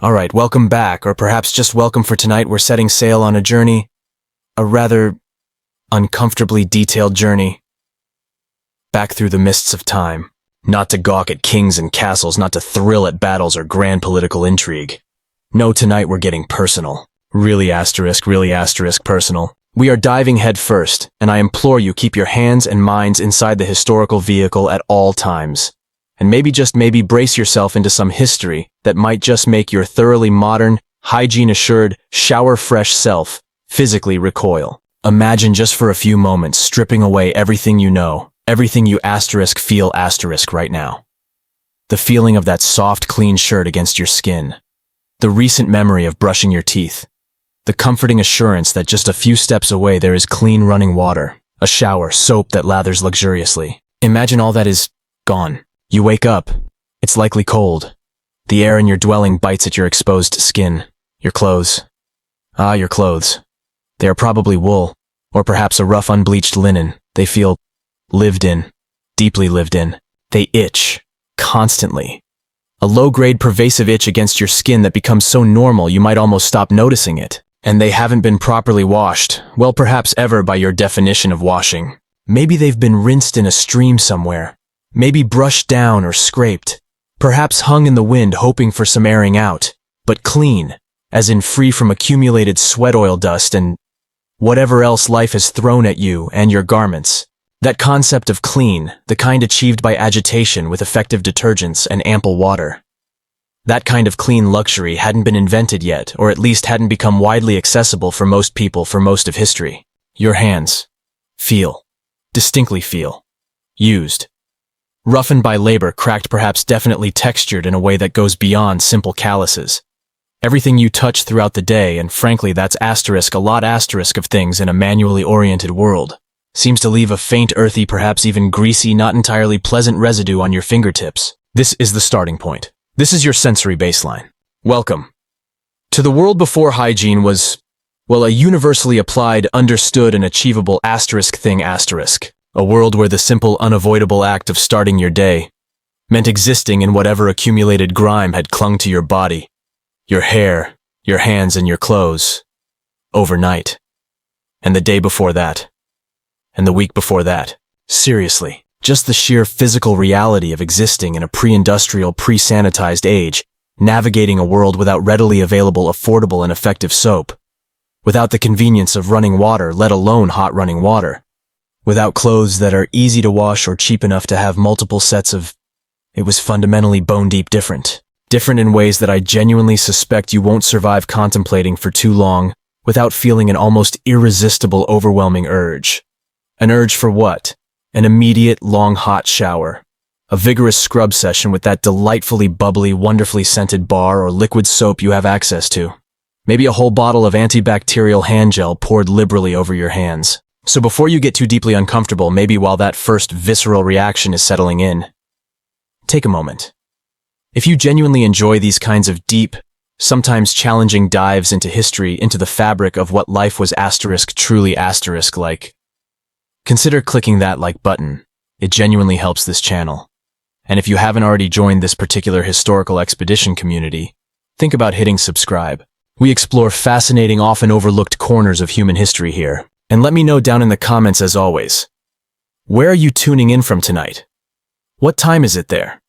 Alright, welcome back, or perhaps just welcome for tonight. We're setting sail on a journey. A rather uncomfortably detailed journey. Back through the mists of time. Not to gawk at kings and castles, not to thrill at battles or grand political intrigue. No, tonight we're getting personal. Really asterisk personal. We are diving head first, and I implore you keep your hands and minds inside the historical vehicle at all times. And maybe just maybe brace yourself into some history that might just make your thoroughly modern, hygiene-assured, shower-fresh self physically recoil. Imagine just for a few moments stripping away everything you know, everything you feel right now. The feeling of that soft, clean shirt against your skin. The recent memory of brushing your teeth. The comforting assurance that just a few steps away there is clean running water, a shower, soap that lathers luxuriously. Imagine all that is gone. You wake up. It's likely cold. The air in your dwelling bites at your exposed skin. Your clothes. Your clothes. They are probably wool, or perhaps a rough unbleached linen. They feel lived in, deeply lived in. They itch, constantly. A low-grade pervasive itch against your skin that becomes so normal you might almost stop noticing it. And they haven't been properly washed, well perhaps ever by your definition of washing. Maybe they've been rinsed in a stream somewhere. Maybe brushed down or scraped, perhaps hung in the wind hoping for some airing out, but clean, as in free from accumulated sweat oil dust and whatever else life has thrown at you and your garments. That concept of clean, the kind achieved by agitation with effective detergents and ample water. That kind of clean luxury hadn't been invented yet, or at least hadn't become widely accessible for most people for most of history. Your hands. Feel. Distinctly feel. Used. Roughened by labor, cracked, perhaps definitely textured in a way that goes beyond simple calluses. Everything you touch throughout the day, and frankly that's a lot of things in a manually oriented world, seems to leave a faint earthy, perhaps even greasy, not entirely pleasant residue on your fingertips. This is the starting point. This is your sensory baseline. Welcome. To the world before hygiene was, well, a universally applied, understood, and achievable thing. A world where the simple, unavoidable act of starting your day meant existing in whatever accumulated grime had clung to your body, your hair, your hands, and your clothes, overnight. And the day before that. And the week before that. Seriously, just the sheer physical reality of existing in a pre-industrial, pre-sanitized age, navigating a world without readily available, affordable, and effective soap, without the convenience of running water, let alone hot running water. Without clothes that are easy to wash or cheap enough to have multiple sets of, it was fundamentally bone-deep different. Different in ways that I genuinely suspect you won't survive contemplating for too long without feeling an almost irresistible, overwhelming urge. An urge for what? An immediate, long, hot shower. A vigorous scrub session with that delightfully bubbly, wonderfully scented bar or liquid soap you have access to. Maybe a whole bottle of antibacterial hand gel poured liberally over your hands. So before you get too deeply uncomfortable, maybe while that first visceral reaction is settling in, take a moment. If you genuinely enjoy these kinds of deep, sometimes challenging dives into history, into the fabric of what life was truly like, consider clicking that like button. It genuinely helps this channel. And if you haven't already joined this particular historical expedition community, think about hitting subscribe. We explore fascinating, often overlooked corners of human history here. And let me know down in the comments as always. Where are you tuning in from tonight? What time is it there?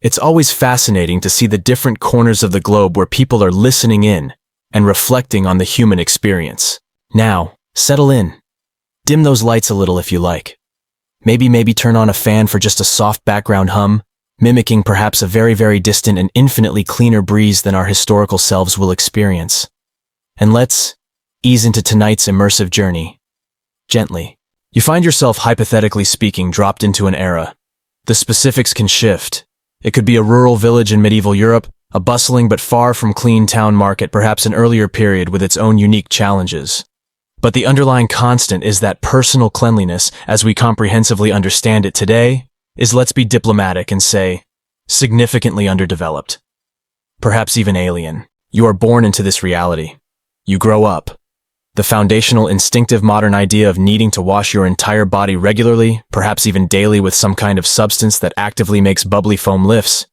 It's always fascinating to see the different corners of the globe where people are listening in and reflecting on the human experience. Now, settle in. Dim those lights a little if you like. Maybe turn on a fan for just a soft background hum, mimicking perhaps a very, very distant and infinitely cleaner breeze than our historical selves will experience. And let's ease into tonight's immersive journey. Gently. You find yourself, hypothetically speaking, dropped into an era. The specifics can shift. It could be a rural village in medieval Europe, a bustling but far from clean town market, perhaps an earlier period with its own unique challenges. But the underlying constant is that personal cleanliness, as we comprehensively understand it today, is, let's be diplomatic and say, significantly underdeveloped. Perhaps even alien. You are born into this reality. You grow up. The foundational instinctive modern idea of needing to wash your entire body regularly, perhaps even daily with some kind of substance that actively makes bubbly foam lifts,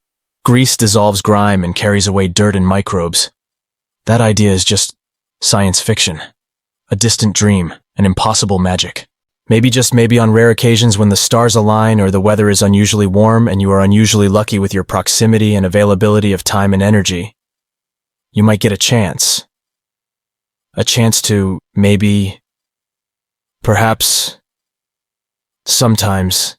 Grease dissolves grime and carries away dirt and microbes. That idea is just science fiction. A distant dream, an impossible magic. Maybe just maybe on rare occasions when the stars align or the weather is unusually warm and you are unusually lucky with your proximity and availability of time and energy, you might get a chance. A chance to maybe, perhaps, sometimes,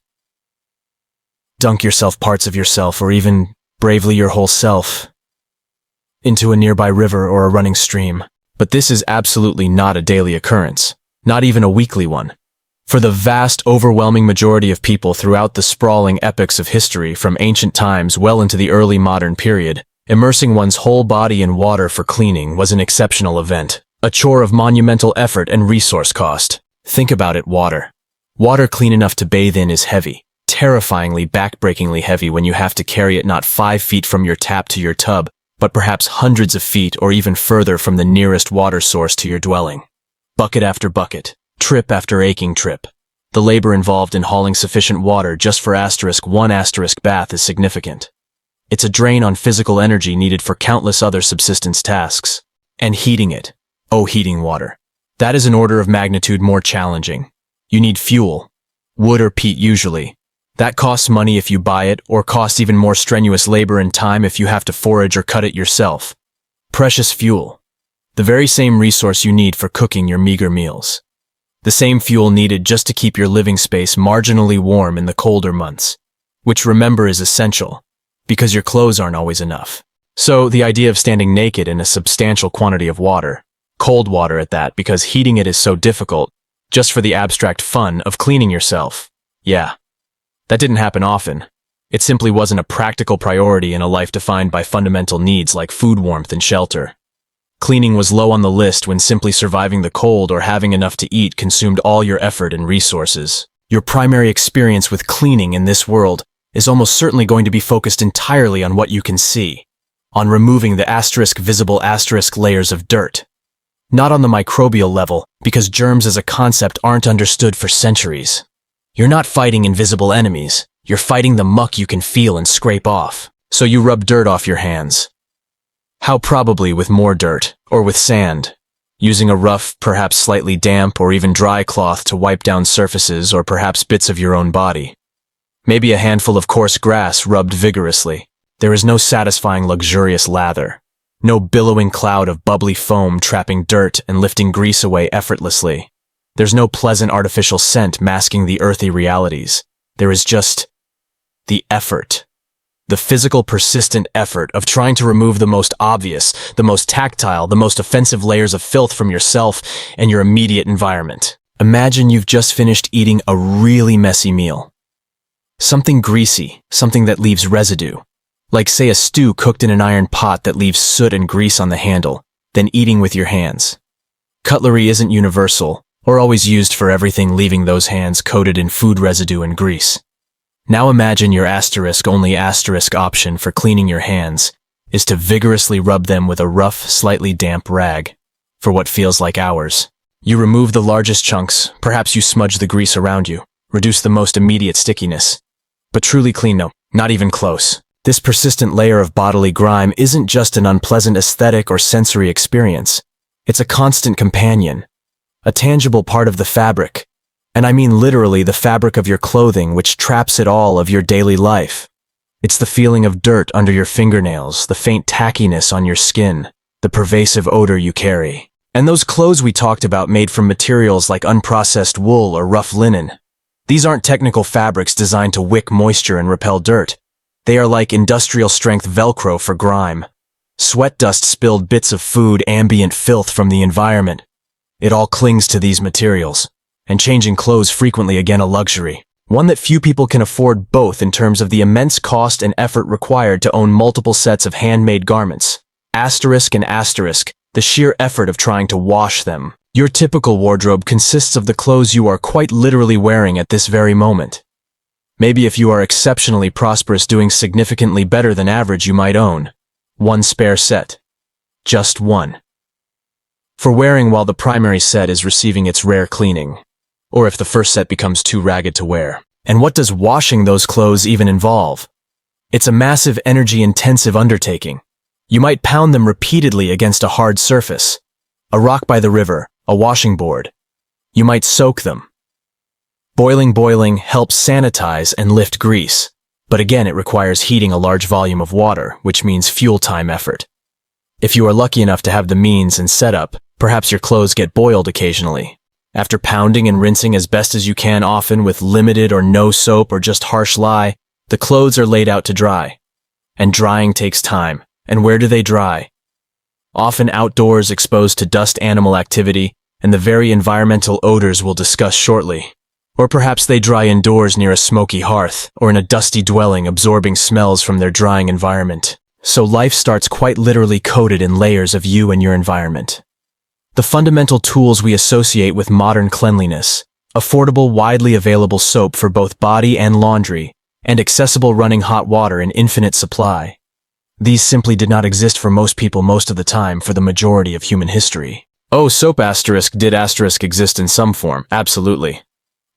dunk yourself, parts of yourself, or even bravely your whole self, into a nearby river or a running stream. But this is absolutely not a daily occurrence, not even a weekly one. For the vast, overwhelming majority of people throughout the sprawling epochs of history from ancient times well into the early modern period, immersing one's whole body in water for cleaning was an exceptional event, a chore of monumental effort and resource cost. Think about it, water. Water clean enough to bathe in is heavy, terrifyingly, backbreakingly heavy when you have to carry it not 5 feet from your tap to your tub, but perhaps hundreds of feet or even further from the nearest water source to your dwelling. Bucket after bucket, trip after aching trip. The labor involved in hauling sufficient water just for *1 bath is significant. It's a drain on physical energy needed for countless other subsistence tasks. And heating it. Oh, heating water. That is an order of magnitude more challenging. You need fuel. Wood or peat usually. That costs money if you buy it, or costs even more strenuous labor and time if you have to forage or cut it yourself. Precious fuel. The very same resource you need for cooking your meager meals. The same fuel needed just to keep your living space marginally warm in the colder months. Which, remember, is essential, because your clothes aren't always enough. So, the idea of standing naked in a substantial quantity of water, cold water at that, because heating it is so difficult, just for the abstract fun of cleaning yourself. Yeah. That didn't happen often. It simply wasn't a practical priority in a life defined by fundamental needs like food, warmth, and shelter. Cleaning was low on the list when simply surviving the cold or having enough to eat consumed all your effort and resources. Your primary experience with cleaning in this world is almost certainly going to be focused entirely on what you can see, on removing the visible layers of dirt. Not on the microbial level, because germs as a concept aren't understood for centuries. You're not fighting invisible enemies, you're fighting the muck you can feel and scrape off. So you rub dirt off your hands. How probably with more dirt, or with sand, using a rough, perhaps slightly damp or even dry cloth to wipe down surfaces or perhaps bits of your own body. Maybe a handful of coarse grass rubbed vigorously. There is no satisfying luxurious lather. No billowing cloud of bubbly foam trapping dirt and lifting grease away effortlessly. There's no pleasant artificial scent masking the earthy realities. There is just the effort. The physical, persistent effort of trying to remove the most obvious, the most tactile, the most offensive layers of filth from yourself and your immediate environment. Imagine you've just finished eating a really messy meal. Something greasy, something that leaves residue. Like, say, a stew cooked in an iron pot that leaves soot and grease on the handle, then eating with your hands. Cutlery isn't universal, or always used for everything, leaving those hands coated in food residue and grease. Now imagine your only option for cleaning your hands is to vigorously rub them with a rough, slightly damp rag, for what feels like hours. You remove the largest chunks, perhaps you smudge the grease around you, reduce the most immediate stickiness. But truly clean, no, not even close. This persistent layer of bodily grime isn't just an unpleasant aesthetic or sensory experience. It's a constant companion, a tangible part of the fabric. And I mean literally the fabric of your clothing, which traps it all of your daily life. It's the feeling of dirt under your fingernails, the faint tackiness on your skin, the pervasive odor you carry. And those clothes we talked about made from materials like unprocessed wool or rough linen. These aren't technical fabrics designed to wick moisture and repel dirt. They are like industrial-strength Velcro for grime. Sweat dust, spilled bits of food, ambient filth from the environment. It all clings to these materials. And changing clothes frequently again a luxury. One that few people can afford, both in terms of the immense cost and effort required to own multiple sets of handmade garments. Asterisk and asterisk, the sheer effort of trying to wash them. Your typical wardrobe consists of the clothes you are quite literally wearing at this very moment. Maybe if you are exceptionally prosperous, doing significantly better than average, you might own one spare set. Just one. For wearing while the primary set is receiving its rare cleaning. Or if the first set becomes too ragged to wear. And what does washing those clothes even involve? It's a massive energy-intensive undertaking. You might pound them repeatedly against a hard surface, a rock by the river, a washing board. You might soak them. Boiling helps sanitize and lift grease, but again it requires heating a large volume of water, which means fuel time effort. If you are lucky enough to have the means and setup, perhaps your clothes get boiled occasionally. After pounding and rinsing as best as you can, often with limited or no soap or just harsh lye, the clothes are laid out to dry. And drying takes time. And where do they dry? Often outdoors, exposed to dust, animal activity, and the very environmental odors we'll discuss shortly. Or perhaps they dry indoors near a smoky hearth, or in a dusty dwelling absorbing smells from their drying environment. So life starts quite literally coated in layers of you and your environment. The fundamental tools we associate with modern cleanliness, affordable, widely available soap for both body and laundry, and accessible running hot water in infinite supply. These simply did not exist for most people most of the time for the majority of human history. Oh, soap did exist in some form, absolutely.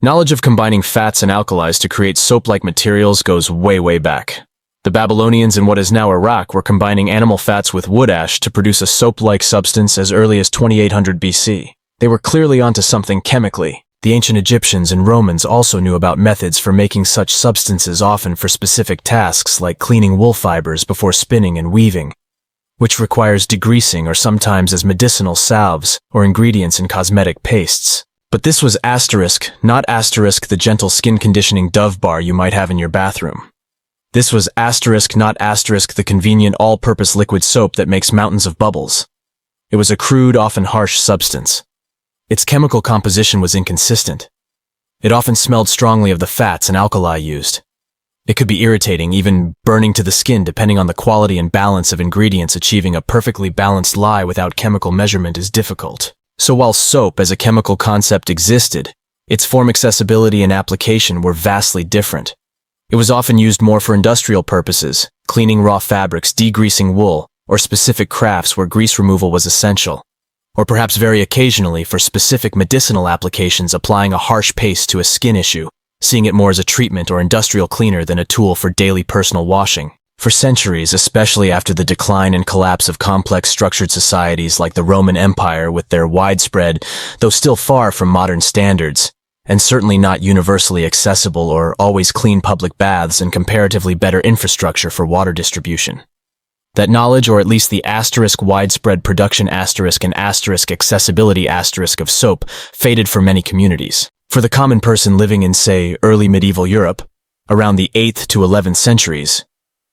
Knowledge of combining fats and alkalis to create soap-like materials goes way back. The Babylonians in what is now Iraq were combining animal fats with wood ash to produce a soap-like substance as early as 2800 BC. They were clearly onto something chemically. The ancient Egyptians and Romans also knew about methods for making such substances, often for specific tasks like cleaning wool fibers before spinning and weaving, which requires degreasing or sometimes as medicinal salves or ingredients in cosmetic pastes. But this was not the gentle skin conditioning Dove bar you might have in your bathroom. This was not the convenient all-purpose liquid soap that makes mountains of bubbles. It was a crude, often harsh substance. Its chemical composition was inconsistent. It often smelled strongly of the fats and alkali used. It could be irritating, even burning to the skin, depending on the quality and balance of ingredients. Achieving a perfectly balanced lye without chemical measurement is difficult. So while soap as a chemical concept existed, its form, accessibility, and application were vastly different. It was often used more for industrial purposes, cleaning raw fabrics, degreasing wool, or specific crafts where grease removal was essential. Or perhaps very occasionally for specific medicinal applications, applying a harsh paste to a skin issue, seeing it more as a treatment or industrial cleaner than a tool for daily personal washing. For centuries, especially after the decline and collapse of complex structured societies like the Roman Empire with their widespread, though still far from modern standards, and certainly not universally accessible or always clean public baths and comparatively better infrastructure for water distribution. That knowledge, or at least the widespread production and accessibility of soap, faded for many communities. For the common person living in, say, early medieval Europe, around the 8th to 11th centuries,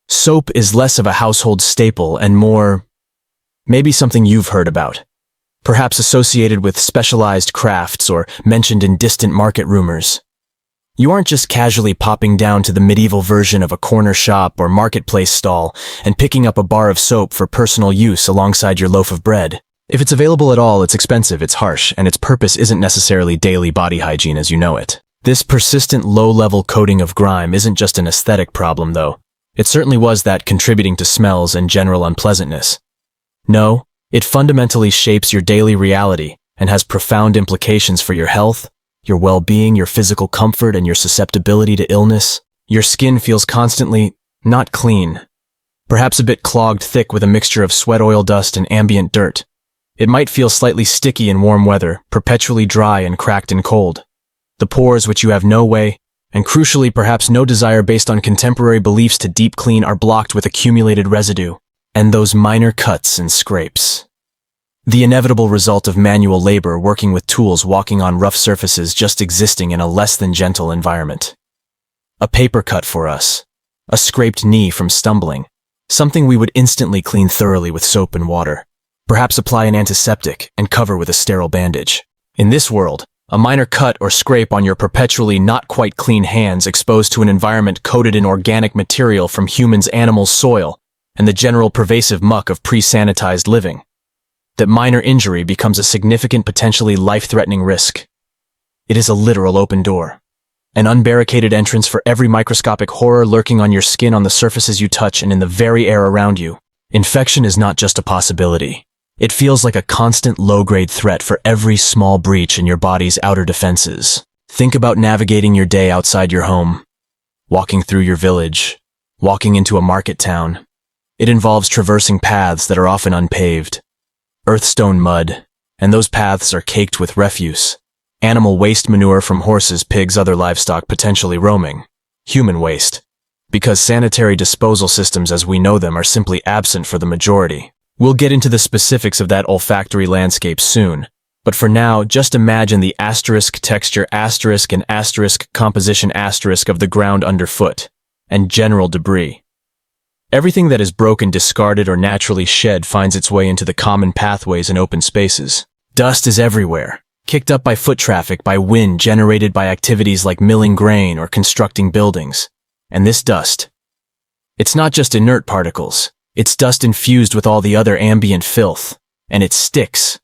soap is less of a household staple and more, maybe something you've heard about, perhaps associated with specialized crafts or mentioned in distant market rumors. You aren't just casually popping down to the medieval version of a corner shop or marketplace stall and picking up a bar of soap for personal use alongside your loaf of bread. If it's available at all, it's expensive, it's harsh, and its purpose isn't necessarily daily body hygiene as you know it. This persistent low-level coating of grime isn't just an aesthetic problem, though. It certainly was that, contributing to smells and general unpleasantness. No, it fundamentally shapes your daily reality and has profound implications for your health, your well-being, your physical comfort, and your susceptibility to illness. Your skin feels constantly not clean, perhaps a bit clogged thick with a mixture of sweat, oil, dust, and ambient dirt. It might feel slightly sticky in warm weather, perpetually dry and cracked in cold. The pores, which you have no way, and crucially perhaps no desire based on contemporary beliefs to deep clean, are blocked with accumulated residue, and those minor cuts and scrapes. The inevitable result of manual labor, working with tools, walking on rough surfaces, just existing in a less than gentle environment. A paper cut for us, a scraped knee from stumbling, something we would instantly clean thoroughly with soap and water, perhaps apply an antiseptic and cover with a sterile bandage. In this world, a minor cut or scrape on your perpetually not quite clean hands exposed to an environment coated in organic material from humans, animals, soil, and the general pervasive muck of pre-sanitized living. That minor injury becomes a significant, potentially life-threatening risk. It is a literal open door, an unbarricaded entrance for every microscopic horror lurking on your skin, on the surfaces you touch, and in the very air around you. Infection is not just a possibility. It feels like a constant low-grade threat for every small breach in your body's outer defenses. Think about navigating your day outside your home, walking through your village, Walking into a market town. It involves traversing paths that are often unpaved. Earthstone mud, and those paths are caked with refuse. Animal waste, manure from horses, pigs, other livestock potentially roaming. Human waste. Because sanitary disposal systems as we know them are simply absent for the majority. We'll get into the specifics of that olfactory landscape soon. But for now, just imagine the asterisk texture asterisk and asterisk composition asterisk of the ground underfoot, and general debris. Everything that is broken, discarded, or naturally shed finds its way into the common pathways and open spaces. Dust is everywhere, kicked up by foot traffic, by wind generated by activities like milling grain or constructing buildings. And this dust, it's not just inert particles, it's dust infused with all the other ambient filth, and it sticks.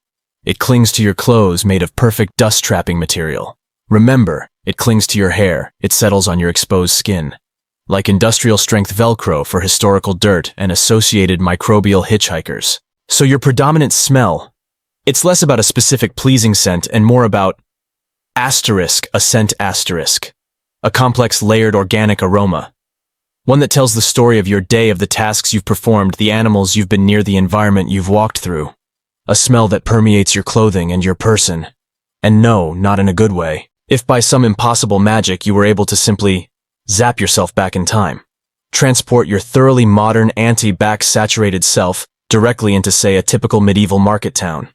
It clings to your clothes made of perfect dust-trapping material. Remember, it clings to your hair, it settles on your exposed skin. Like industrial-strength Velcro for historical dirt and associated microbial hitchhikers. So your predominant smell, it's less about a specific pleasing scent and more about asterisk, a scent asterisk. A complex layered organic aroma. One that tells the story of your day, of the tasks you've performed, the animals you've been near, the environment you've walked through. A smell that permeates your clothing and your person. And no, not in a good way. If by some impossible magic you were able to simply zap yourself back in time. Transport your thoroughly modern, anti-bac saturated self directly into, say, a typical medieval market town.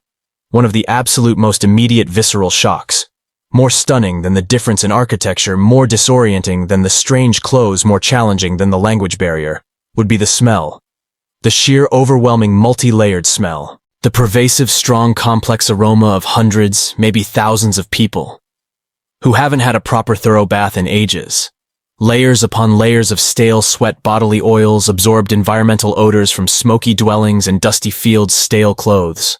One of the absolute most immediate visceral shocks. More stunning than the difference in architecture, more disorienting than the strange clothes, more challenging than the language barrier, would be the smell. The sheer, overwhelming, multi-layered smell. The pervasive, strong, complex aroma of hundreds, maybe thousands of people who haven't had a proper thorough bath in ages. Layers upon layers of stale sweat, bodily oils, absorbed environmental odors from smoky dwellings and dusty fields, stale clothes.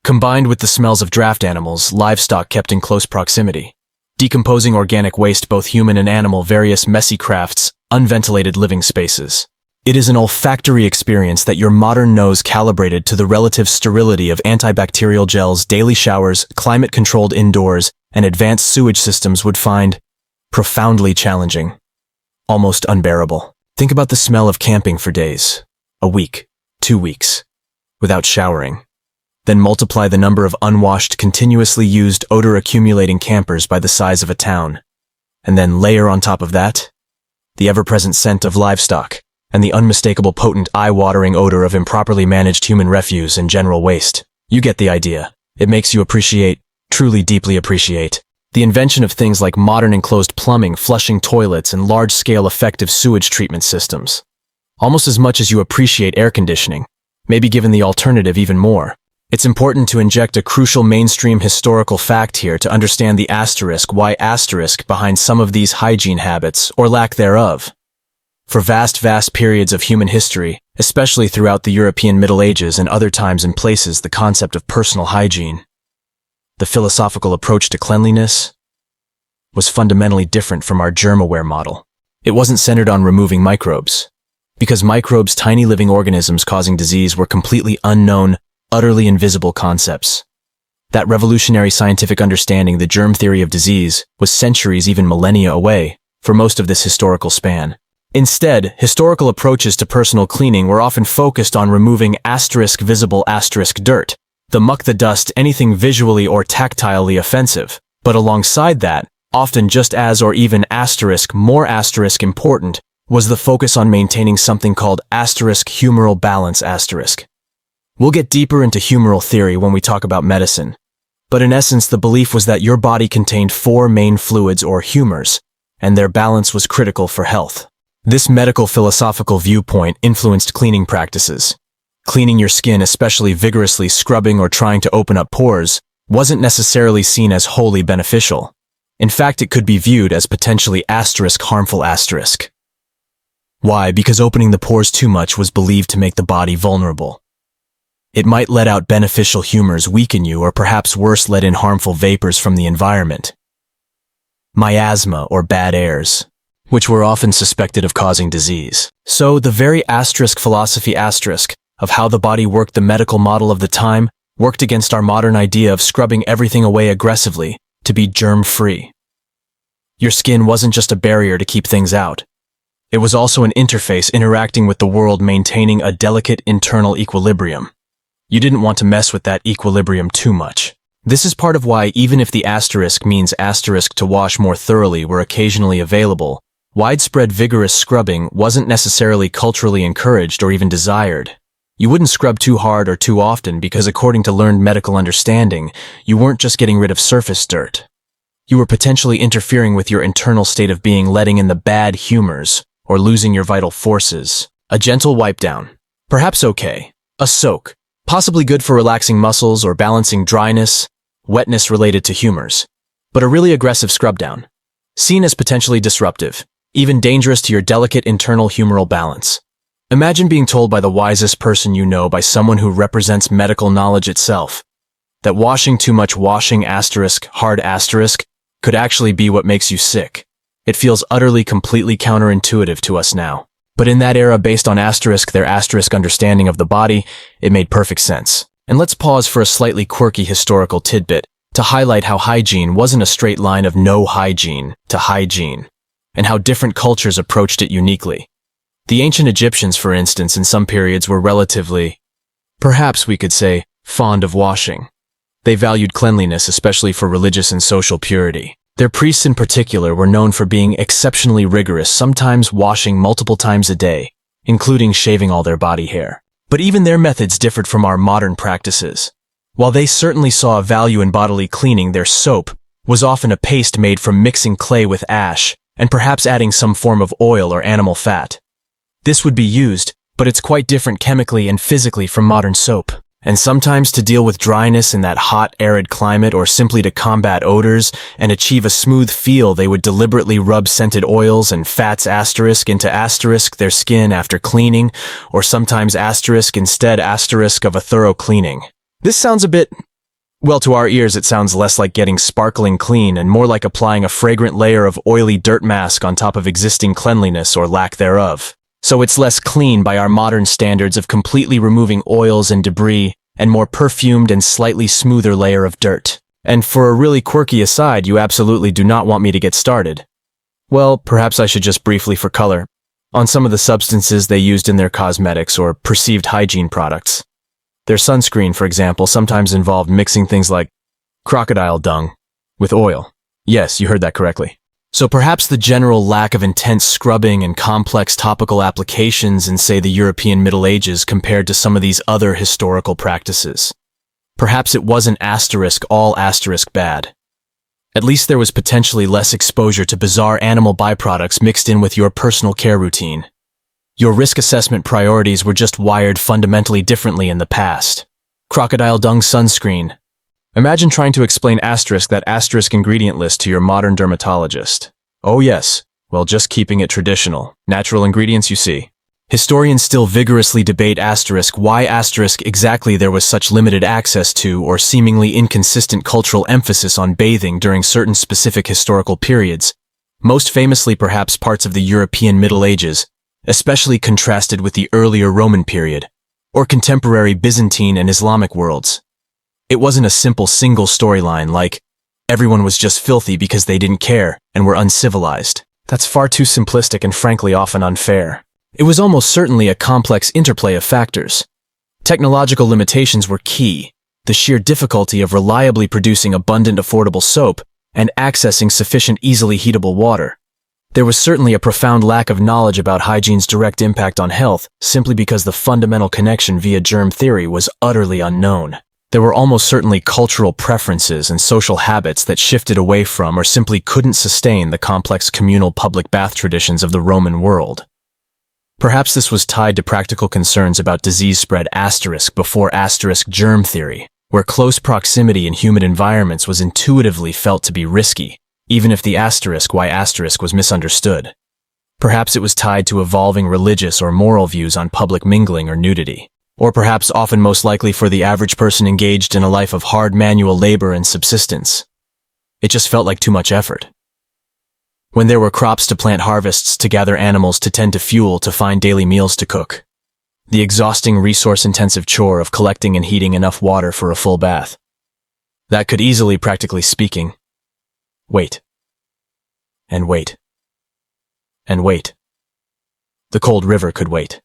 Combined with the smells of draft animals, livestock kept in close proximity. Decomposing organic waste, both human and animal, various messy crafts, unventilated living spaces. It is an olfactory experience that your modern nose calibrated to the relative sterility of antibacterial gels, daily showers, climate-controlled indoors, and advanced sewage systems would find profoundly challenging, almost unbearable. Think about the smell of camping for days, a week, 2 weeks, without showering. Then multiply the number of unwashed, continuously used, odor-accumulating campers by the size of a town. And then layer on top of that the ever-present scent of livestock, and the unmistakable, potent, eye-watering odor of improperly managed human refuse and general waste. You get the idea. It makes you appreciate, truly deeply appreciate, the invention of things like modern enclosed plumbing, flushing toilets, and large-scale effective sewage treatment systems. Almost as much as you appreciate air conditioning, maybe given the alternative even more. It's important to inject a crucial mainstream historical fact here to understand the asterisk, why asterisk, behind some of these hygiene habits, or lack thereof. For vast periods of human history, especially throughout the European Middle Ages and other times and places, the concept of personal hygiene, the philosophical approach to cleanliness, was fundamentally different from our germ-aware model. It wasn't centered on removing microbes, because microbes, tiny living organisms causing disease, were completely unknown, utterly invisible concepts. That revolutionary scientific understanding, the germ theory of disease, was centuries, even millennia away for most of this historical span. Instead, historical approaches to personal cleaning were often focused on removing asterisk visible asterisk dirt, the muck, the dust, anything visually or tactilely offensive. But alongside that, often just as or even asterisk more asterisk important, was the focus on maintaining something called asterisk humoral balance asterisk. We'll get deeper into humoral theory when we talk about medicine. But in essence, the belief was that your body contained 4 main fluids or humors, and their balance was critical for health. This medical philosophical viewpoint influenced cleaning practices. Cleaning your skin, especially vigorously scrubbing or trying to open up pores, wasn't necessarily seen as wholly beneficial. In fact, it could be viewed as potentially asterisk harmful asterisk. Why? Because opening the pores too much was believed to make the body vulnerable. It might let out beneficial humors, weaken you, or perhaps worse, let in harmful vapors from the environment. Miasma, or bad airs, which were often suspected of causing disease. So the very asterisk philosophy asterisk of how the body worked, the medical model of the time, worked against our modern idea of scrubbing everything away aggressively to be germ-free. Your skin wasn't just a barrier to keep things out. It was also an interface interacting with the world, maintaining a delicate internal equilibrium. You didn't want to mess with that equilibrium too much. This is part of why, even if the asterisk means asterisk to wash more thoroughly were occasionally available, widespread vigorous scrubbing wasn't necessarily culturally encouraged or even desired. You wouldn't scrub too hard or too often because, according to learned medical understanding, you weren't just getting rid of surface dirt. You were potentially interfering with your internal state of being, letting in the bad humors, or losing your vital forces. A gentle wipe down. Perhaps okay. A soak. Possibly good for relaxing muscles or balancing dryness, wetness related to humors. But a really aggressive scrub down. Seen as potentially disruptive, even dangerous to your delicate internal humoral balance. Imagine being told by the wisest person you know, by someone who represents medical knowledge itself, that washing too much, washing asterisk, hard asterisk, could actually be what makes you sick. It feels utterly, completely counterintuitive to us now. But in that era, based on asterisk, their asterisk understanding of the body, it made perfect sense. And let's pause for a slightly quirky historical tidbit to highlight how hygiene wasn't a straight line of no hygiene to hygiene, and how different cultures approached it uniquely. The ancient Egyptians, for instance, in some periods were relatively, perhaps we could say, fond of washing. They valued cleanliness, especially for religious and social purity. Their priests in particular were known for being exceptionally rigorous, sometimes washing multiple times a day, including shaving all their body hair. But even their methods differed from our modern practices. While they certainly saw a value in bodily cleaning, their soap was often a paste made from mixing clay with ash and perhaps adding some form of oil or animal fat. This would be used, but it's quite different chemically and physically from modern soap. And sometimes to deal with dryness in that hot, arid climate, or simply to combat odors and achieve a smooth feel, they would deliberately rub scented oils and fats asterisk into asterisk their skin after cleaning, or sometimes asterisk instead asterisk of a thorough cleaning. This sounds a bit, well, to our ears it sounds less like getting sparkling clean and more like applying a fragrant layer of oily dirt mask on top of existing cleanliness or lack thereof. So it's less clean by our modern standards of completely removing oils and debris, and more perfumed and slightly smoother layer of dirt. And for a really quirky aside, you absolutely do not want me to get started. Well, perhaps I should just briefly, for color, on some of the substances they used in their cosmetics or perceived hygiene products. Their sunscreen, for example, sometimes involved mixing things like crocodile dung with oil. Yes, you heard that correctly. So perhaps the general lack of intense scrubbing and complex topical applications in, say, the European Middle Ages compared to some of these other historical practices. Perhaps it wasn't all asterisk bad. At least there was potentially less exposure to bizarre animal byproducts mixed in with your personal care routine. Your risk assessment priorities were just wired fundamentally differently in the past. Crocodile dung sunscreen. Imagine trying to explain that asterisk ingredient list to your modern dermatologist. Oh yes, well, just keeping it traditional. Natural ingredients, you see. Historians still vigorously debate why exactly there was such limited access to or seemingly inconsistent cultural emphasis on bathing during certain specific historical periods, most famously perhaps parts of the European Middle Ages, especially contrasted with the earlier Roman period, or contemporary Byzantine and Islamic worlds. It wasn't a simple single storyline like, everyone was just filthy because they didn't care and were uncivilized. That's far too simplistic and frankly often unfair. It was almost certainly a complex interplay of factors. Technological limitations were key, the sheer difficulty of reliably producing abundant affordable soap and accessing sufficient easily heatable water. There was certainly a profound lack of knowledge about hygiene's direct impact on health simply because the fundamental connection via germ theory was utterly unknown. There were almost certainly cultural preferences and social habits that shifted away from or simply couldn't sustain the complex communal public bath traditions of the Roman world. Perhaps this was tied to practical concerns about disease spread before germ theory, where close proximity in humid environments was intuitively felt to be risky, even if the why was misunderstood. Perhaps it was tied to evolving religious or moral views on public mingling or nudity. Or perhaps often most likely for the average person engaged in a life of hard manual labor and subsistence. It just felt like too much effort. When there were crops to plant, harvests to gather, animals to tend to fuel, to find daily meals to cook. The exhausting resource-intensive chore of collecting and heating enough water for a full bath. That could easily, practically speaking, wait. And wait. And wait. The cold river could wait.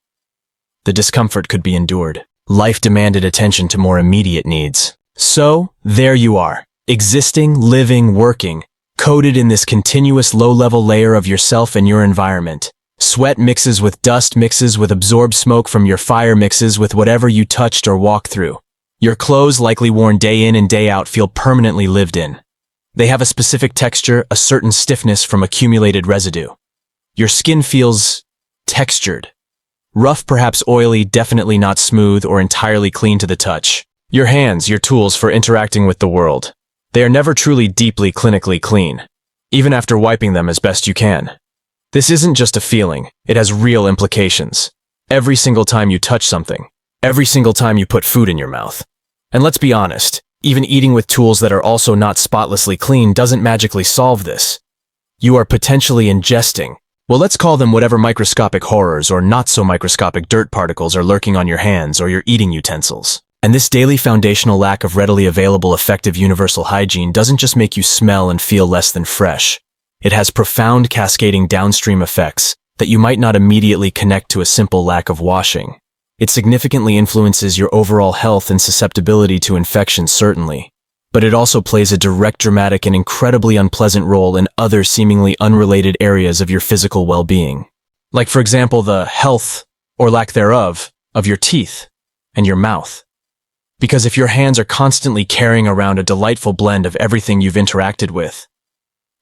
The discomfort could be endured. Life demanded attention to more immediate needs. So, there you are, existing, living, working, coated in this continuous low-level layer of yourself and your environment. Sweat mixes with dust, mixes with absorbed smoke from your fire, mixes with whatever you touched or walked through. Your clothes, likely worn day in and day out, feel permanently lived in. They have a specific texture, a certain stiffness from accumulated residue. Your skin feels textured. Rough, perhaps oily, definitely not smooth or entirely clean to the touch. Your hands, your tools for interacting with the world. They are never truly deeply clinically clean, even after wiping them as best you can. This isn't just a feeling, it has real implications. Every single time you touch something, every single time you put food in your mouth. And let's be honest, even eating with tools that are also not spotlessly clean doesn't magically solve this. You are potentially ingesting, well, let's call them whatever microscopic horrors or not so microscopic dirt particles are lurking on your hands or your eating utensils. And this daily foundational lack of readily available effective universal hygiene doesn't just make you smell and feel less than fresh. It has profound cascading downstream effects that you might not immediately connect to a simple lack of washing. It significantly influences your overall health and susceptibility to infection, certainly. But it also plays a direct, dramatic, and incredibly unpleasant role in other seemingly unrelated areas of your physical well-being. Like, for example, the health, or lack thereof, of your teeth and your mouth. Because if your hands are constantly carrying around a delightful blend of everything you've interacted with,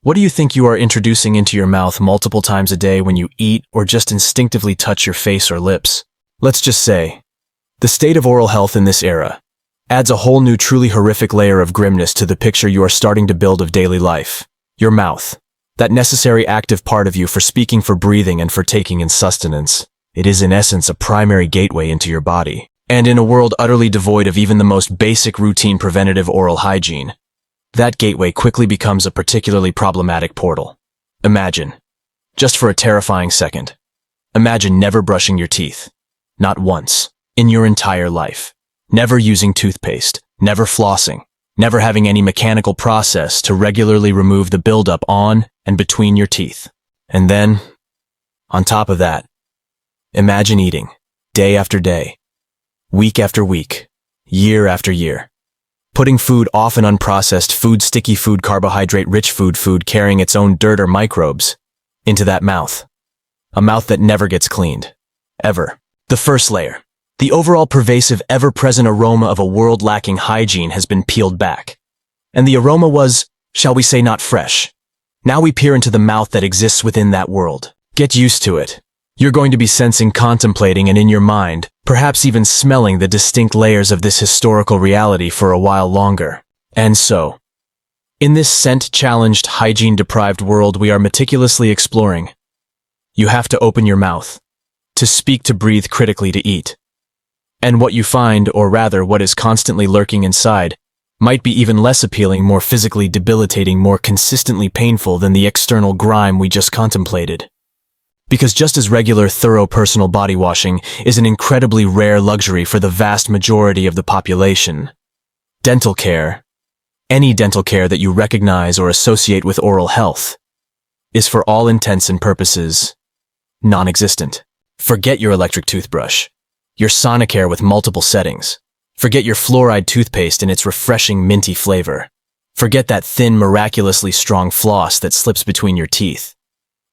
what do you think you are introducing into your mouth multiple times a day when you eat or just instinctively touch your face or lips? Let's just say, the state of oral health in this era adds a whole new, truly horrific layer of grimness to the picture you are starting to build of daily life. Your mouth, that necessary active part of you for speaking, for breathing, and for taking in sustenance. It is in essence a primary gateway into your body. And in a world utterly devoid of even the most basic routine preventative oral hygiene, that gateway quickly becomes a particularly problematic portal. Imagine, just for a terrifying second, imagine never brushing your teeth. Not once, in your entire life. Never using toothpaste, never flossing, never having any mechanical process to regularly remove the buildup on and between your teeth. And then, on top of that, imagine eating, day after day, week after week, year after year. Putting food, often unprocessed food, sticky food, carbohydrate-rich food carrying its own dirt or microbes, into that mouth. A mouth that never gets cleaned. Ever. The first layer, the overall pervasive, ever-present aroma of a world lacking hygiene has been peeled back. And the aroma was, shall we say, not fresh. Now we peer into the mouth that exists within that world. Get used to it. You're going to be sensing, contemplating, and in your mind, perhaps even smelling the distinct layers of this historical reality for a while longer. And so, in this scent-challenged, hygiene-deprived world we are meticulously exploring, you have to open your mouth, to speak, to breathe, critically to eat. And what you find, or rather what is constantly lurking inside, might be even less appealing, more physically debilitating, more consistently painful than the external grime we just contemplated. Because just as regular, thorough personal body washing is an incredibly rare luxury for the vast majority of the population, dental care, any dental care that you recognize or associate with oral health, is for all intents and purposes non-existent. Forget your electric toothbrush, your Sonicare with multiple settings. Forget your fluoride toothpaste and its refreshing minty flavor. Forget that thin, miraculously strong floss that slips between your teeth.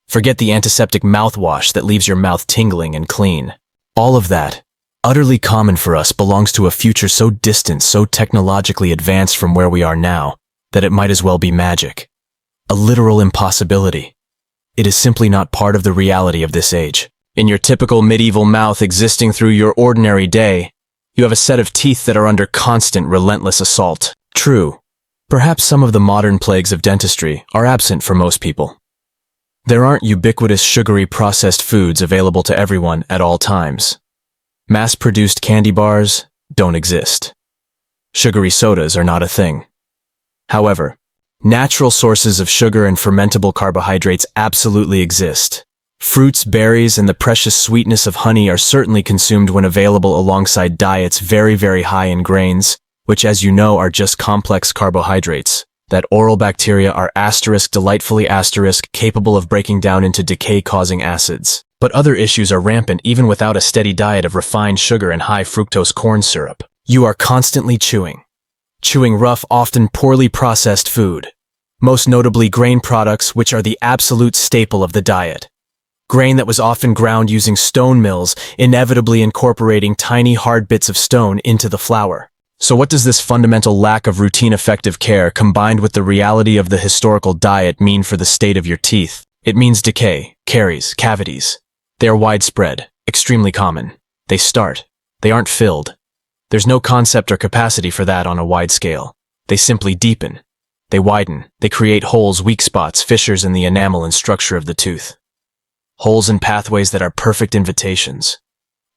Forget the antiseptic mouthwash that leaves your mouth tingling and clean. All of that, utterly common for us, belongs to a future so distant, so technologically advanced from where we are now, that it might as well be magic. A literal impossibility. It is simply not part of the reality of this age. In your typical medieval mouth existing through your ordinary day, you have a set of teeth that are under constant, relentless assault. True, perhaps some of the modern plagues of dentistry are absent for most people. There aren't ubiquitous sugary processed foods available to everyone at all times. Mass-produced candy bars don't exist. Sugary sodas are not a thing. However, natural sources of sugar and fermentable carbohydrates absolutely exist. Fruits, berries, and the precious sweetness of honey are certainly consumed when available alongside diets very, very high in grains, which, as you know, are just complex carbohydrates that oral bacteria are delightfully capable of breaking down into decay-causing acids. But other issues are rampant even without a steady diet of refined sugar and high fructose corn syrup. You are constantly chewing. Chewing rough, often poorly processed food. Most notably grain products, which are the absolute staple of the diet. Grain that was often ground using stone mills, inevitably incorporating tiny hard bits of stone into the flour. So what does this fundamental lack of routine effective care combined with the reality of the historical diet mean for the state of your teeth? It means decay, caries, cavities. They are widespread, extremely common. They start. They aren't filled. There's no concept or capacity for that on a wide scale. They simply deepen. They widen. They create holes, weak spots, fissures in the enamel and structure of the tooth. Holes and pathways that are perfect invitations.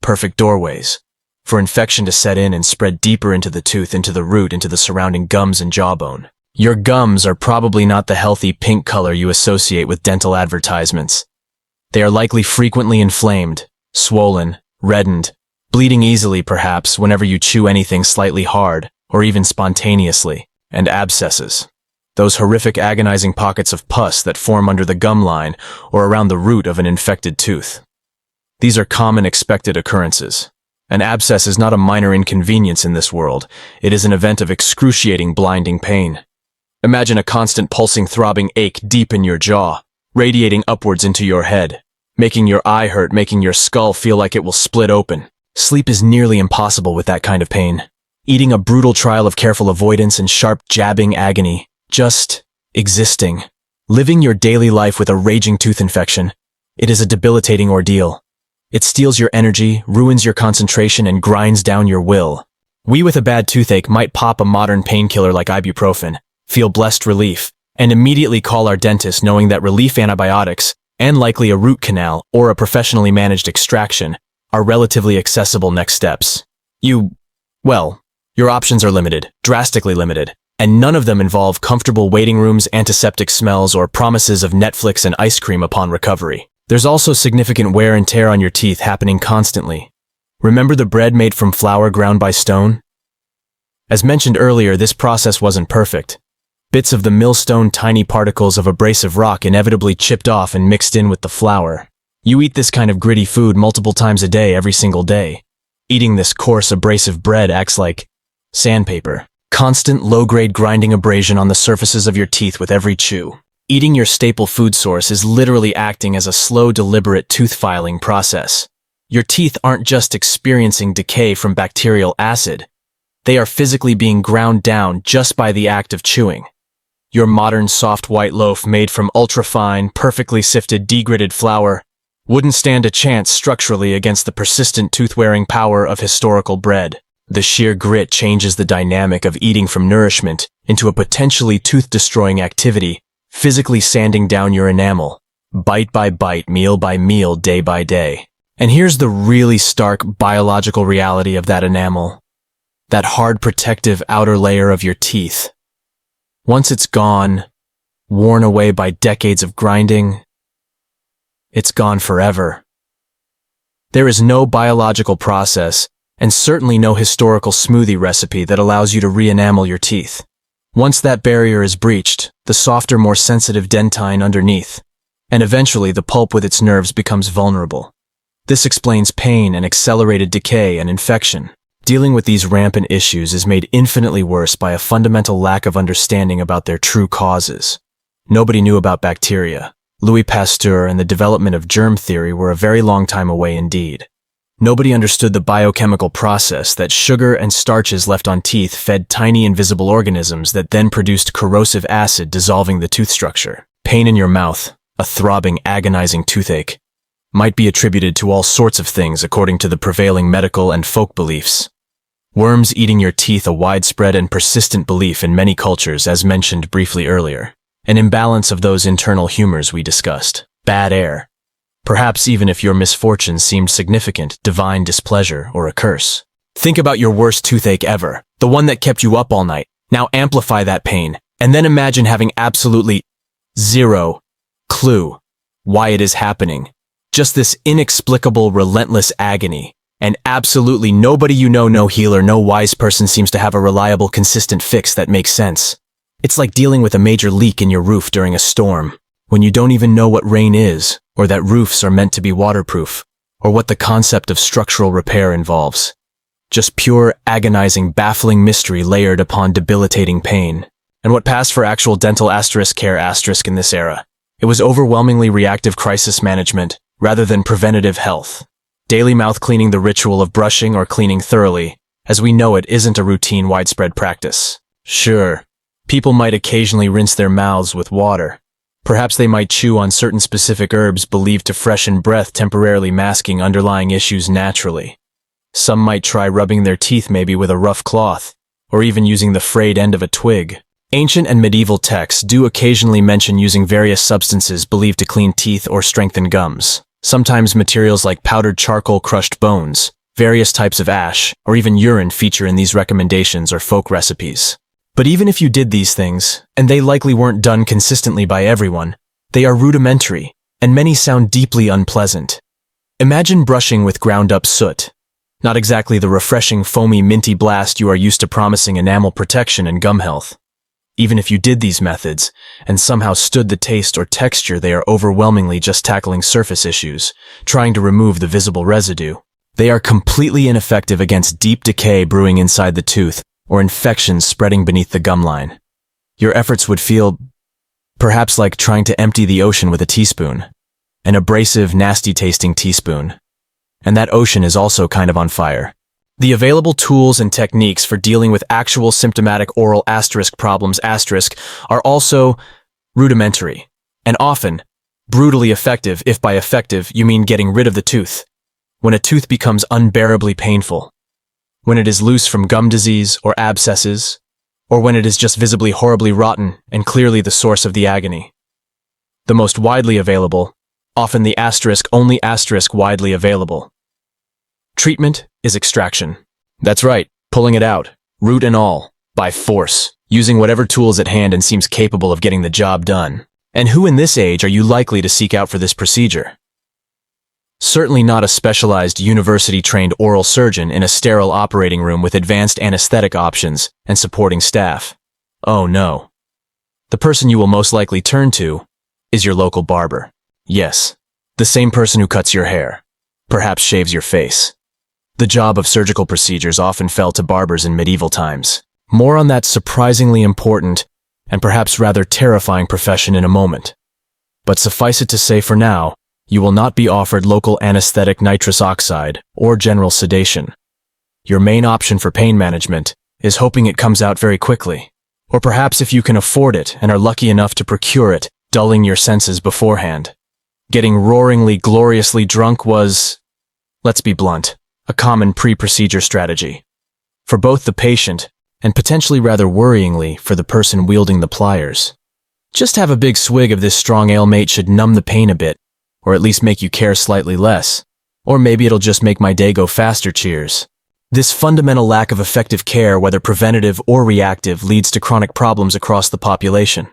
Perfect doorways. For infection to set in and spread deeper into the tooth, into the root, into the surrounding gums and jawbone. Your gums are probably not the healthy pink color you associate with dental advertisements. They are likely frequently inflamed, swollen, reddened, bleeding easily perhaps whenever you chew anything slightly hard, or even spontaneously, and abscesses. Those horrific agonizing pockets of pus that form under the gum line or around the root of an infected tooth. These are common expected occurrences. An abscess is not a minor inconvenience in this world. It is an event of excruciating, blinding pain. Imagine a constant pulsing, throbbing ache deep in your jaw, radiating upwards into your head, making your eye hurt, making your skull feel like it will split open. Sleep is nearly impossible with that kind of pain. Eating a brutal trial of careful avoidance and sharp, jabbing agony. Just existing. Living your daily life with a raging tooth infection. It is a debilitating ordeal. It steals your energy, ruins your concentration, and grinds down your will. We with a bad toothache might pop a modern painkiller like ibuprofen, feel blessed relief, and immediately call our dentist knowing that relief antibiotics, and likely a root canal or a professionally managed extraction, are relatively accessible next steps. Your options are limited, drastically limited, and none of them involve comfortable waiting rooms, antiseptic smells, or promises of Netflix and ice cream upon recovery. There's also significant wear and tear on your teeth happening constantly. Remember the bread made from flour ground by stone? As mentioned earlier, this process wasn't perfect. Bits of the millstone, tiny particles of abrasive rock inevitably chipped off and mixed in with the flour. You eat this kind of gritty food multiple times a day, every single day. Eating this coarse, abrasive bread acts like sandpaper. Constant, low-grade grinding abrasion on the surfaces of your teeth with every chew. Eating your staple food source is literally acting as a slow, deliberate tooth filing process. Your teeth aren't just experiencing decay from bacterial acid. They are physically being ground down just by the act of chewing. Your modern soft white loaf made from ultra-fine, perfectly sifted, degraded flour wouldn't stand a chance structurally against the persistent tooth-wearing power of historical bread. The sheer grit changes the dynamic of eating from nourishment into a potentially tooth-destroying activity, physically sanding down your enamel, bite by bite, meal by meal, day by day. And here's the really stark biological reality of that enamel. That hard protective outer layer of your teeth. Once it's gone, worn away by decades of grinding, it's gone forever. There is no biological process, and certainly no historical smoothie recipe that allows you to re-enamel your teeth. Once that barrier is breached, the softer, more sensitive dentine underneath, and eventually the pulp with its nerves becomes vulnerable. This explains pain and accelerated decay and infection. Dealing with these rampant issues is made infinitely worse by a fundamental lack of understanding about their true causes. Nobody knew about bacteria. Louis Pasteur and the development of germ theory were a very long time away indeed. Nobody understood the biochemical process that sugar and starches left on teeth fed tiny invisible organisms that then produced corrosive acid dissolving the tooth structure. Pain in your mouth, a throbbing, agonizing toothache, might be attributed to all sorts of things according to the prevailing medical and folk beliefs. Worms eating your teeth, a widespread and persistent belief in many cultures, as mentioned briefly earlier. An imbalance of those internal humors we discussed. Bad air. Perhaps even if your misfortune seemed significant, divine displeasure, or a curse. Think about your worst toothache ever, the one that kept you up all night. Now amplify that pain, and then imagine having absolutely zero clue why it is happening. Just this inexplicable, relentless agony. And absolutely nobody you know, no healer, no wise person seems to have a reliable, consistent fix that makes sense. It's like dealing with a major leak in your roof during a storm, when you don't even know what rain is, or that roofs are meant to be waterproof, or what the concept of structural repair involves. Just pure, agonizing, baffling mystery layered upon debilitating pain. And what passed for actual dental care in this era? It was overwhelmingly reactive crisis management, rather than preventative health. Daily mouth cleaning, the ritual of brushing or cleaning thoroughly, as we know it, isn't a routine, widespread practice. Sure, people might occasionally rinse their mouths with water. Perhaps they might chew on certain specific herbs believed to freshen breath, temporarily masking underlying issues naturally. Some might try rubbing their teeth maybe with a rough cloth, or even using the frayed end of a twig. Ancient and medieval texts do occasionally mention using various substances believed to clean teeth or strengthen gums. Sometimes materials like powdered charcoal, crushed bones, various types of ash, or even urine feature in these recommendations or folk recipes. But even if you did these things, and they likely weren't done consistently by everyone, they are rudimentary, and many sound deeply unpleasant. Imagine brushing with ground-up soot. Not exactly the refreshing, foamy, minty blast you are used to promising enamel protection and gum health. Even if you did these methods, and somehow stood the taste or texture, they are overwhelmingly just tackling surface issues, trying to remove the visible residue. They are completely ineffective against deep decay brewing inside the tooth, or infections spreading beneath the gum line. Your efforts would feel perhaps like trying to empty the ocean with a teaspoon. An abrasive, nasty-tasting teaspoon. And that ocean is also kind of on fire. The available tools and techniques for dealing with actual symptomatic oral problems are also rudimentary, and often brutally effective, if by effective you mean getting rid of the tooth. When a tooth becomes unbearably painful, when it is loose from gum disease or abscesses, or when it is just visibly horribly rotten and clearly the source of the agony. The most widely available, often the only widely available, treatment is extraction. That's right, pulling it out, root and all, by force, using whatever tools at hand and seems capable of getting the job done. And who in this age are you likely to seek out for this procedure? Certainly not a specialized university-trained oral surgeon in a sterile operating room with advanced anesthetic options and supporting staff. Oh no. The person you will most likely turn to is your local barber. Yes, the same person who cuts your hair, perhaps shaves your face. The job of surgical procedures often fell to barbers in medieval times. More on that surprisingly important and perhaps rather terrifying profession in a moment. But suffice it to say for now, you will not be offered local anesthetic nitrous oxide or general sedation. Your main option for pain management is hoping it comes out very quickly. Or perhaps if you can afford it and are lucky enough to procure it, dulling your senses beforehand. Getting roaringly, gloriously drunk was, let's be blunt, a common pre-procedure strategy. For both the patient and potentially rather worryingly for the person wielding the pliers. Just have a big swig of this strong ale, mate, should numb the pain a bit, or at least make you care slightly less. Or maybe it'll just make my day go faster, cheers. This fundamental lack of effective care, whether preventative or reactive, leads to chronic problems across the population.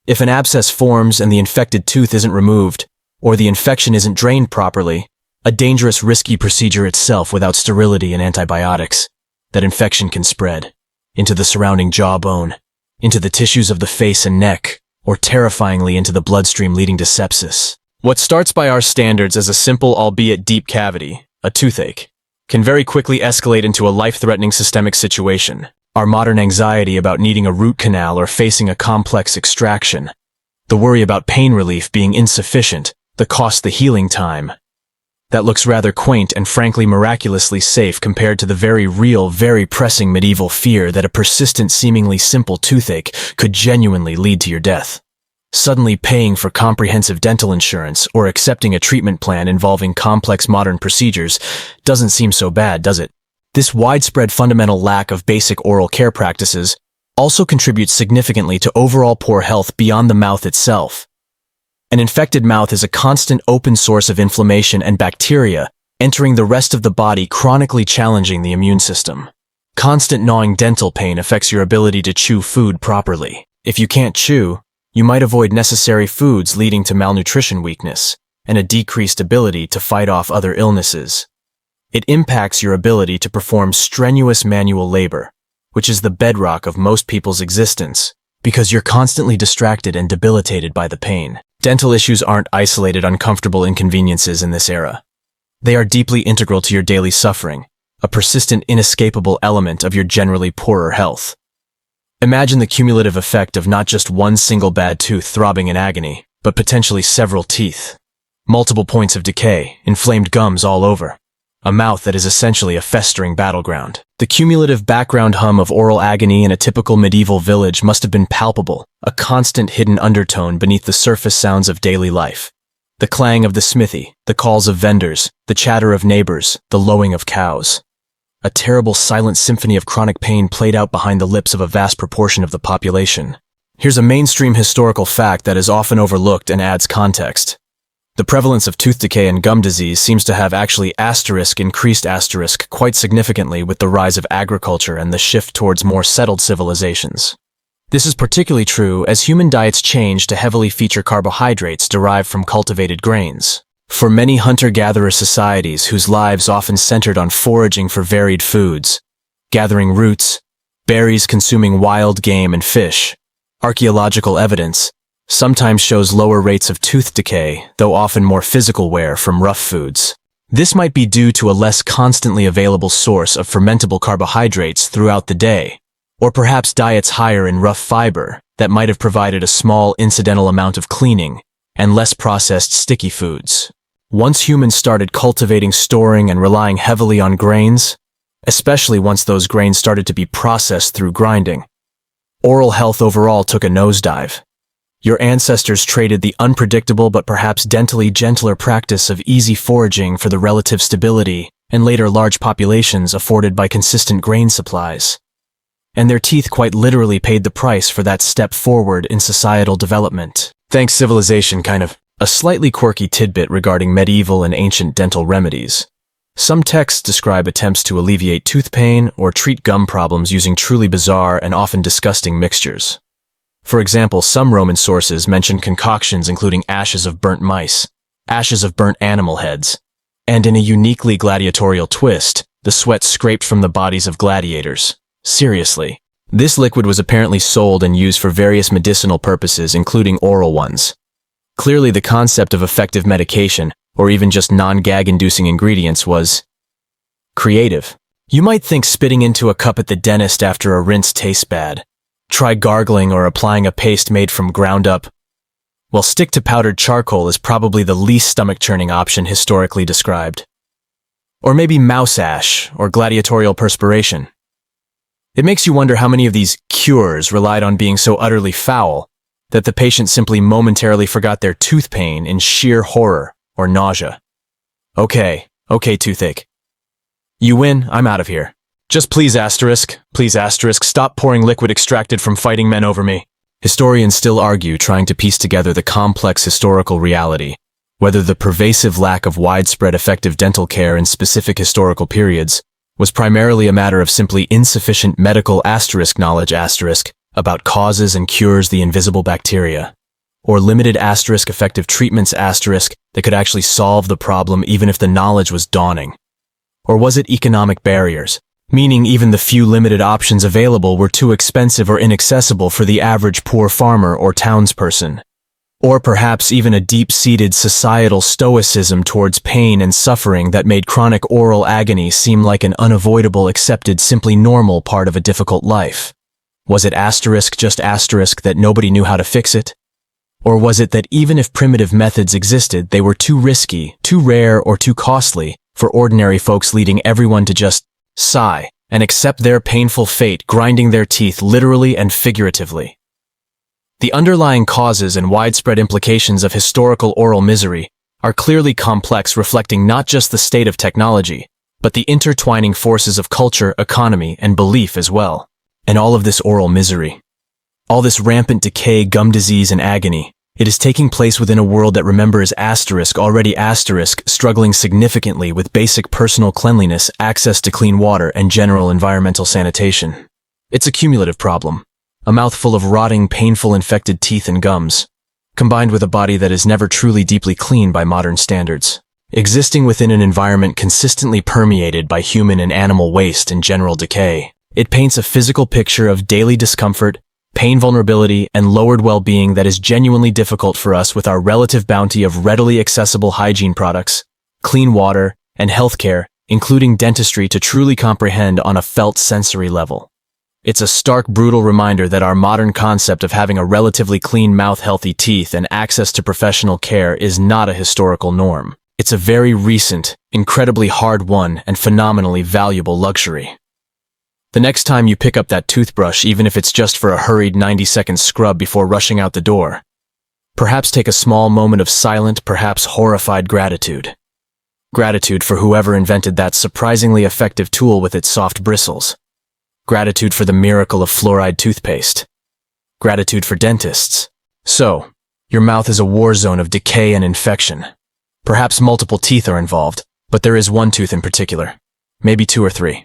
If an abscess forms and the infected tooth isn't removed, or the infection isn't drained properly, a dangerous, risky procedure itself without sterility and antibiotics, that infection can spread into the surrounding jawbone, into the tissues of the face and neck, or terrifyingly into the bloodstream leading to sepsis. What starts by our standards as a simple, albeit deep cavity, a toothache, can very quickly escalate into a life-threatening systemic situation. Our modern anxiety about needing a root canal or facing a complex extraction, the worry about pain relief being insufficient, the cost, the healing time. That looks rather quaint and frankly miraculously safe compared to the very real, very pressing medieval fear that a persistent, seemingly simple toothache could genuinely lead to your death. Suddenly paying for comprehensive dental insurance or accepting a treatment plan involving complex modern procedures doesn't seem so bad, does it? This widespread fundamental lack of basic oral care practices also contributes significantly to overall poor health beyond the mouth itself. An infected mouth is a constant open source of inflammation and bacteria entering the rest of the body, chronically challenging the immune system. Constant gnawing dental pain affects your ability to chew food properly. If you can't chew, you might avoid necessary foods, leading to malnutrition, weakness, and a decreased ability to fight off other illnesses. It impacts your ability to perform strenuous manual labor, which is the bedrock of most people's existence, because you're constantly distracted and debilitated by the pain. Dental issues aren't isolated, uncomfortable inconveniences in this era. They are deeply integral to your daily suffering, a persistent, inescapable element of your generally poorer health. Imagine the cumulative effect of not just one single bad tooth throbbing in agony, but potentially several teeth. Multiple points of decay, inflamed gums all over. A mouth that is essentially a festering battleground. The cumulative background hum of oral agony in a typical medieval village must have been palpable, a constant hidden undertone beneath the surface sounds of daily life. The clang of the smithy, the calls of vendors, the chatter of neighbors, the lowing of cows. A terrible silent symphony of chronic pain played out behind the lips of a vast proportion of the population. Here's a mainstream historical fact that is often overlooked and adds context. The prevalence of tooth decay and gum disease seems to have actually increased quite significantly with the rise of agriculture and the shift towards more settled civilizations. This is particularly true as human diets change to heavily feature carbohydrates derived from cultivated grains. For many hunter-gatherer societies whose lives often centered on foraging for varied foods, gathering roots, berries, consuming wild game and fish, archaeological evidence sometimes shows lower rates of tooth decay, though often more physical wear from rough foods. This might be due to a less constantly available source of fermentable carbohydrates throughout the day, or perhaps diets higher in rough fiber that might have provided a small incidental amount of cleaning and less processed sticky foods. Once humans started cultivating, storing, and relying heavily on grains, especially once those grains started to be processed through grinding, oral health overall took a nosedive. Your ancestors traded the unpredictable but perhaps dentally gentler practice of easy foraging for the relative stability and later large populations afforded by consistent grain supplies. And their teeth quite literally paid the price for that step forward in societal development. Thanks civilization, kind of. A slightly quirky tidbit regarding medieval and ancient dental remedies. Some texts describe attempts to alleviate tooth pain or treat gum problems using truly bizarre and often disgusting mixtures. For example, some Roman sources mention concoctions including ashes of burnt mice, ashes of burnt animal heads, and in a uniquely gladiatorial twist, the sweat scraped from the bodies of gladiators. Seriously. This liquid was apparently sold and used for various medicinal purposes, including oral ones. Clearly, the concept of effective medication, or even just non-gag-inducing ingredients, was creative. You might think spitting into a cup at the dentist after a rinse tastes bad. Try gargling or applying a paste made from ground up. Well, stick to powdered charcoal is probably the least stomach-churning option historically described. Or maybe mouse ash or gladiatorial perspiration. It makes you wonder how many of these cures relied on being so utterly foul that the patient simply momentarily forgot their tooth pain in sheer horror or nausea. Okay, toothache. You win, I'm out of here. Just please asterisk, stop pouring liquid extracted from fighting men over me. Historians still argue, trying to piece together the complex historical reality, whether the pervasive lack of widespread effective dental care in specific historical periods was primarily a matter of simply insufficient medical knowledge about causes and cures the invisible bacteria, or limited effective treatments that could actually solve the problem even if the knowledge was dawning. Or was it economic barriers? Meaning even the few limited options available were too expensive or inaccessible for the average poor farmer or townsperson. Or perhaps even a deep-seated societal stoicism towards pain and suffering that made chronic oral agony seem like an unavoidable, accepted, simply normal part of a difficult life. Was it that nobody knew how to fix it? Or was it that even if primitive methods existed, they were too risky, too rare, or too costly for ordinary folks, leading everyone to just sigh and accept their painful fate, grinding their teeth literally and figuratively? The underlying causes and widespread implications of historical oral misery are clearly complex, reflecting not just the state of technology, but the intertwining forces of culture, economy, and belief as well. And all of this oral misery, all this rampant decay, gum disease, and agony, it is taking place within a world that remembers already struggling significantly with basic personal cleanliness, access to clean water, and general environmental sanitation. It's a cumulative problem. A mouthful of rotting, painful, infected teeth and gums, combined with a body that is never truly deeply clean by modern standards, existing within an environment consistently permeated by human and animal waste and general decay. It paints a physical picture of daily discomfort, pain vulnerability, and lowered well-being that is genuinely difficult for us with our relative bounty of readily accessible hygiene products, clean water, and healthcare, including dentistry, to truly comprehend on a felt sensory level. It's a stark, brutal reminder that our modern concept of having a relatively clean mouth, healthy teeth, and access to professional care is not a historical norm. It's a very recent, incredibly hard-won, and phenomenally valuable luxury. The next time you pick up that toothbrush, even if it's just for a hurried 90-second scrub before rushing out the door, perhaps take a small moment of silent, perhaps horrified gratitude. Gratitude for whoever invented that surprisingly effective tool with its soft bristles. Gratitude for the miracle of fluoride toothpaste. Gratitude for dentists. So, your mouth is a war zone of decay and infection. Perhaps multiple teeth are involved, but there is one tooth in particular, maybe 2 or 3,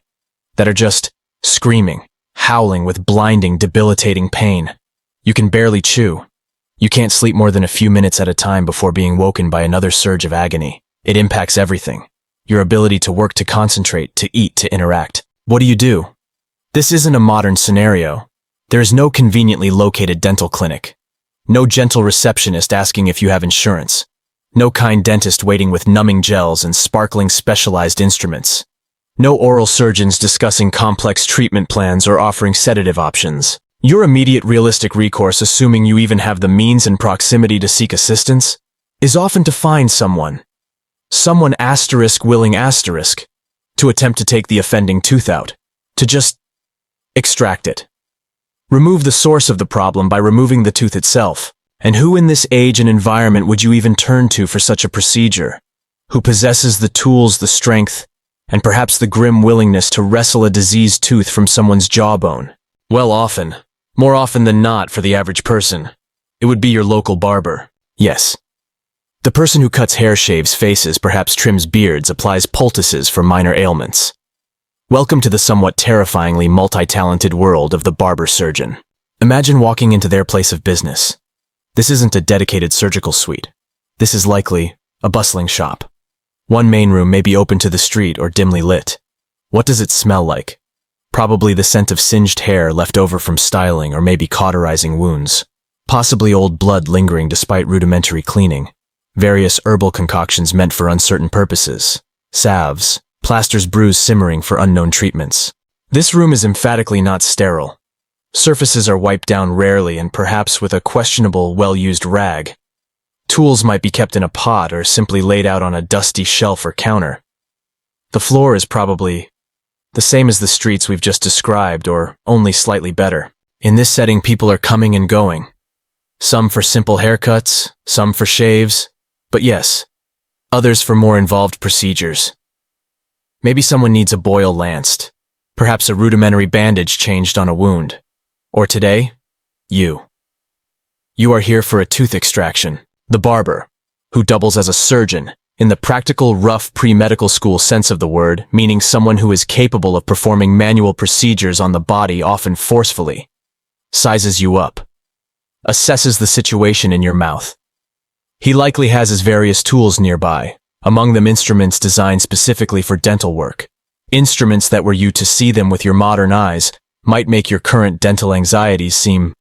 that are just screaming, howling with blinding, debilitating pain. You can barely chew. You can't sleep more than a few minutes at a time before being woken by another surge of agony. It impacts everything. Your ability to work, to concentrate, to eat, to interact. What do? This isn't a modern scenario. There is no conveniently located dental clinic. No gentle receptionist asking if you have insurance. No kind dentist waiting with numbing gels and sparkling specialized instruments. No oral surgeons discussing complex treatment plans or offering sedative options. Your immediate realistic recourse, assuming you even have the means and proximity to seek assistance, is often to find someone willing to attempt to take the offending tooth out, to just extract it. Remove the source of the problem by removing the tooth itself. And who in this age and environment would you even turn to for such a procedure? Who possesses the tools, the strength, and perhaps the grim willingness to wrestle a diseased tooth from someone's jawbone? Well, more often than not for the average person, it would be your local barber. Yes. The person who cuts hair, shaves faces, perhaps trims beards, applies poultices for minor ailments. Welcome to the somewhat terrifyingly multi-talented world of the barber surgeon. Imagine walking into their place of business. This isn't a dedicated surgical suite. This is likely a bustling shop. One main room may be open to the street or dimly lit. What does it smell like? Probably the scent of singed hair left over from styling or maybe cauterizing wounds. Possibly old blood lingering despite rudimentary cleaning. Various herbal concoctions meant for uncertain purposes. Salves, plasters, brews simmering for unknown treatments. This room is emphatically not sterile. Surfaces are wiped down rarely and perhaps with a questionable, well-used rag. Tools might be kept in a pot or simply laid out on a dusty shelf or counter. The floor is probably the same as the streets we've just described, or only slightly better. In this setting, people are coming and going. Some for simple haircuts, some for shaves, but yes, others for more involved procedures. Maybe someone needs a boil lanced, perhaps a rudimentary bandage changed on a wound. Or today, you. You are here for a tooth extraction. The barber, who doubles as a surgeon, in the practical, rough, pre-medical school sense of the word, meaning someone who is capable of performing manual procedures on the body, often forcefully, sizes you up, assesses the situation in your mouth. He likely has his various tools nearby, among them instruments designed specifically for dental work. Instruments that were you to see them with your modern eyes might make your current dental anxieties seem,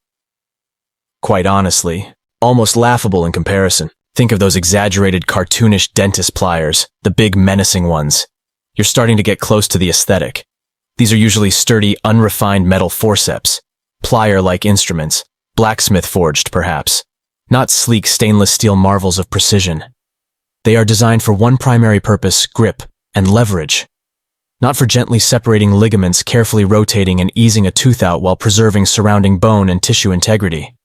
quite honestly, almost laughable in comparison. Think of those exaggerated cartoonish dentist pliers, the big menacing ones. You're starting to get close to the aesthetic. These are usually sturdy, unrefined metal forceps, plier-like instruments, blacksmith-forged perhaps, not sleek stainless steel marvels of precision. They are designed for one primary purpose: grip and leverage. Not for gently separating ligaments, carefully rotating and easing a tooth out while preserving surrounding bone and tissue integrity.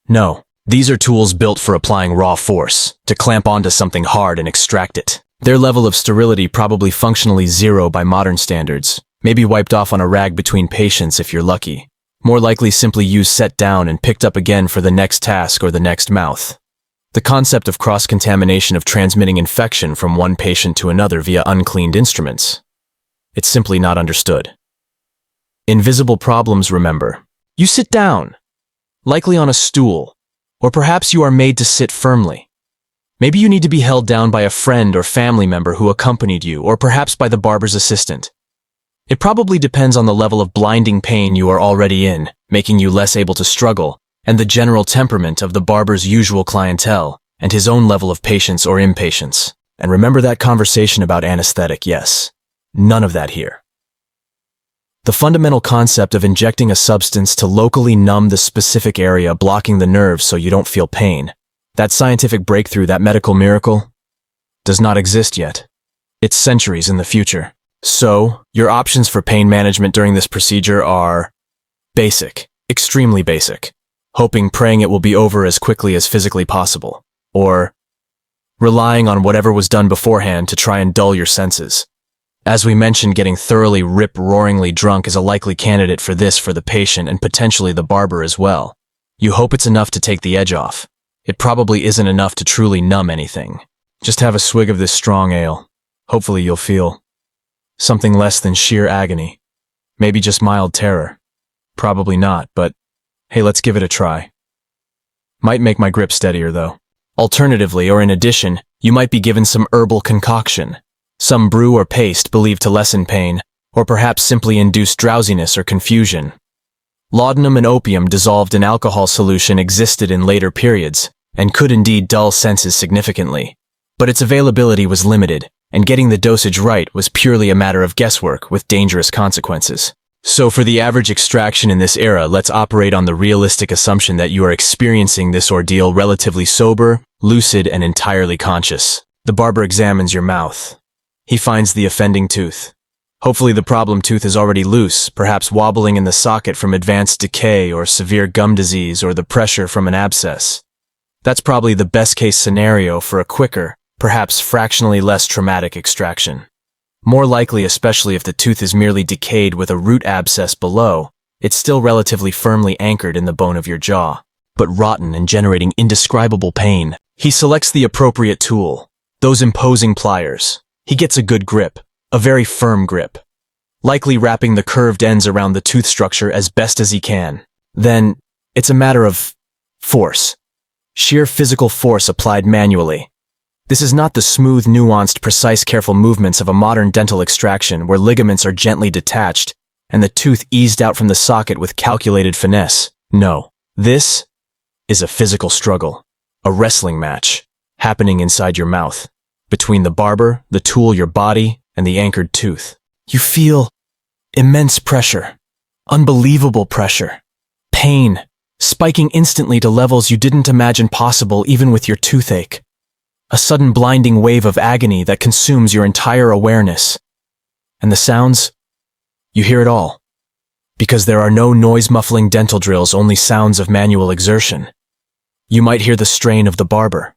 No, these are tools built for applying raw force, to clamp onto something hard and extract it. Their level of sterility probably functionally zero by modern standards, maybe wiped off on a rag between patients if you're lucky. More likely simply used, set down, and picked up again for the next task or the next mouth. The concept of cross-contamination, of transmitting infection from one patient to another via uncleaned instruments. It's simply not understood. Invisible problems, remember. You sit down, likely on a stool, or perhaps you are made to sit firmly. Maybe you need to be held down by a friend or family member who accompanied you, or perhaps by the barber's assistant. It probably depends on the level of blinding pain you are already in, making you less able to struggle, and the general temperament of the barber's usual clientele, and his own level of patience or impatience. And remember that conversation about anesthetic, yes. None of that here. The fundamental concept of injecting a substance to locally numb the specific area blocking the nerves so you don't feel pain, that scientific breakthrough, that medical miracle, does not exist yet. It's centuries in the future. So, your options for pain management during this procedure are basic, extremely basic, hoping, praying it will be over as quickly as physically possible, or relying on whatever was done beforehand to try and dull your senses. As we mentioned, getting thoroughly rip-roaringly drunk is a likely candidate for this for the patient and potentially the barber as well. You hope it's enough to take the edge off. It probably isn't enough to truly numb anything. Just have a swig of this strong ale. Hopefully you'll feel something less than sheer agony. Maybe just mild terror. Probably not, but hey, let's give it a try. Might make my grip steadier though. Alternatively, or in addition, you might be given some herbal concoction, some brew or paste believed to lessen pain, or perhaps simply induce drowsiness or confusion. Laudanum and opium dissolved in alcohol solution existed in later periods, and could indeed dull senses significantly. But its availability was limited, and getting the dosage right was purely a matter of guesswork with dangerous consequences. So for the average extraction in this era, let's operate on the realistic assumption that you are experiencing this ordeal relatively sober, lucid, and entirely conscious. The barber examines your mouth. He finds the offending tooth. Hopefully the problem tooth is already loose, perhaps wobbling in the socket from advanced decay or severe gum disease or the pressure from an abscess. That's probably the best case scenario for a quicker, perhaps fractionally less traumatic extraction. More likely, especially if the tooth is merely decayed with a root abscess below, it's still relatively firmly anchored in the bone of your jaw, but rotten and generating indescribable pain. He selects the appropriate tool, those imposing pliers. He gets a good grip, a very firm grip, likely wrapping the curved ends around the tooth structure as best as he can. Then, it's a matter of force. Sheer physical force applied manually. This is not the smooth, nuanced, precise, careful movements of a modern dental extraction where ligaments are gently detached and the tooth eased out from the socket with calculated finesse. No, this is a physical struggle, a wrestling match, happening inside your mouth, between the barber, the tool, your body, and the anchored tooth. You feel immense pressure, unbelievable pressure, pain, spiking instantly to levels you didn't imagine possible even with your toothache. A sudden blinding wave of agony that consumes your entire awareness. And the sounds? You hear it all. Because there are no noise-muffling dental drills, only sounds of manual exertion. You might hear the strain of the barber,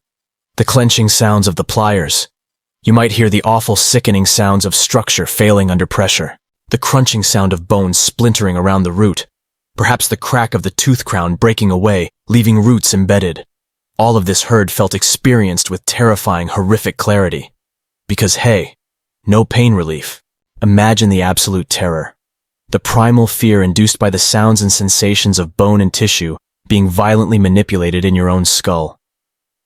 the clenching sounds of the pliers. You might hear the awful, sickening sounds of structure failing under pressure, the crunching sound of bones splintering around the root, perhaps the crack of the tooth crown breaking away, leaving roots embedded. All of this heard, felt, experienced with terrifying, horrific clarity. Because hey, no pain relief. Imagine the absolute terror. The primal fear induced by the sounds and sensations of bone and tissue being violently manipulated in your own skull.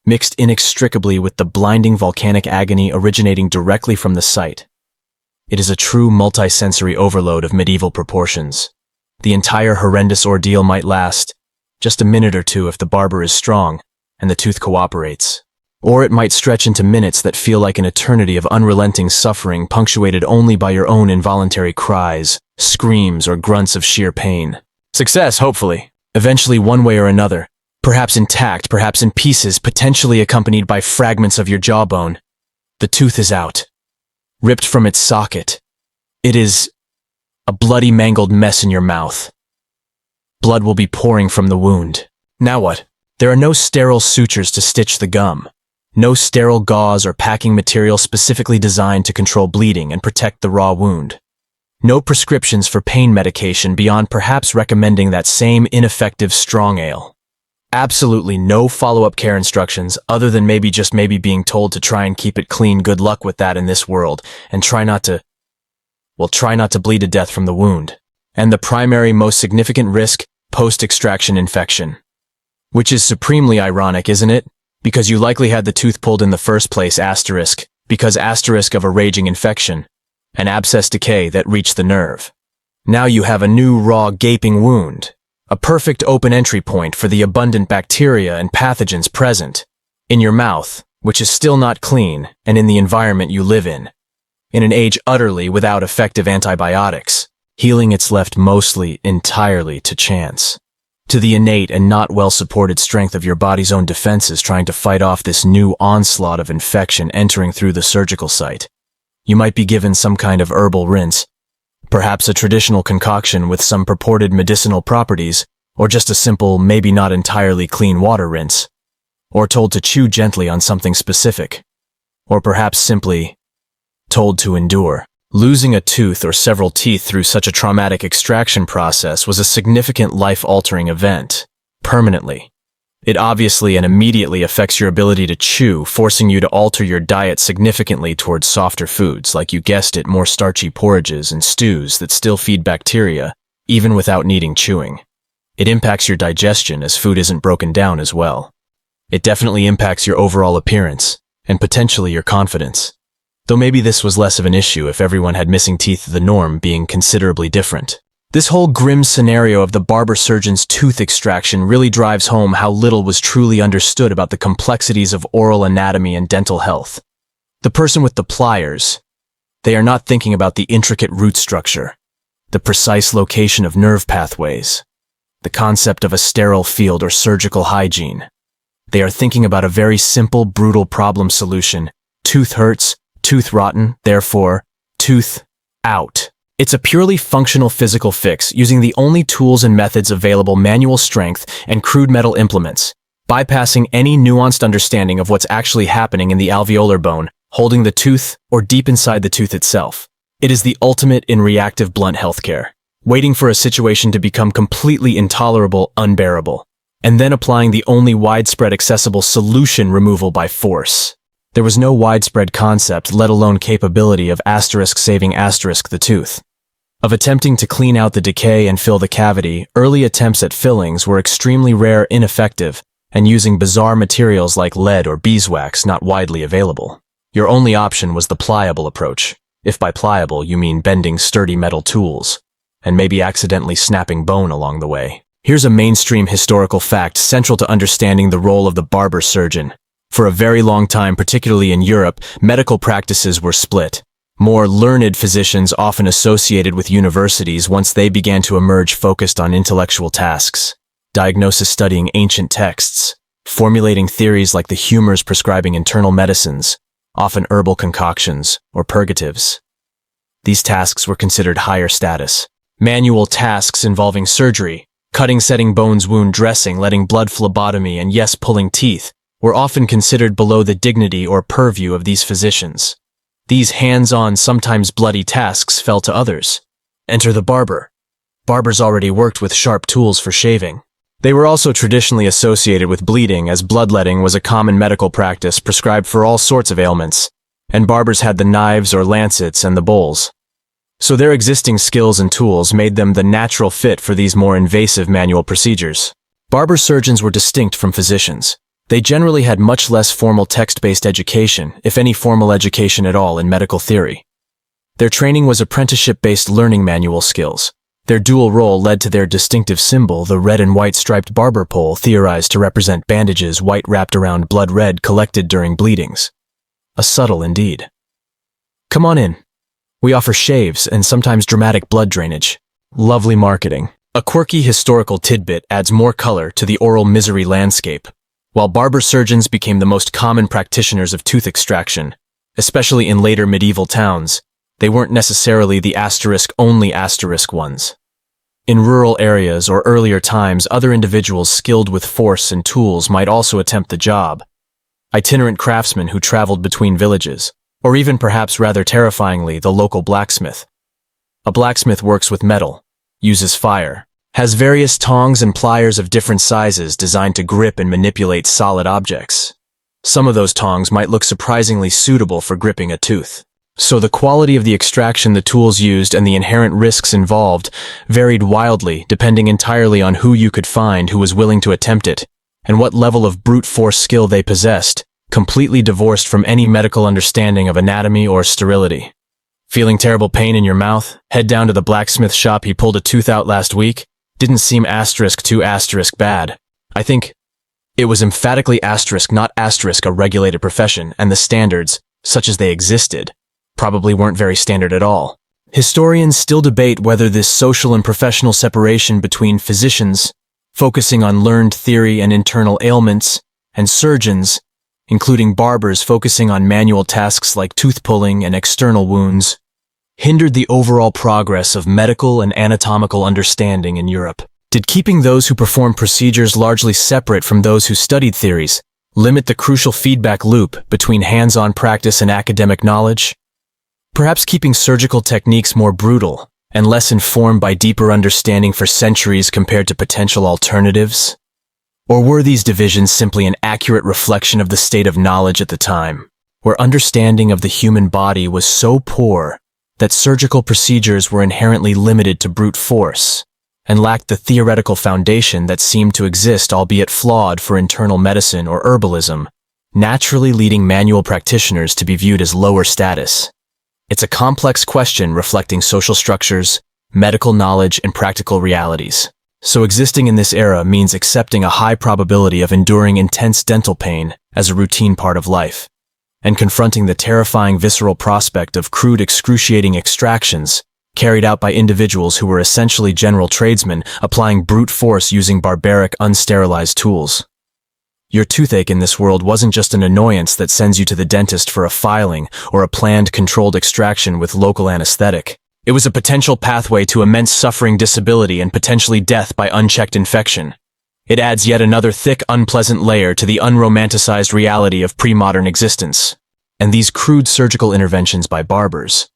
Mixed inextricably with the blinding volcanic agony originating directly from the site. It is a true multisensory overload of medieval proportions. The entire horrendous ordeal might last just a minute or two if the barber is strong and the tooth cooperates. Or it might stretch into minutes that feel like an eternity of unrelenting suffering punctuated only by your own involuntary cries, screams, or grunts of sheer pain. Success, hopefully. Eventually, one way or another. Perhaps intact, perhaps in pieces, potentially accompanied by fragments of your jawbone. The tooth is out. Ripped from its socket. It is a bloody, mangled mess in your mouth. Blood will be pouring from the wound. Now what? There are no sterile sutures to stitch the gum. No sterile gauze or packing material specifically designed to control bleeding and protect the raw wound. No prescriptions for pain medication beyond perhaps recommending that same ineffective strong ale. Absolutely no follow-up care instructions other than maybe being told to try and keep it clean. Good luck with that in this world, and try not to bleed to death from the wound. And the primary, most significant risk, post-extraction infection. Which is supremely ironic, isn't it? Because you likely had the tooth pulled in the first place, because of a raging infection. an abscess decay that reached the nerve. Now you have a new raw gaping wound, a perfect open entry point for the abundant bacteria and pathogens present in your mouth, which is still not clean, and in the environment you live in. In an age utterly without effective antibiotics, healing it's left mostly entirely to chance, to the innate and not well-supported strength of your body's own defenses trying to fight off this new onslaught of infection entering through the surgical site. You might be given some kind of herbal rinse, perhaps a traditional concoction with some purported medicinal properties, or just a simple, maybe not entirely clean water rinse, or told to chew gently on something specific, or perhaps simply told to endure. Losing a tooth or several teeth through such a traumatic extraction process was a significant life-altering event, permanently. It obviously and immediately affects your ability to chew, forcing you to alter your diet significantly towards softer foods, like you guessed it, more starchy porridges and stews that still feed bacteria, even without needing chewing. It impacts your digestion as food isn't broken down as well. It definitely impacts your overall appearance, and potentially your confidence. Though maybe this was less of an issue if everyone had missing teeth, the norm being considerably different. This whole grim scenario of the barber surgeon's tooth extraction really drives home how little was truly understood about the complexities of oral anatomy and dental health. The person with the pliers, they are not thinking about the intricate root structure, the precise location of nerve pathways, the concept of a sterile field or surgical hygiene. They are thinking about a very simple, brutal problem solution. Tooth hurts, tooth rotten, therefore, tooth out. It's a purely functional physical fix using the only tools and methods available: manual strength and crude metal implements, bypassing any nuanced understanding of what's actually happening in the alveolar bone, holding the tooth, or deep inside the tooth itself. It is the ultimate in reactive blunt healthcare, waiting for a situation to become completely intolerable, unbearable, and then applying the only widespread accessible solution: removal by force. There was no widespread concept, let alone capability, of saving the tooth. Of attempting to clean out the decay and fill the cavity. Early attempts at fillings were extremely rare, ineffective, and using bizarre materials like lead or beeswax not widely available. Your only option was the pliable approach, if by pliable you mean bending sturdy metal tools, and maybe accidentally snapping bone along the way. Here's a mainstream historical fact central to understanding the role of the barber surgeon. For a very long time, particularly in Europe, medical practices were split. More learned physicians, often associated with universities, once they began to emerge, focused on intellectual tasks, diagnosis, studying ancient texts, formulating theories like the humors, prescribing internal medicines, often herbal concoctions or purgatives. These tasks were considered higher status. Manual tasks involving surgery, cutting, setting bones, wound dressing, letting blood, phlebotomy, and yes, pulling teeth, were often considered below the dignity or purview of these physicians. These hands-on, sometimes bloody tasks fell to others. Enter the barber. Barbers already worked with sharp tools for shaving. They were also traditionally associated with bleeding, as bloodletting was a common medical practice prescribed for all sorts of ailments, and barbers had the knives or lancets and the bowls. So their existing skills and tools made them the natural fit for these more invasive manual procedures. Barber surgeons were distinct from physicians. They generally had much less formal text-based education, if any formal education at all, in medical theory. Their training was apprenticeship-based, learning manual skills. Their dual role led to their distinctive symbol, the red and white striped barber pole, theorized to represent bandages, white wrapped around blood, red collected during bleedings. A subtle indeed. Come on in. We offer shaves and sometimes dramatic blood drainage. Lovely marketing. A quirky historical tidbit adds more color to the oral misery landscape. While barber surgeons became the most common practitioners of tooth extraction, especially in later medieval towns, they weren't necessarily the only ones. In rural areas or earlier times, other individuals skilled with force and tools might also attempt the job. Itinerant craftsmen who traveled between villages, or even perhaps rather terrifyingly, the local blacksmith. A blacksmith works with metal, uses fire, has various tongs and pliers of different sizes designed to grip and manipulate solid objects. Some of those tongs might look surprisingly suitable for gripping a tooth. So the quality of the extraction, the tools used, and the inherent risks involved varied wildly, depending entirely on who you could find who was willing to attempt it, and what level of brute force skill they possessed, completely divorced from any medical understanding of anatomy or sterility. Feeling terrible pain in your mouth? Head down to the blacksmith shop. He pulled a tooth out last week. Didn't seem too bad. I think it was emphatically not a regulated profession, and the standards, such as they existed, probably weren't very standard at all. Historians still debate whether this social and professional separation between physicians, focusing on learned theory and internal ailments, and surgeons, including barbers focusing on manual tasks like tooth pulling and external wounds, hindered the overall progress of medical and anatomical understanding in Europe. Did keeping those who perform procedures largely separate from those who studied theories limit the crucial feedback loop between hands-on practice and academic knowledge? Perhaps keeping surgical techniques more brutal and less informed by deeper understanding for centuries compared to potential alternatives? Or were these divisions simply an accurate reflection of the state of knowledge at the time, where understanding of the human body was so poor that surgical procedures were inherently limited to brute force and lacked the theoretical foundation that seemed to exist, albeit flawed, for internal medicine or herbalism, naturally leading manual practitioners to be viewed as lower status? It's a complex question reflecting social structures, medical knowledge, and practical realities. So existing in this era means accepting a high probability of enduring intense dental pain as a routine part of life, and confronting the terrifying visceral prospect of crude, excruciating extractions carried out by individuals who were essentially general tradesmen applying brute force using barbaric, unsterilized tools. Your toothache in this world wasn't just an annoyance that sends you to the dentist for a filing or a planned, controlled extraction with local anesthetic. It was a potential pathway to immense suffering, disability, and potentially death by unchecked infection. It adds yet another thick, unpleasant layer to the unromanticized reality of pre-modern existence. And these crude surgical interventions by barbers,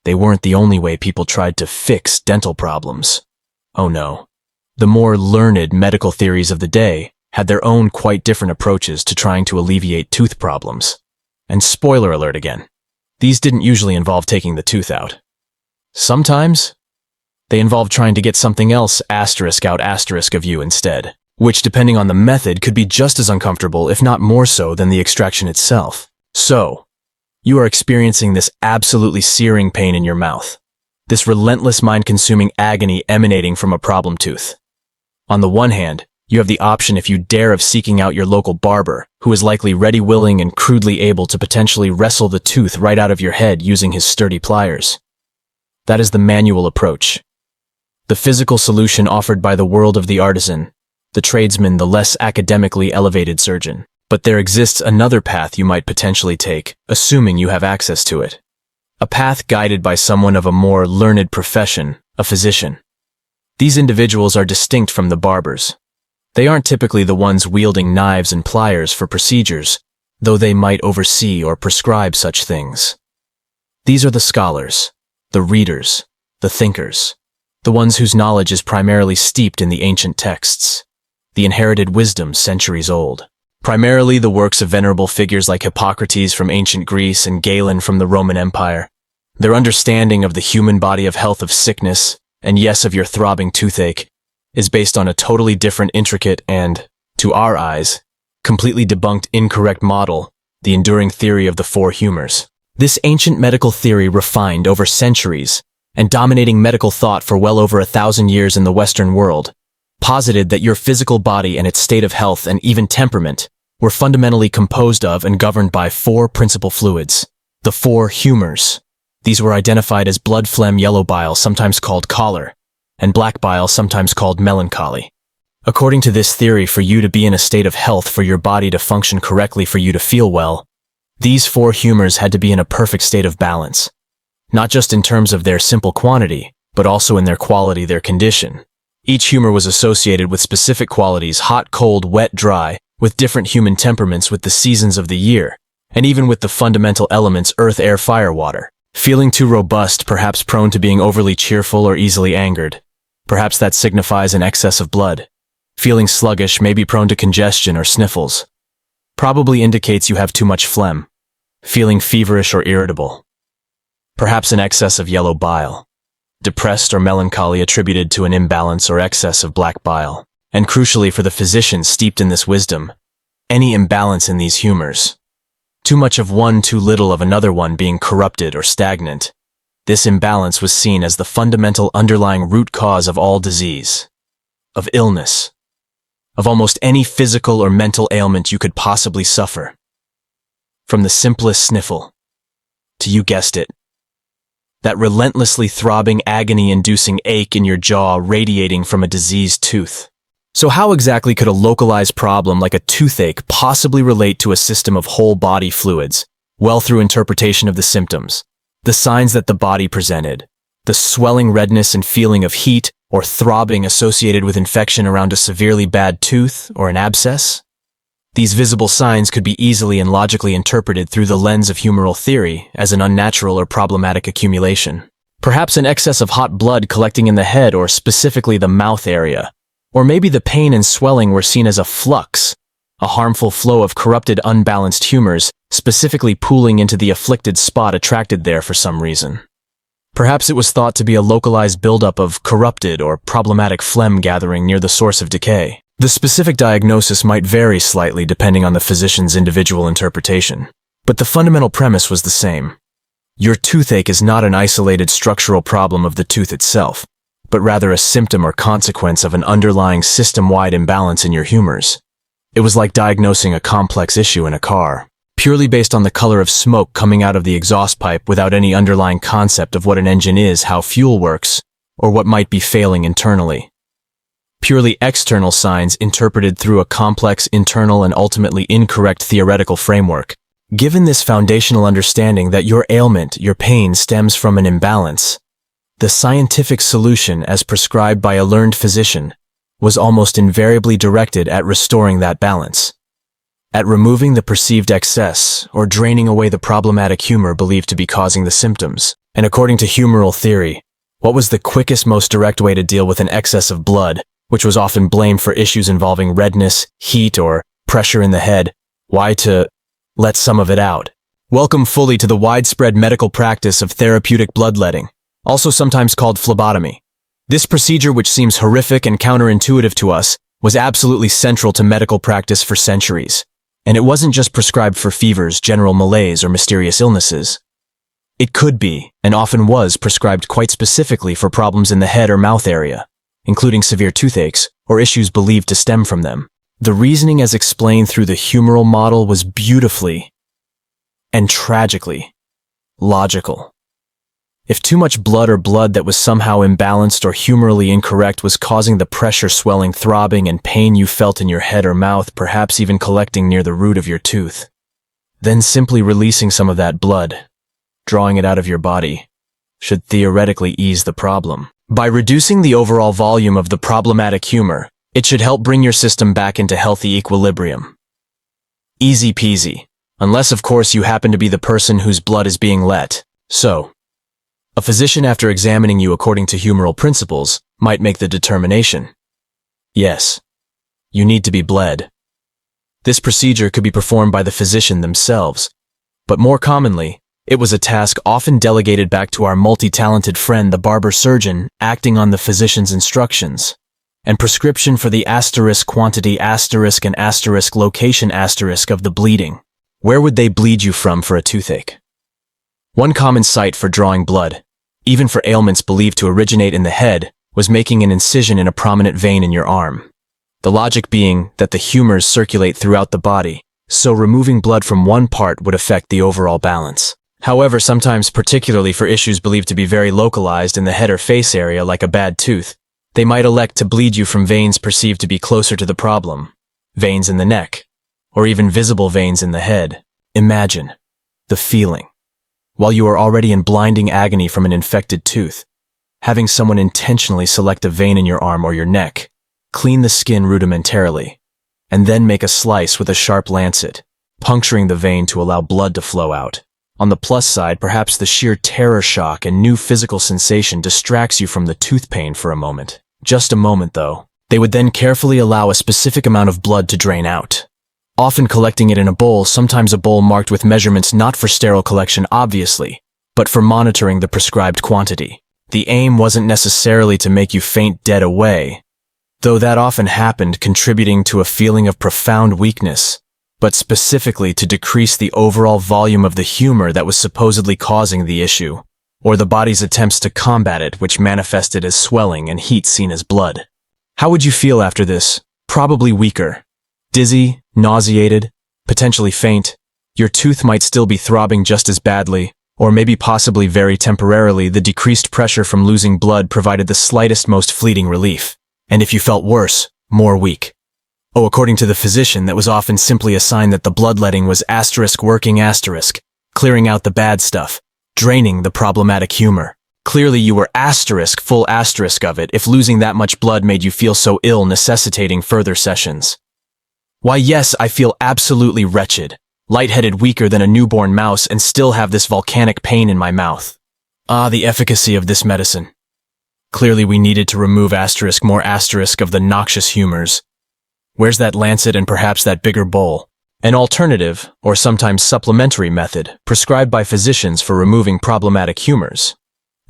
they weren't the only way people tried to fix dental problems. Oh no. The more learned medical theories of the day had their own quite different approaches to trying to alleviate tooth problems. And spoiler alert again, these didn't usually involve taking the tooth out. Sometimes, they involved trying to get something else out of you instead, which, depending on the method, could be just as uncomfortable, if not more so, than the extraction itself. So, you are experiencing this absolutely searing pain in your mouth, this relentless mind-consuming agony emanating from a problem tooth. On the one hand, you have the option, if you dare, of seeking out your local barber, who is likely ready, willing, and crudely able to potentially wrestle the tooth right out of your head using his sturdy pliers. That is the manual approach. The physical solution offered by the world of the artisan, the tradesman, the less academically elevated surgeon. But there exists another path you might potentially take, assuming you have access to it. A path guided by someone of a more learned profession, a physician. These individuals are distinct from the barbers. They aren't typically the ones wielding knives and pliers for procedures, though they might oversee or prescribe such things. These are the scholars, the readers, the thinkers, the ones whose knowledge is primarily steeped in the ancient texts, the inherited wisdom centuries old. Primarily the works of venerable figures like Hippocrates from ancient Greece and Galen from the Roman Empire. Their understanding of the human body, of health, of sickness, and yes, of your throbbing toothache, is based on a totally different, intricate, and, to our eyes, completely debunked incorrect model, the enduring theory of the four humors. This ancient medical theory, refined over centuries and dominating medical thought for well over 1,000 years in the Western world, posited that your physical body and its state of health and even temperament were fundamentally composed of and governed by four principal fluids, the four humors. These were identified as blood, phlegm, yellow bile, sometimes called choler, and black bile, sometimes called melancholy. According to this theory, for you to be in a state of health, for your body to function correctly, for you to feel well, these four humors had to be in a perfect state of balance, not just in terms of their simple quantity, but also in their quality, their condition. Each humor was associated with specific qualities: hot, cold, wet, dry, with different human temperaments, with the seasons of the year, and even with the fundamental elements earth, air, fire, water. Feeling too robust, perhaps prone to being overly cheerful or easily angered. Perhaps that signifies an excess of blood. Feeling sluggish, maybe prone to congestion or sniffles. Probably indicates you have too much phlegm. Feeling feverish or irritable. Perhaps an excess of yellow bile. Depressed or melancholy, attributed to an imbalance or excess of black bile. And crucially for the physician steeped in this wisdom, any imbalance in these humors. Too much of one, too little of another one, being corrupted or stagnant. This imbalance was seen as the fundamental underlying root cause of all disease, of illness, of almost any physical or mental ailment you could possibly suffer. From the simplest sniffle, to, you guessed it, that relentlessly throbbing, agony-inducing ache in your jaw radiating from a diseased tooth. So how exactly could a localized problem like a toothache possibly relate to a system of whole-body fluids? Well, through interpretation of the symptoms, the signs that the body presented, the swelling redness and feeling of heat or throbbing associated with infection around a severely bad tooth or an abscess. These visible signs could be easily and logically interpreted through the lens of humoral theory as an unnatural or problematic accumulation. Perhaps an excess of hot blood collecting in the head or specifically the mouth area. Or maybe the pain and swelling were seen as a flux, a harmful flow of corrupted, unbalanced humors, specifically pooling into the afflicted spot attracted there for some reason. Perhaps it was thought to be a localized buildup of corrupted or problematic phlegm gathering near the source of decay. The specific diagnosis might vary slightly depending on the physician's individual interpretation, but the fundamental premise was the same. Your toothache is not an isolated structural problem of the tooth itself, but rather a symptom or consequence of an underlying system-wide imbalance in your humors. It was like diagnosing a complex issue in a car, purely based on the color of smoke coming out of the exhaust pipe without any underlying concept of what an engine is, how fuel works, or what might be failing internally. Purely external signs interpreted through a complex internal and ultimately incorrect theoretical framework. Given this foundational understanding that your ailment, your pain, stems from an imbalance, the scientific solution, as prescribed by a learned physician, was almost invariably directed at restoring that balance, at removing the perceived excess or draining away the problematic humor believed to be causing the symptoms. And according to humoral theory, what was the quickest, most direct way to deal with an excess of blood, which was often blamed for issues involving redness, heat, or pressure in the head? Why, to let some of it out. Welcome fully to the widespread medical practice of therapeutic bloodletting, also sometimes called phlebotomy. This procedure, which seems horrific and counterintuitive to us, was absolutely central to medical practice for centuries. And it wasn't just prescribed for fevers, general malaise, or mysterious illnesses. It could be, and often was, prescribed quite specifically for problems in the head or mouth area, including severe toothaches or issues believed to stem from them. The reasoning as explained through the humoral model was beautifully and tragically logical. If too much blood or blood that was somehow imbalanced or humorally incorrect was causing the pressure, swelling, throbbing, and pain you felt in your head or mouth, perhaps even collecting near the root of your tooth, then simply releasing some of that blood, drawing it out of your body, should theoretically ease the problem. By reducing the overall volume of the problematic humor, it should help bring your system back into healthy equilibrium. Easy peasy, unless of course you happen to be the person whose blood is being let. So, a physician, after examining you according to humoral principles, might make the determination: yes, you need to be bled. This procedure could be performed by the physician themselves, but more commonly, it was a task often delegated back to our multi-talented friend, the barber surgeon, acting on the physician's instructions and prescription for the asterisk quantity asterisk and asterisk location asterisk of the bleeding. Where would they bleed you from for a toothache? One common site for drawing blood, even for ailments believed to originate in the head, was making an incision in a prominent vein in your arm. The logic being that the humors circulate throughout the body, so removing blood from one part would affect the overall balance. However, sometimes, particularly for issues believed to be very localized in the head or face area like a bad tooth, they might elect to bleed you from veins perceived to be closer to the problem, veins in the neck, or even visible veins in the head. Imagine the feeling, while you are already in blinding agony from an infected tooth, having someone intentionally select a vein in your arm or your neck, clean the skin rudimentarily, and then make a slice with a sharp lancet, puncturing the vein to allow blood to flow out. On the plus side, perhaps the sheer terror shock and new physical sensation distracts you from the tooth pain for a moment. Just a moment, though. They would then carefully allow a specific amount of blood to drain out, often collecting it in a bowl, sometimes a bowl marked with measurements not for sterile collection obviously, but for monitoring the prescribed quantity. The aim wasn't necessarily to make you faint dead away, though that often happened, contributing to a feeling of profound weakness, but specifically to decrease the overall volume of the humor that was supposedly causing the issue. or the body's attempts to combat it, which manifested as swelling and heat seen as blood. How would you feel after this? Probably weaker. Dizzy, nauseated, potentially faint. Your tooth might still be throbbing just as badly, or maybe possibly very temporarily the decreased pressure from losing blood provided the slightest, most fleeting relief. And if you felt worse, more weak. Oh, according to the physician, that was often simply a sign that the bloodletting was working, clearing out the bad stuff, draining the problematic humor. Clearly you were full asterisk of it if losing that much blood made you feel so ill, necessitating further sessions. Why, yes, I feel absolutely wretched, lightheaded, weaker than a newborn mouse, and still have this volcanic pain in my mouth. Ah, the efficacy of this medicine. Clearly we needed to remove more of the noxious humors. Where's that lancet and perhaps that bigger bowl? An alternative, or sometimes supplementary method, prescribed by physicians for removing problematic humors,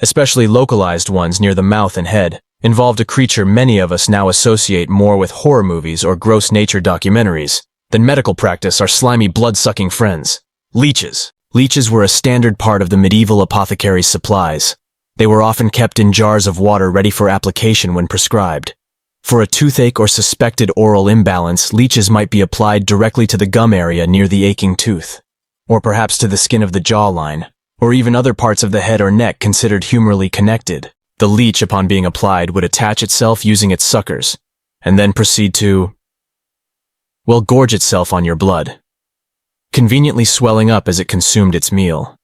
especially localized ones near the mouth and head, involved a creature many of us now associate more with horror movies or gross nature documentaries than medical practice, our slimy blood-sucking friends. Leeches. Leeches were a standard part of the medieval apothecary's supplies. They were often kept in jars of water ready for application when prescribed. For a toothache or suspected oral imbalance, leeches might be applied directly to the gum area near the aching tooth, or perhaps to the skin of the jawline, or even other parts of the head or neck considered humorally connected. The leech, upon being applied, would attach itself using its suckers, and then proceed to, well, gorge itself on your blood, conveniently swelling up as it consumed its meal.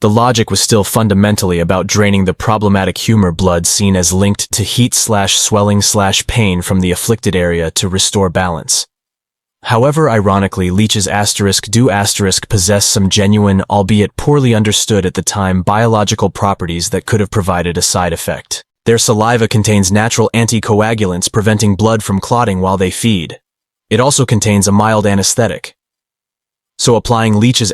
The logic was still fundamentally about draining the problematic humor blood seen as linked to heat/swelling/pain from the afflicted area to restore balance. However, ironically, leeches possess some genuine, albeit poorly understood at the time, biological properties that could have provided a side effect. Their saliva contains natural anticoagulants preventing blood from clotting while they feed. It also contains a mild anesthetic. So applying leeches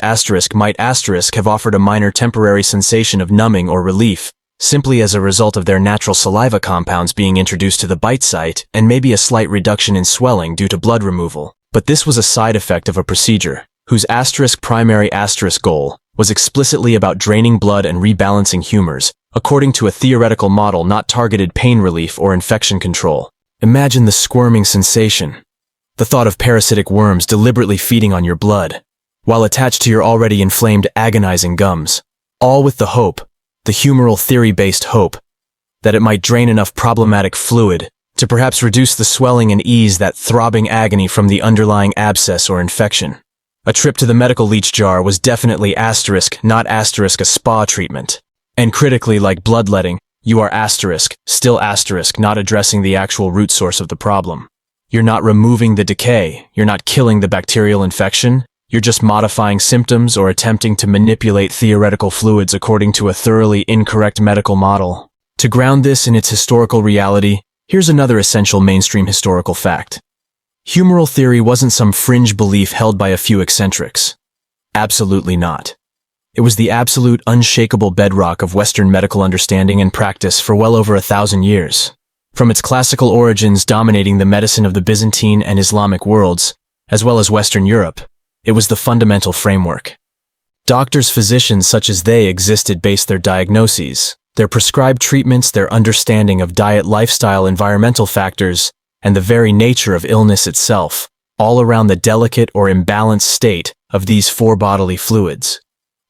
might have offered a minor temporary sensation of numbing or relief, simply as a result of their natural saliva compounds being introduced to the bite site, and maybe a slight reduction in swelling due to blood removal. But this was a side effect of a procedure, whose primary goal was explicitly about draining blood and rebalancing humors, according to a theoretical model, not targeted pain relief or infection control. Imagine the squirming sensation. The thought of parasitic worms deliberately feeding on your blood, while attached to your already inflamed, agonizing gums, all with the hope, the humoral theory-based hope, that it might drain enough problematic fluid to perhaps reduce the swelling and ease that throbbing agony from the underlying abscess or infection. A trip to the medical leech jar was definitely not a spa treatment. And critically, like bloodletting, you are still not addressing the actual root source of the problem. You're not removing the decay, you're not killing the bacterial infection, you're just modifying symptoms or attempting to manipulate theoretical fluids according to a thoroughly incorrect medical model. To ground this in its historical reality, here's another essential mainstream historical fact. Humoral theory wasn't some fringe belief held by a few eccentrics. Absolutely not. It was the absolute, unshakable bedrock of Western medical understanding and practice for well over 1,000 years. From its classical origins dominating the medicine of the Byzantine and Islamic worlds, as well as Western Europe, it was the fundamental framework. Doctors, physicians such as they existed based their diagnoses, their prescribed treatments, their understanding of diet, lifestyle, environmental factors, and the very nature of illness itself, all around the delicate or imbalanced state of these four bodily fluids.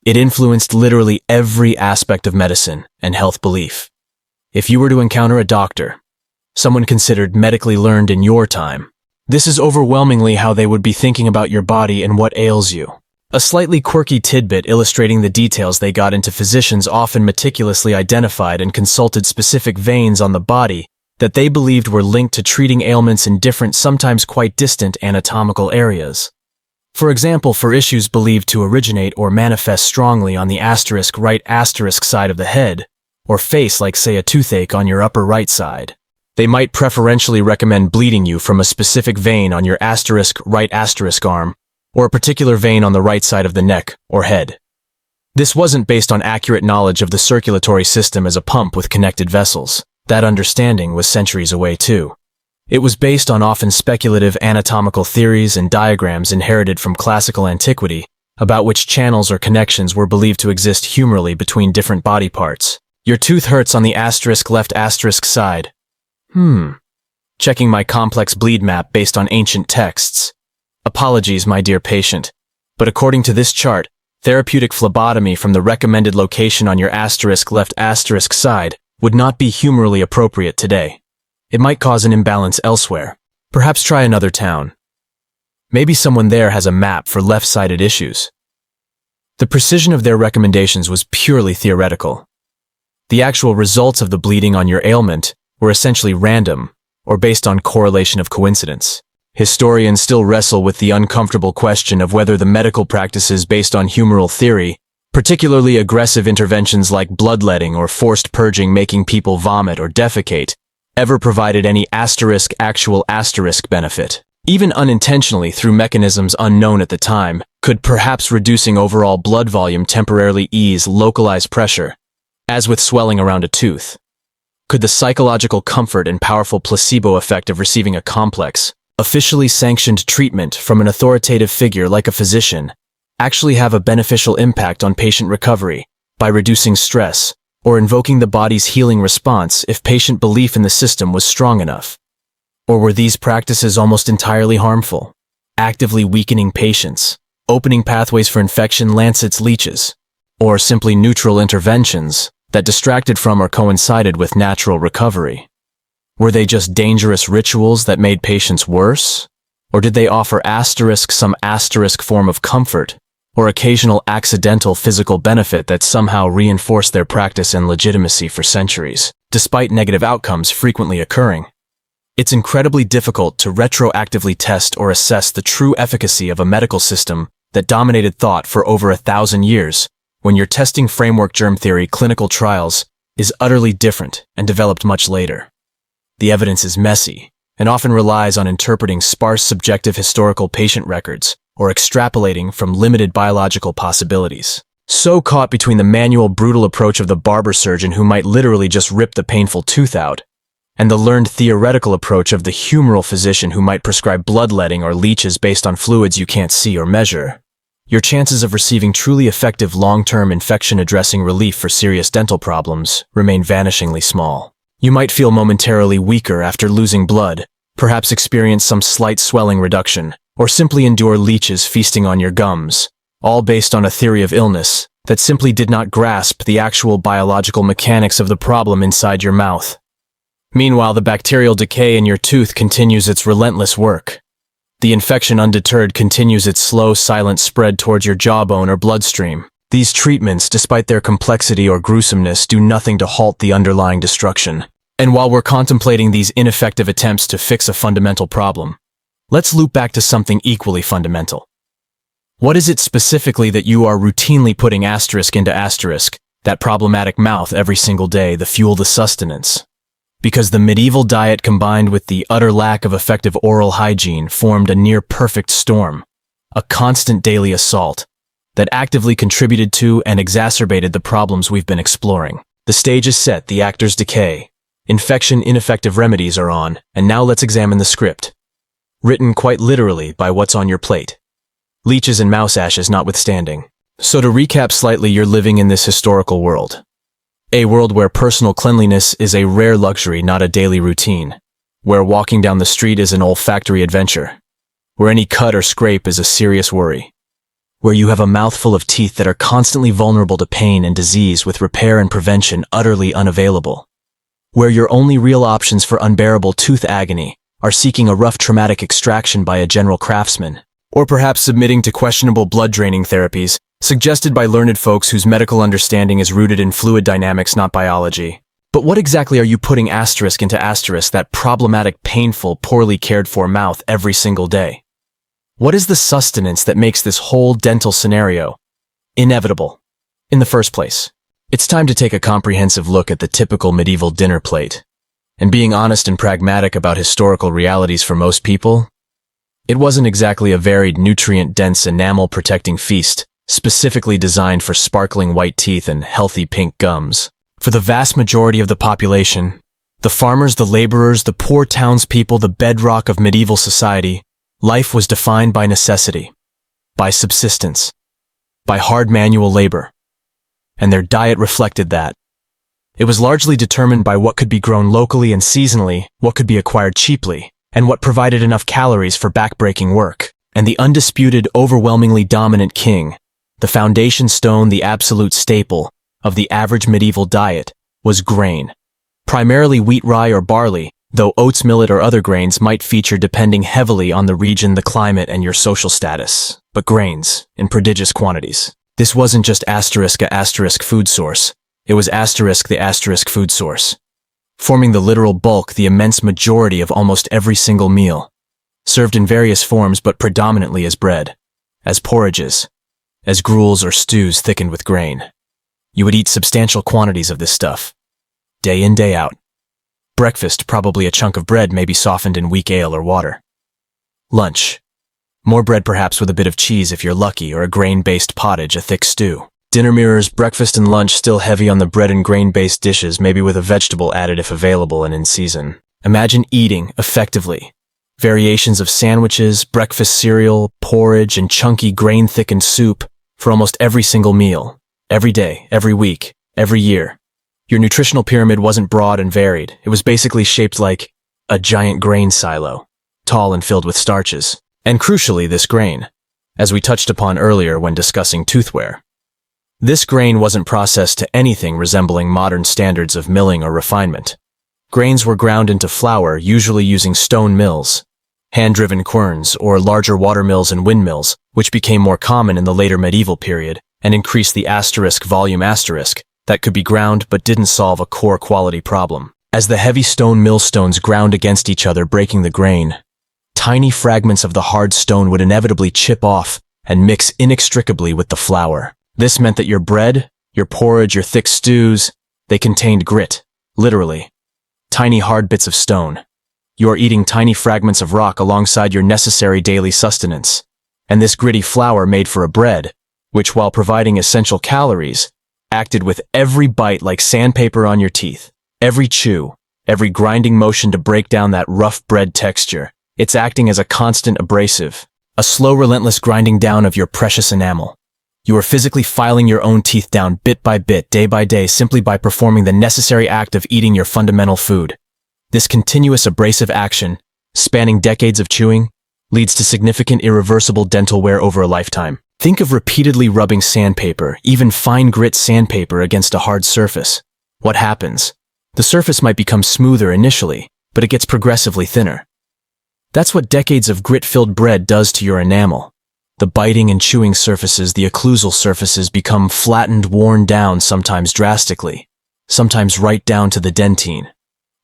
It influenced literally every aspect of medicine and health belief. If you were to encounter a doctor, someone considered medically learned in your time, this is overwhelmingly how they would be thinking about your body and what ails you. A slightly quirky tidbit illustrating the details they got into: physicians often meticulously identified and consulted specific veins on the body that they believed were linked to treating ailments in different, sometimes quite distant, anatomical areas. For example, for issues believed to originate or manifest strongly on the right side of the head or face, like say a toothache on your upper right side, they might preferentially recommend bleeding you from a specific vein on your right arm, or a particular vein on the right side of the neck or head. This wasn't based on accurate knowledge of the circulatory system as a pump with connected vessels. That understanding was centuries away too. It was based on often speculative anatomical theories and diagrams inherited from classical antiquity, about which channels or connections were believed to exist humorally between different body parts. Your tooth hurts on the asterisk left asterisk side. Checking my complex bleed map based on ancient texts. Apologies, my dear patient, but according to this chart, therapeutic phlebotomy from the recommended location on your asterisk left asterisk side would not be humorally appropriate today. It might cause an imbalance elsewhere. Perhaps try another town. Maybe someone there has a map for left-sided issues. The precision of their recommendations was purely theoretical. The actual results of the bleeding on your ailment were essentially random or based on correlation of coincidence. Historians still wrestle with the uncomfortable question of whether the medical practices based on humoral theory, particularly aggressive interventions like bloodletting or forced purging making people vomit or defecate, ever provided any actual benefit. Even unintentionally through mechanisms unknown at the time, could perhaps reducing overall blood volume temporarily ease localized pressure, as with swelling around a tooth. Could the psychological comfort and powerful placebo effect of receiving a complex, officially sanctioned treatment from an authoritative figure like a physician actually have a beneficial impact on patient recovery by reducing stress or invoking the body's healing response if patient belief in the system was strong enough? Or were these practices almost entirely harmful, actively weakening patients, opening pathways for infection lancets leeches, or simply neutral interventions that distracted from or coincided with natural recovery? Were they just dangerous rituals that made patients worse? Or did they offer some form of comfort or occasional accidental physical benefit that somehow reinforced their practice and legitimacy for centuries, despite negative outcomes frequently occurring? It's incredibly difficult to retroactively test or assess the true efficacy of a medical system that dominated thought for over 1,000 years, when your testing framework germ theory clinical trials is utterly different and developed much later. The evidence is messy and often relies on interpreting sparse subjective historical patient records or extrapolating from limited biological possibilities. So caught between the manual brutal approach of the barber surgeon who might literally just rip the painful tooth out, and the learned theoretical approach of the humoral physician who might prescribe bloodletting or leeches based on fluids you can't see or measure, your chances of receiving truly effective long-term infection-addressing relief for serious dental problems remain vanishingly small. You might feel momentarily weaker after losing blood, perhaps experience some slight swelling reduction, or simply endure leeches feasting on your gums, all based on a theory of illness that simply did not grasp the actual biological mechanics of the problem inside your mouth. Meanwhile, the bacterial decay in your tooth continues its relentless work. The infection undeterred continues its slow, silent spread towards your jawbone or bloodstream. These treatments, despite their complexity or gruesomeness, do nothing to halt the underlying destruction. And while we're contemplating these ineffective attempts to fix a fundamental problem, let's loop back to something equally fundamental. What is it specifically that you are routinely putting asterisk into asterisk, that problematic mouth every single day, the fuel, the sustenance? Because the medieval diet combined with the utter lack of effective oral hygiene formed a near-perfect storm, a constant daily assault, that actively contributed to and exacerbated the problems we've been exploring. The stage is set, the actors decay, ineffective remedies are on, and now let's examine the script. Written quite literally by what's on your plate. Leeches and mouse ashes notwithstanding. So to recap slightly, you're living in this historical world. A world where personal cleanliness is a rare luxury, not a daily routine. Where walking down the street is an olfactory adventure. Where any cut or scrape is a serious worry. Where you have a mouthful of teeth that are constantly vulnerable to pain and disease with repair and prevention utterly unavailable. Where your only real options for unbearable tooth agony are seeking a rough traumatic extraction by a general craftsman, or perhaps submitting to questionable blood-draining therapies suggested by learned folks whose medical understanding is rooted in fluid dynamics, not biology. But what exactly are you putting asterisk into asterisk, that problematic, painful, poorly cared for mouth every single day? What is the sustenance that makes this whole dental scenario inevitable in the first place? It's time to take a comprehensive look at the typical medieval dinner plate. And being honest and pragmatic about historical realities for most people, it wasn't exactly a varied, nutrient-dense, enamel-protecting feast, specifically designed for sparkling white teeth and healthy pink gums. For the vast majority of the population, the farmers, the laborers, the poor townspeople, the bedrock of medieval society, life was defined by necessity, by subsistence, by hard manual labor. And their diet reflected that. It was largely determined by what could be grown locally and seasonally, what could be acquired cheaply, and what provided enough calories for backbreaking work. And the undisputed, overwhelmingly dominant king, the foundation stone, the absolute staple of the average medieval diet, was grain. Primarily wheat, rye, or barley, though oats, millet, or other grains might feature depending heavily on the region, the climate, and your social status. But grains, in prodigious quantities. This wasn't just **a* food source. It was **the* food source, forming the literal bulk, the immense majority of almost every single meal, served in various forms but predominantly as bread, as porridges, as gruels or stews thickened with grain. You would eat substantial quantities of this stuff, day in, day out. Breakfast, probably a chunk of bread maybe softened in weak ale or water. Lunch, more bread perhaps with a bit of cheese if you're lucky, or a grain-based pottage, a thick stew. Dinner mirrors, breakfast and lunch still heavy on the bread and grain-based dishes, maybe with a vegetable added if available and in season. Imagine eating, effectively, variations of sandwiches, breakfast cereal, porridge, and chunky grain-thickened soup for almost every single meal, every day, every week, every year. Your nutritional pyramid wasn't broad and varied. It was basically shaped like a giant grain silo, tall and filled with starches. And crucially, this grain, as we touched upon earlier when discussing toothware. This grain wasn't processed to anything resembling modern standards of milling or refinement. Grains were ground into flour, usually using stone mills, hand-driven querns, or larger watermills and windmills, which became more common in the later medieval period and increased the **volume** that could be ground but didn't solve a core quality problem. As the heavy stone millstones ground against each other, breaking the grain, tiny fragments of the hard stone would inevitably chip off and mix inextricably with the flour. This meant that your bread, your porridge, your thick stews, they contained grit, literally. Tiny hard bits of stone. You are eating tiny fragments of rock alongside your necessary daily sustenance. And this gritty flour made for a bread, which, while providing essential calories, acted with every bite like sandpaper on your teeth. Every chew, every grinding motion to break down that rough bread texture. It's acting as a constant abrasive, a slow, relentless grinding down of your precious enamel. You are physically filing your own teeth down bit by bit, day by day, simply by performing the necessary act of eating your fundamental food. This continuous abrasive action, spanning decades of chewing, leads to significant irreversible dental wear over a lifetime. Think of repeatedly rubbing sandpaper, even fine grit sandpaper, against a hard surface. What happens? The surface might become smoother initially, but it gets progressively thinner. That's what decades of grit-filled bread does to your enamel. The biting and chewing surfaces, the occlusal surfaces, become flattened, worn down, sometimes drastically, sometimes right down to the dentine,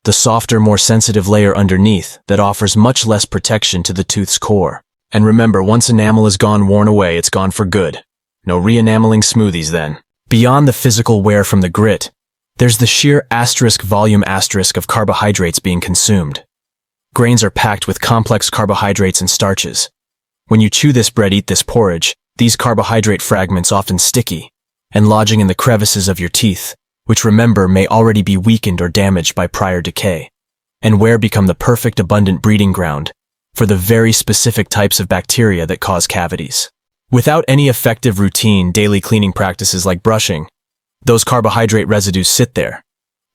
the softer, more sensitive layer underneath that offers much less protection to the tooth's core. And remember, once enamel is gone, worn away, it's gone for good. No re-enameling smoothies then. Beyond the physical wear from the grit, there's the sheer **volume** of carbohydrates being consumed. Grains are packed with complex carbohydrates and starches. When you chew this bread, eat this porridge, these carbohydrate fragments, often sticky, and lodging in the crevices of your teeth, which, remember, may already be weakened or damaged by prior decay, and where become the perfect abundant breeding ground for the very specific types of bacteria that cause cavities. Without any effective routine daily cleaning practices like brushing, those carbohydrate residues sit there,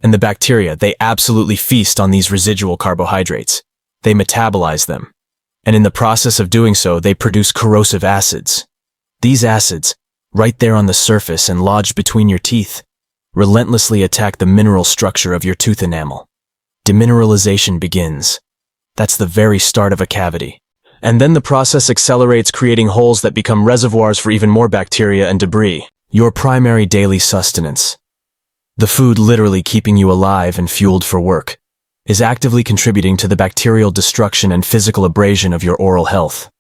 and the bacteria, they absolutely feast on these residual carbohydrates. They metabolize them, and in the process of doing so, they produce corrosive acids. These acids, right there on the surface and lodged between your teeth, relentlessly attack the mineral structure of your tooth enamel. Demineralization begins. That's the very start of a cavity. And then the process accelerates, creating holes that become reservoirs for even more bacteria and debris. Your primary daily sustenance, the food literally keeping you alive and fueled for work, is actively contributing to the bacterial destruction and physical abrasion of your oral health.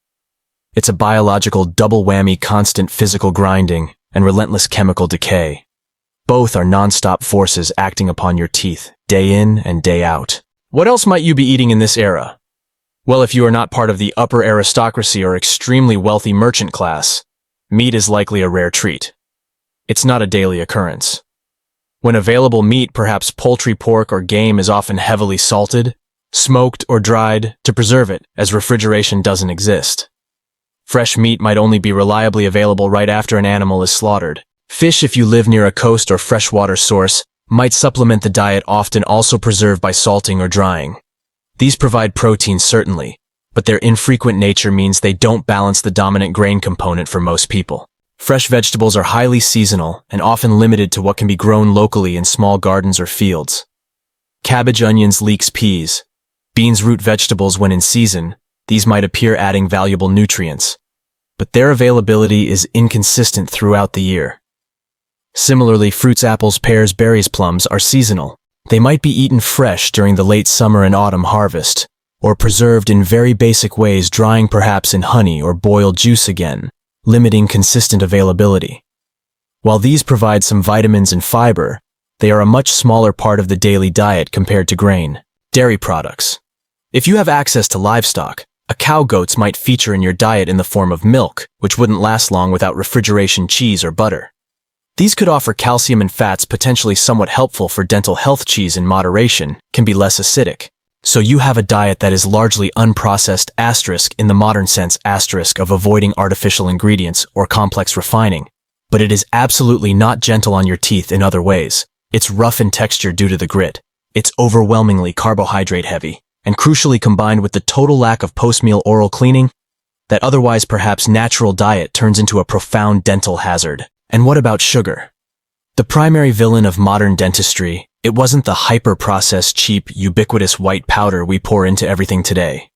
It's a biological double whammy: constant physical grinding and relentless chemical decay. Both are non-stop forces acting upon your teeth, day in and day out. What else might you be eating in this era? Well, if you are not part of the upper aristocracy or extremely wealthy merchant class, meat is likely a rare treat. It's not a daily occurrence. When available, meat, perhaps poultry, pork, or game, is often heavily salted, smoked, or dried to preserve it, as refrigeration doesn't exist. Fresh meat might only be reliably available right after an animal is slaughtered. Fish, if you live near a coast or freshwater source, might supplement the diet, often also preserved by salting or drying. These provide protein certainly, but their infrequent nature means they don't balance the dominant grain component for most people. Fresh vegetables are highly seasonal and often limited to what can be grown locally in small gardens or fields. Cabbage, onions, leeks, peas, beans, root vegetables when in season, these might appear adding valuable nutrients, but their availability is inconsistent throughout the year. Similarly, fruits, apples, pears, berries, plums are seasonal. They might be eaten fresh during the late summer and autumn harvest, or preserved in very basic ways, drying perhaps in honey or boiled juice again, limiting consistent availability. While these provide some vitamins and fiber, they are a much smaller part of the daily diet compared to grain. Dairy products. If you have access to livestock, a cow, goats might feature in your diet in the form of milk, which wouldn't last long without refrigeration, cheese, or butter. These could offer calcium and fats potentially somewhat helpful for dental health. Cheese in moderation can be less acidic. So you have a diet that is largely unprocessed * in the modern sense * of avoiding artificial ingredients or complex refining, but it is absolutely not gentle on your teeth in other ways. It's rough in texture due to the grit. It's overwhelmingly carbohydrate heavy, and crucially combined with the total lack of post-meal oral cleaning, that otherwise perhaps natural diet turns into a profound dental hazard. And what about sugar? The primary villain of modern dentistry, it wasn't the hyper-processed, cheap, ubiquitous white powder we pour into everything today.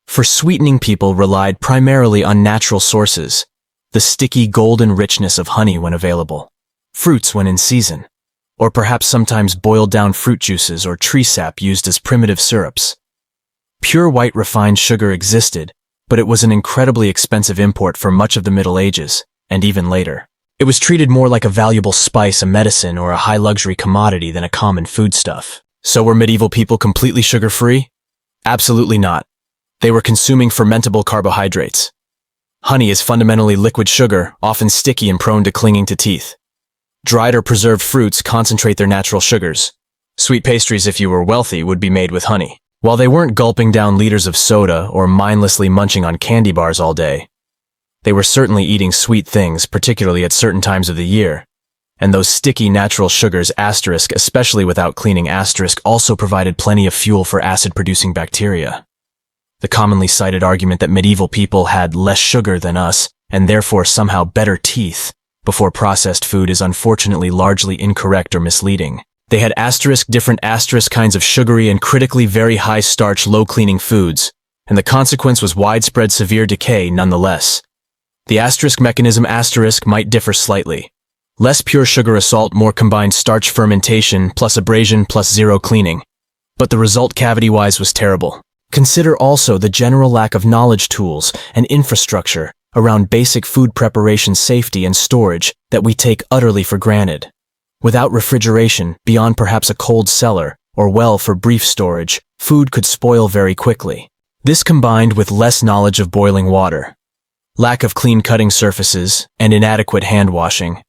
For sweetening, people relied primarily on natural sources, the sticky golden richness of honey when available, fruits when in season, or perhaps sometimes boiled down fruit juices or tree sap used as primitive syrups. Pure white refined sugar existed, but it was an incredibly expensive import for much of the Middle Ages, and even later. It was treated more like a valuable spice, a medicine, or a high-luxury commodity than a common foodstuff. So were medieval people completely sugar-free? Absolutely not. They were consuming fermentable carbohydrates. Honey is fundamentally liquid sugar, often sticky and prone to clinging to teeth. Dried or preserved fruits concentrate their natural sugars. Sweet pastries, if you were wealthy, would be made with honey. While they weren't gulping down liters of soda or mindlessly munching on candy bars all day, they were certainly eating sweet things, particularly at certain times of the year. And those sticky natural sugars *, especially without cleaning *, also provided plenty of fuel for acid-producing bacteria. The commonly cited argument that medieval people had less sugar than us, and therefore somehow better teeth, before processed food is unfortunately largely incorrect or misleading. They had different kinds of sugary and critically very high starch, low cleaning foods, and the consequence was widespread severe decay nonetheless. The mechanism might differ slightly. Less pure sugar assault, more combined starch fermentation plus abrasion plus zero cleaning. But the result cavity-wise was terrible. Consider also the general lack of knowledge, tools, and infrastructure around basic food preparation, safety, and storage that we take utterly for granted. Without refrigeration, beyond perhaps a cold cellar or well for brief storage, food could spoil very quickly. This combined with less knowledge of boiling water, lack of clean cutting surfaces, and inadequate hand washing.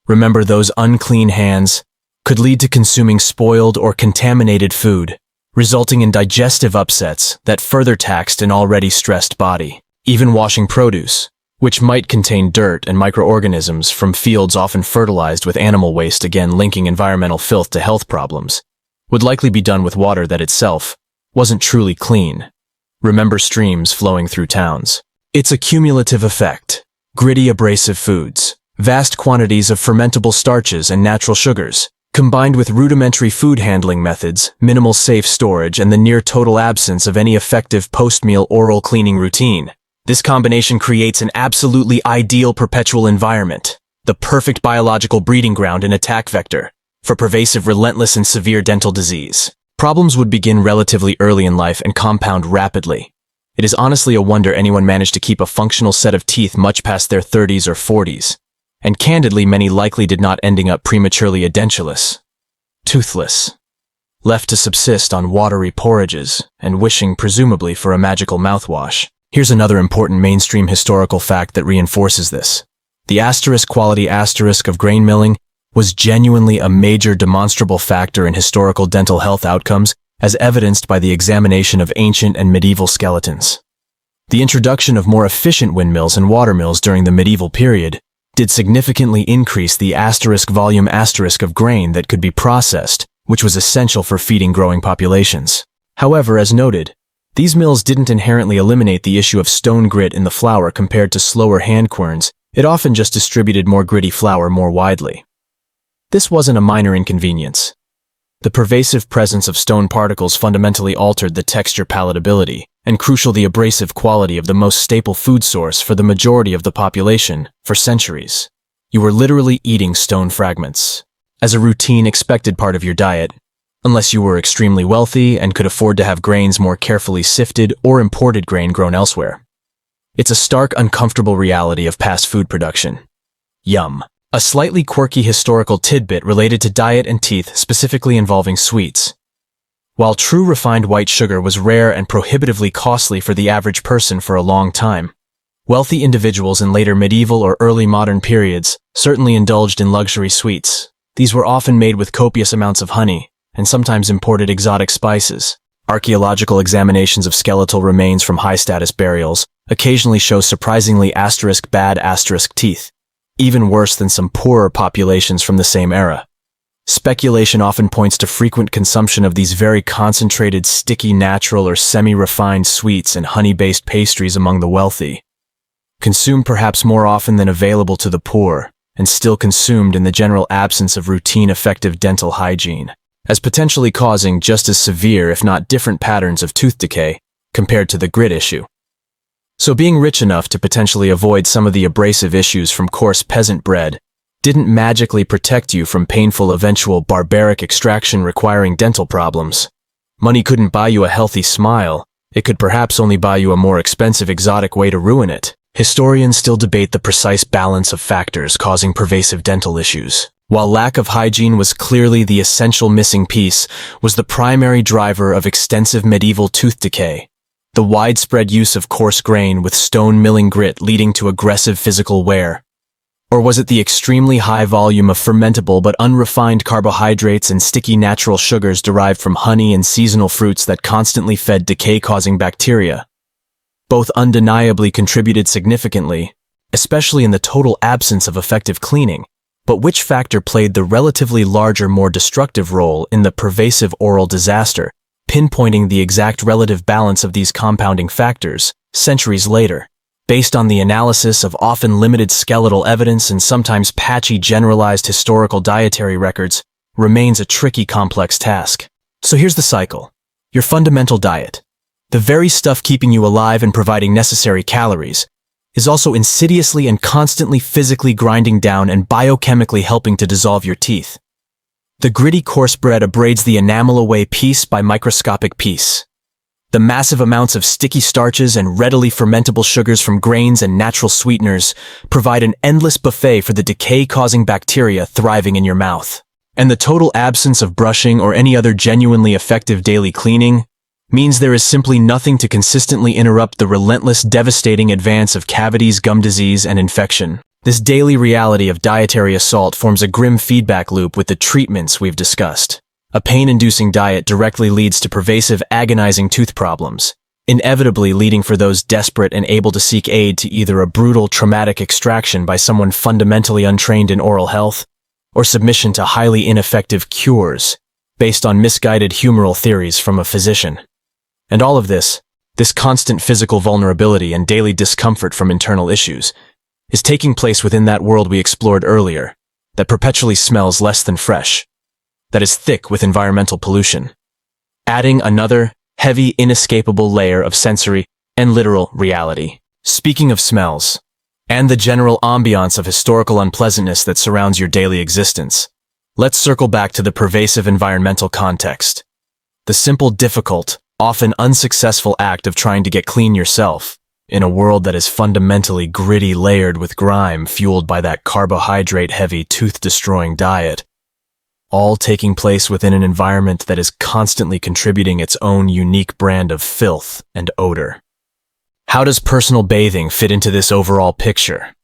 Remember, those unclean hands could lead to consuming spoiled or contaminated food, resulting in digestive upsets that further taxed an already stressed body. Even washing produce, which might contain dirt and microorganisms from fields often fertilized with animal waste, again linking environmental filth to health problems, would likely be done with water that itself wasn't truly clean. Remember streams flowing through towns. It's a cumulative effect. Gritty, abrasive foods, vast quantities of fermentable starches and natural sugars, combined with rudimentary food handling methods, minimal safe storage, and the near-total absence of any effective post-meal oral cleaning routine. This combination creates an absolutely ideal perpetual environment, the perfect biological breeding ground and attack vector for pervasive, relentless, and severe dental disease. Problems would begin relatively early in life and compound rapidly. It is honestly a wonder anyone managed to keep a functional set of teeth much past their 30s or 40s. And candidly, many likely did not, ending up prematurely edentulous, toothless, left to subsist on watery porridges and wishing presumably for a magical mouthwash. Here's another important mainstream historical fact that reinforces this. The quality of grain milling was genuinely a major demonstrable factor in historical dental health outcomes, as evidenced by the examination of ancient and medieval skeletons. The introduction of more efficient windmills and watermills during the medieval period did significantly increase the *volume* of grain that could be processed, which was essential for feeding growing populations. However, as noted, these mills didn't inherently eliminate the issue of stone grit in the flour compared to slower hand querns. It often just distributed more gritty flour more widely. This wasn't a minor inconvenience. The pervasive presence of stone particles fundamentally altered the texture palatability, and crucial the abrasive quality of the most staple food source for the majority of the population for centuries. You were literally eating stone fragments as a routine expected part of your diet, unless you were extremely wealthy and could afford to have grains more carefully sifted or imported grain grown elsewhere. It's a stark, uncomfortable reality of past food production. Yum. A slightly quirky historical tidbit related to diet and teeth, specifically involving sweets. While true refined white sugar was rare and prohibitively costly for the average person for a long time, wealthy individuals in later medieval or early modern periods certainly indulged in luxury sweets. These were often made with copious amounts of honey, and sometimes imported exotic spices. Archaeological examinations of skeletal remains from high-status burials occasionally show surprisingly bad teeth, even worse than some poorer populations from the same era. Speculation often points to frequent consumption of these very concentrated, sticky, natural or semi-refined sweets and honey-based pastries among the wealthy, consumed perhaps more often than available to the poor, and still consumed in the general absence of routine effective dental hygiene, as potentially causing just as severe if not different patterns of tooth decay compared to the grit issue. So being rich enough to potentially avoid some of the abrasive issues from coarse peasant bread didn't magically protect you from painful eventual barbaric extraction requiring dental problems. Money couldn't buy you a healthy smile. It could perhaps only buy you a more expensive exotic way to ruin it. Historians still debate the precise balance of factors causing pervasive dental issues. While lack of hygiene was clearly the essential missing piece, was the primary driver of extensive medieval tooth decay. The widespread use of coarse grain with stone milling grit leading to aggressive physical wear. Or was it the extremely high volume of fermentable but unrefined carbohydrates and sticky natural sugars derived from honey and seasonal fruits that constantly fed decay-causing bacteria? Both undeniably contributed significantly, especially in the total absence of effective cleaning. But which factor played the relatively larger, more destructive role in the pervasive oral disaster, pinpointing the exact relative balance of these compounding factors, centuries later, based on the analysis of often limited skeletal evidence and sometimes patchy generalized historical dietary records, remains a tricky, complex task. So here's the cycle. Your fundamental diet, the very stuff keeping you alive and providing necessary calories, is also insidiously and constantly physically grinding down and biochemically helping to dissolve your teeth. The gritty coarse bread abrades the enamel away piece by microscopic piece. The massive amounts of sticky starches and readily fermentable sugars from grains and natural sweeteners provide an endless buffet for the decay-causing bacteria thriving in your mouth. And the total absence of brushing or any other genuinely effective daily cleaning means there is simply nothing to consistently interrupt the relentless, devastating advance of cavities, gum disease, and infection. This daily reality of dietary assault forms a grim feedback loop with the treatments we've discussed. A pain-inducing diet directly leads to pervasive, agonizing tooth problems, inevitably leading for those desperate and able to seek aid to either a brutal, traumatic extraction by someone fundamentally untrained in oral health, or submission to highly ineffective cures based on misguided humoral theories from a physician. And all of this constant physical vulnerability and daily discomfort from internal issues, is taking place within that world we explored earlier, that perpetually smells less than fresh, that is thick with environmental pollution, adding another heavy, inescapable layer of sensory and literal reality. Speaking of smells, and the general ambiance of historical unpleasantness that surrounds your daily existence, let's circle back to the pervasive environmental context. The simple, difficult, often unsuccessful act of trying to get clean yourself, in a world that is fundamentally gritty, layered with grime fueled by that carbohydrate-heavy, tooth-destroying diet, all taking place within an environment that is constantly contributing its own unique brand of filth and odor. How does personal bathing fit into this overall picture?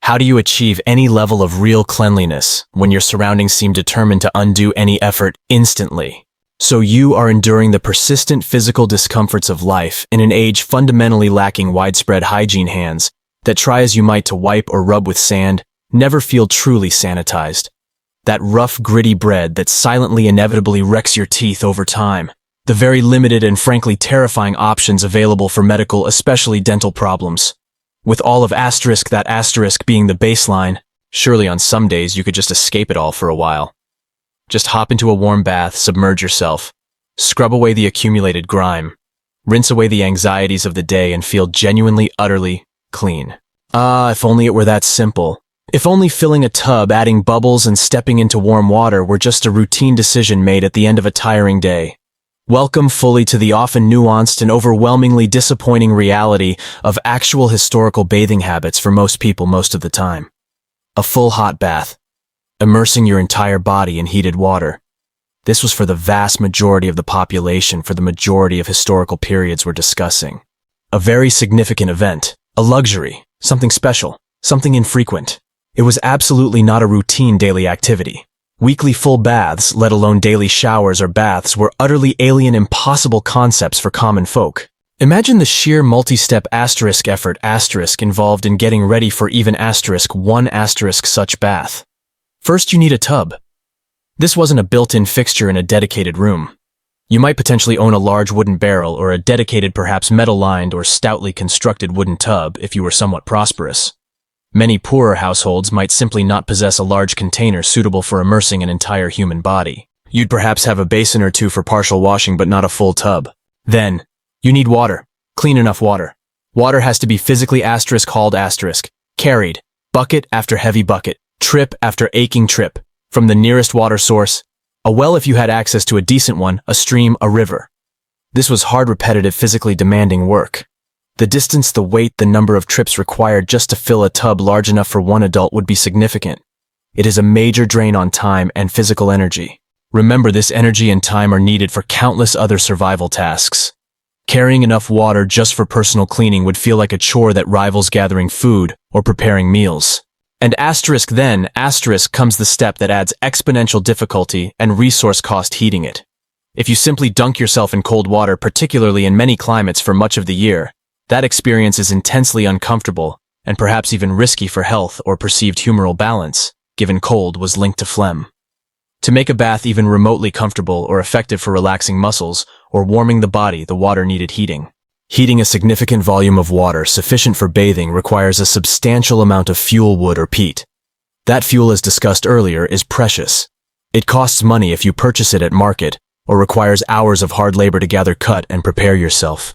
How do you achieve any level of real cleanliness when your surroundings seem determined to undo any effort instantly? So you are enduring the persistent physical discomforts of life in an age fundamentally lacking widespread hygiene. Hands that try as you might to wipe or rub with sand never feel truly sanitized. That rough, gritty bread that silently inevitably wrecks your teeth over time. The very limited and frankly terrifying options available for medical, especially dental problems. With all of that asterisk being the baseline, surely on some days you could just escape it all for a while. Just hop into a warm bath, submerge yourself, scrub away the accumulated grime, rinse away the anxieties of the day and feel genuinely, utterly clean. Ah, if only it were that simple. If only filling a tub, adding bubbles and stepping into warm water were just a routine decision made at the end of a tiring day. Welcome fully to the often nuanced and overwhelmingly disappointing reality of actual historical bathing habits for most people most of the time. A full hot bath, immersing your entire body in heated water. This was for the vast majority of the population for the majority of historical periods we're discussing. A very significant event, a luxury, something special, something infrequent. It was absolutely not a routine daily activity. Weekly full baths, let alone daily showers or baths, were utterly alien, impossible concepts for common folk. Imagine the sheer multi-step effort involved in getting ready for even one such bath. First, you need a tub. This wasn't a built-in fixture in a dedicated room. You might potentially own a large wooden barrel or a dedicated, perhaps metal-lined or stoutly constructed wooden tub if you were somewhat prosperous. Many poorer households might simply not possess a large container suitable for immersing an entire human body. You'd perhaps have a basin or two for partial washing but not a full tub. Then, you need water. Clean enough water. Water has to be physically hauled carried, bucket after heavy bucket, trip after aching trip, from the nearest water source, a well if you had access to a decent one, a stream, a river. This was hard, repetitive, physically demanding work. The distance, the weight, the number of trips required just to fill a tub large enough for one adult would be significant. It is a major drain on time and physical energy. Remember, this energy and time are needed for countless other survival tasks. Carrying enough water just for personal cleaning would feel like a chore that rivals gathering food or preparing meals. And then comes the step that adds exponential difficulty and resource cost: heating it. If you simply dunk yourself in cold water, particularly in many climates for much of the year, that experience is intensely uncomfortable and perhaps even risky for health or perceived humoral balance, given cold was linked to phlegm. To make a bath even remotely comfortable or effective for relaxing muscles or warming the body, the water needed heating. Heating a significant volume of water sufficient for bathing requires a substantial amount of fuel, wood, or peat. That fuel, as discussed earlier, is precious. It costs money if you purchase it at market or requires hours of hard labor to gather, cut, and prepare yourself.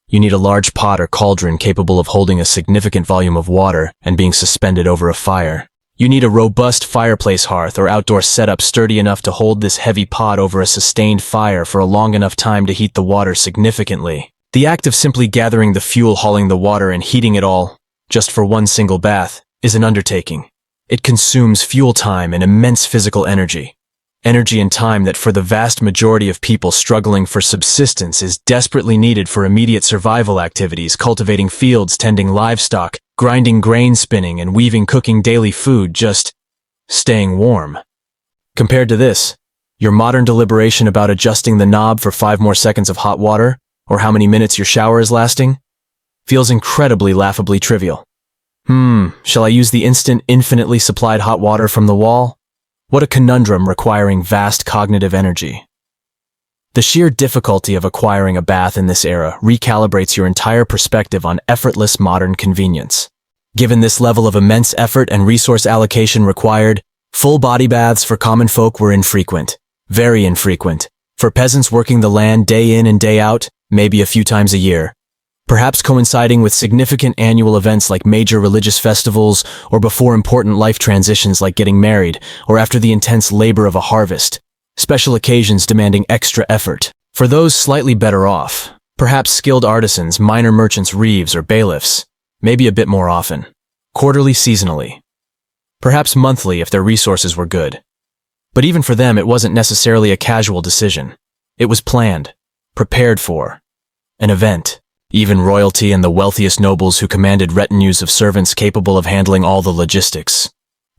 You need a large pot or cauldron capable of holding a significant volume of water and being suspended over a fire. You need a robust fireplace hearth or outdoor setup sturdy enough to hold this heavy pot over a sustained fire for a long enough time to heat the water significantly. The act of simply gathering the fuel, hauling the water, and heating it all, just for one single bath, is an undertaking. It consumes fuel, time, and immense physical energy. Energy and time that for the vast majority of people struggling for subsistence is desperately needed for immediate survival activities: cultivating fields, tending livestock, grinding grain, spinning and weaving, cooking daily food, just staying warm. Compared to this, your modern deliberation about adjusting the knob for 5 more seconds of hot water, or how many minutes your shower is lasting, feels incredibly, laughably trivial. Shall I use the instant, infinitely supplied hot water from the wall? What a conundrum requiring vast cognitive energy. The sheer difficulty of acquiring a bath in this era recalibrates your entire perspective on effortless modern convenience. Given this level of immense effort and resource allocation required, full body baths for common folk were infrequent, very infrequent. For peasants working the land day in and day out, maybe a few times a year. Perhaps coinciding with significant annual events like major religious festivals, or before important life transitions like getting married, or after the intense labor of a harvest. Special occasions demanding extra effort. For those slightly better off, perhaps skilled artisans, minor merchants, reeves, or bailiffs, maybe a bit more often. Quarterly, seasonally. Perhaps monthly if their resources were good. But even for them, it wasn't necessarily a casual decision. It was planned, prepared for, an event. Even royalty and the wealthiest nobles who commanded retinues of servants capable of handling all the logistics.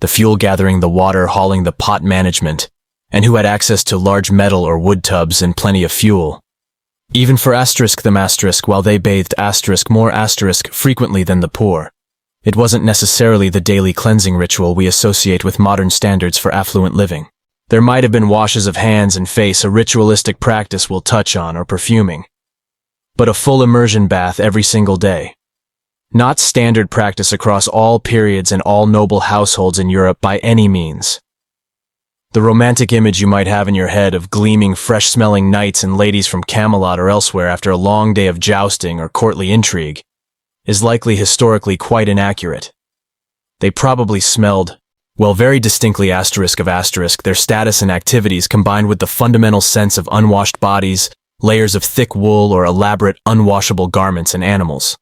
The fuel gathering, the water hauling, the pot management, and who had access to large metal or wood tubs and plenty of fuel. Even for them while they bathed more frequently than the poor. It wasn't necessarily the daily cleansing ritual we associate with modern standards for affluent living. There might have been washes of hands and face, a ritualistic practice we'll touch on, or perfuming. But a full immersion bath every single day. Not standard practice across all periods and all noble households in Europe by any means. The romantic image you might have in your head of gleaming, fresh-smelling knights and ladies from Camelot or elsewhere after a long day of jousting or courtly intrigue is likely historically quite inaccurate. They probably smelled, well, very distinctly their status and activities combined with the fundamental sense of unwashed bodies, layers of thick wool, or elaborate unwashable garments and animals.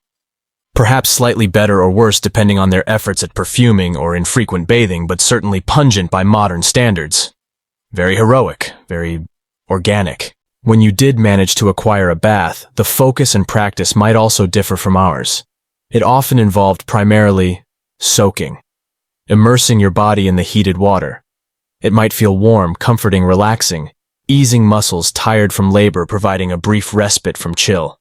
Perhaps slightly better or worse depending on their efforts at perfuming or infrequent bathing, but certainly pungent by modern standards. Very heroic, very organic. When you did manage to acquire a bath, the focus and practice might also differ from ours. It often involved primarily soaking, immersing your body in the heated water. It might feel warm, comforting, relaxing, easing muscles tired from labor, providing a brief respite from chill.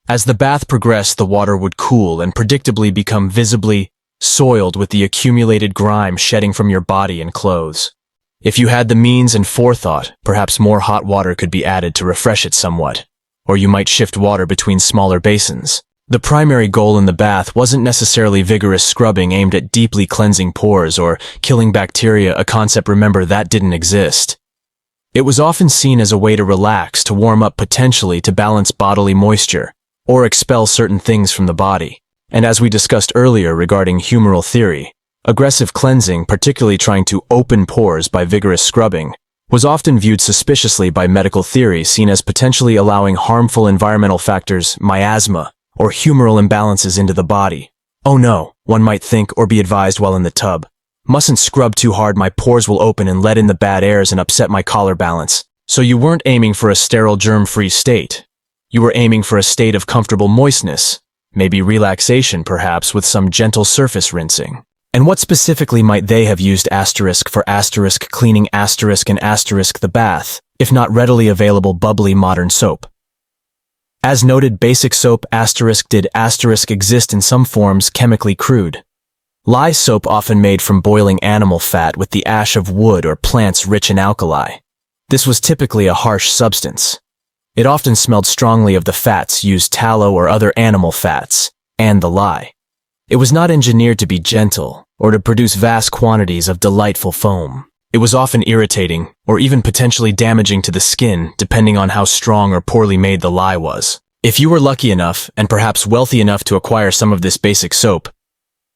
As the bath progressed, the water would cool and predictably become visibly soiled with the accumulated grime shedding from your body and clothes. If you had the means and forethought, perhaps more hot water could be added to refresh it somewhat, or you might shift water between smaller basins. The primary goal in the bath wasn't necessarily vigorous scrubbing aimed at deeply cleansing pores or killing bacteria, a concept, remember, that didn't exist. It was often seen as a way to relax, to warm up, potentially to balance bodily moisture, or expel certain things from the body. And as we discussed earlier regarding humoral theory, aggressive cleansing, particularly trying to open pores by vigorous scrubbing, was often viewed suspiciously by medical theory, seen as potentially allowing harmful environmental factors, miasma, or humoral imbalances into the body. Oh no, one might think or be advised while in the tub. Mustn't scrub too hard, my pores will open and let in the bad airs and upset my collar balance. So you weren't aiming for a sterile, germ-free state. You were aiming for a state of comfortable moistness, maybe relaxation perhaps with some gentle surface rinsing. And what specifically might they have used for cleaning and the bath, if not readily available bubbly modern soap? As noted, basic soap did exist in some forms chemically crude. Lye soap often made from boiling animal fat with the ash of wood or plants rich in alkali. This was typically a harsh substance. It often smelled strongly of the fats used, tallow or other animal fats, and the lye. It was not engineered to be gentle or to produce vast quantities of delightful foam. It was often irritating or even potentially damaging to the skin, depending on how strong or poorly made the lye was. If you were lucky enough and perhaps wealthy enough to acquire some of this basic soap,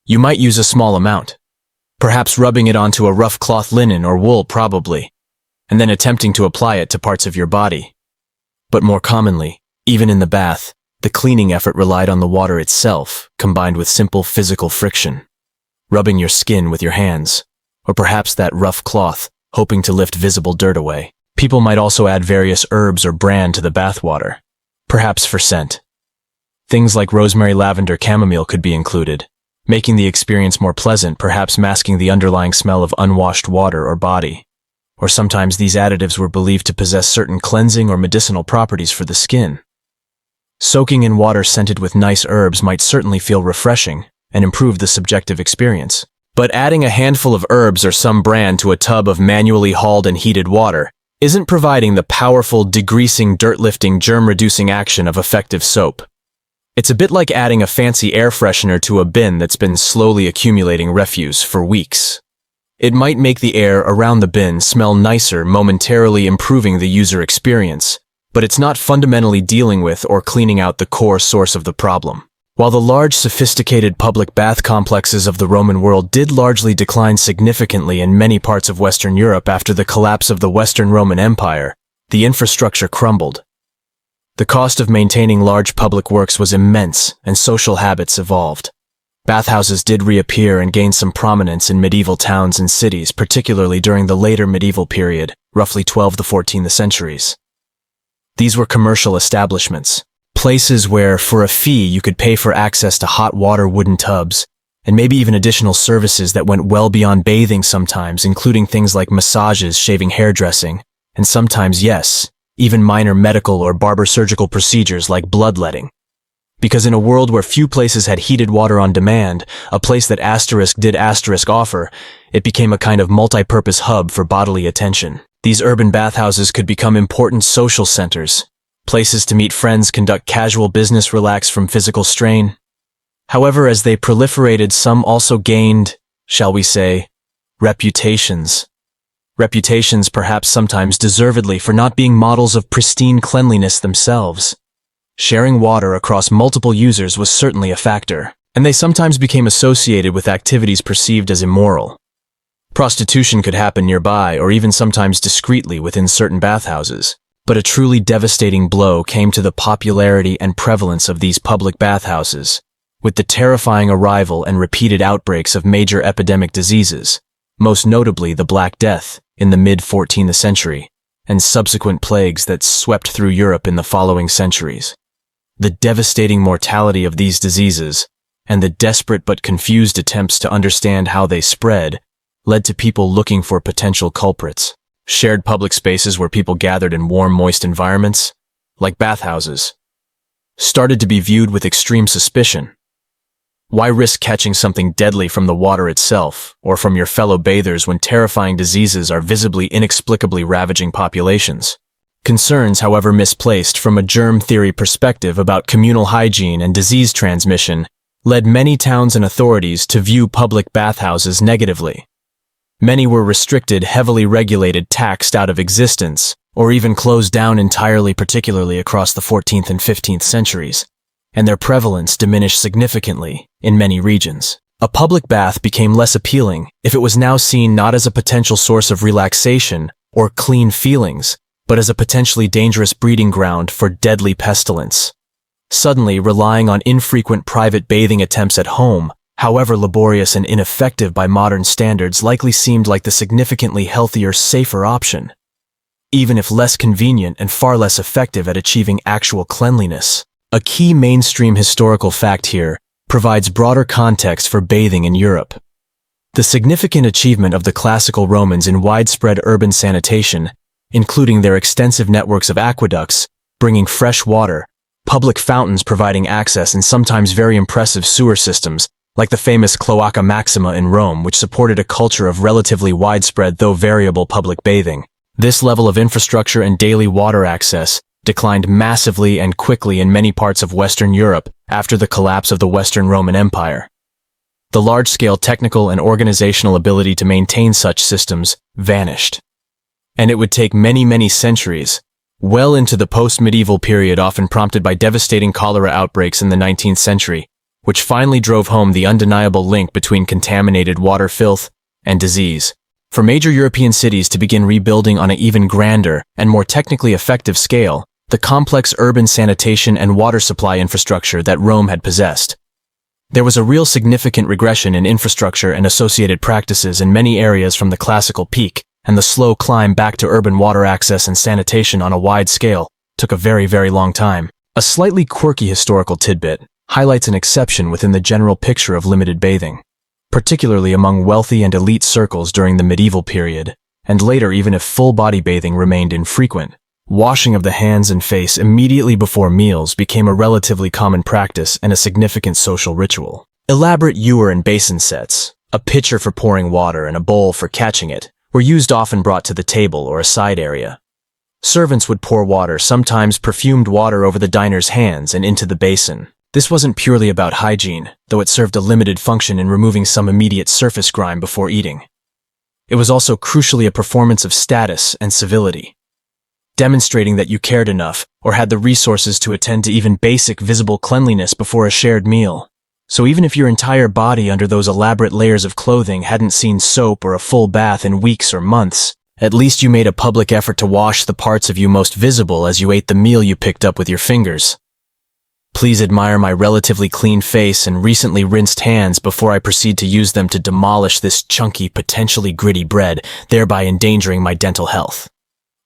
you might use a small amount, perhaps rubbing it onto a rough cloth, linen or wool probably, and then attempting to apply it to parts of your body. But more commonly, even in the bath, the cleaning effort relied on the water itself, combined with simple physical friction. Rubbing your skin with your hands, or perhaps that rough cloth, hoping to lift visible dirt away. People might also add various herbs or bran to the bath water, perhaps for scent. Things like rosemary, lavender, chamomile could be included, making the experience more pleasant, perhaps masking the underlying smell of unwashed water or body. Or sometimes these additives were believed to possess certain cleansing or medicinal properties for the skin. Soaking in water scented with nice herbs might certainly feel refreshing and improve the subjective experience. But adding a handful of herbs or some bran to a tub of manually hauled and heated water isn't providing the powerful, degreasing, dirt-lifting, germ-reducing action of effective soap. It's a bit like adding a fancy air freshener to a bin that's been slowly accumulating refuse for weeks. It might make the air around the bin smell nicer, momentarily improving the user experience, but it's not fundamentally dealing with or cleaning out the core source of the problem. While the large, sophisticated public bath complexes of the Roman world did largely decline significantly in many parts of Western Europe after the collapse of the Western Roman Empire, the infrastructure crumbled. The cost of maintaining large public works was immense, and social habits evolved. Bathhouses did reappear and gain some prominence in medieval towns and cities, particularly during the later medieval period, roughly 12th to 14th centuries. These were commercial establishments, places where, for a fee, you could pay for access to hot water wooden tubs and maybe even additional services that went well beyond bathing sometimes, including things like massages, shaving, hairdressing, and sometimes, yes, even minor medical or barber surgical procedures like bloodletting. Because in a world where few places had heated water on demand, a place that did offer, it became a kind of multi-purpose hub for bodily attention. These urban bathhouses could become important social centers, places to meet friends, conduct casual business, relax from physical strain. However, as they proliferated, some also gained, shall we say, reputations. Reputations perhaps sometimes deservedly for not being models of pristine cleanliness themselves. Sharing water across multiple users was certainly a factor, and they sometimes became associated with activities perceived as immoral. Prostitution could happen nearby or even sometimes discreetly within certain bathhouses, but a truly devastating blow came to the popularity and prevalence of these public bathhouses, with the terrifying arrival and repeated outbreaks of major epidemic diseases, most notably the Black Death in the mid-14th century, and subsequent plagues that swept through Europe in the following centuries. The devastating mortality of these diseases, and the desperate but confused attempts to understand how they spread, led to people looking for potential culprits. Shared public spaces where people gathered in warm, moist environments, like bathhouses, started to be viewed with extreme suspicion. Why risk catching something deadly from the water itself, or from your fellow bathers when terrifying diseases are visibly inexplicably ravaging populations? Concerns, however misplaced from a germ theory perspective about communal hygiene and disease transmission, led many towns and authorities to view public bathhouses negatively. Many were restricted, heavily regulated, taxed out of existence, or even closed down entirely, particularly across the 14th and 15th centuries, and their prevalence diminished significantly in many regions. A public bath became less appealing if it was now seen not as a potential source of relaxation or clean feelings, but as a potentially dangerous breeding ground for deadly pestilence. Suddenly, relying on infrequent private bathing attempts at home, however laborious and ineffective by modern standards, likely seemed like the significantly healthier, safer option, even if less convenient and far less effective at achieving actual cleanliness. A key mainstream historical fact here provides broader context for bathing in Europe. The significant achievement of the classical Romans in widespread urban sanitation, including their extensive networks of aqueducts, bringing fresh water, public fountains providing access, and sometimes very impressive sewer systems, like the famous Cloaca Maxima in Rome, which supported a culture of relatively widespread though variable public bathing. This level of infrastructure and daily water access declined massively and quickly in many parts of Western Europe after the collapse of the Western Roman Empire. The large-scale technical and organizational ability to maintain such systems vanished. And it would take many, many centuries, well into the post-medieval period, often prompted by devastating cholera outbreaks in the 19th century, which finally drove home the undeniable link between contaminated water, filth, and disease, for major European cities to begin rebuilding on an even grander and more technically effective scale the complex urban sanitation and water supply infrastructure that Rome had possessed. There was a real significant regression in infrastructure and associated practices in many areas from the classical peak, and the slow climb back to urban water access and sanitation on a wide scale took a very, very long time. A slightly quirky historical tidbit highlights an exception within the general picture of limited bathing, particularly among wealthy and elite circles during the medieval period, and later even if full-body bathing remained infrequent. Washing of the hands and face immediately before meals became a relatively common practice and a significant social ritual. Elaborate ewer and basin sets, a pitcher for pouring water and a bowl for catching it, were used, often brought to the table or a side area. Servants would pour water, sometimes perfumed water, over the diner's hands and into the basin. This wasn't purely about hygiene, though it served a limited function in removing some immediate surface grime before eating. It was also crucially a performance of status and civility, demonstrating that you cared enough or had the resources to attend to even basic visible cleanliness before a shared meal. So even if your entire body under those elaborate layers of clothing hadn't seen soap or a full bath in weeks or months, at least you made a public effort to wash the parts of you most visible as you ate the meal you picked up with your fingers. Please admire my relatively clean face and recently rinsed hands before I proceed to use them to demolish this chunky, potentially gritty bread, thereby endangering my dental health.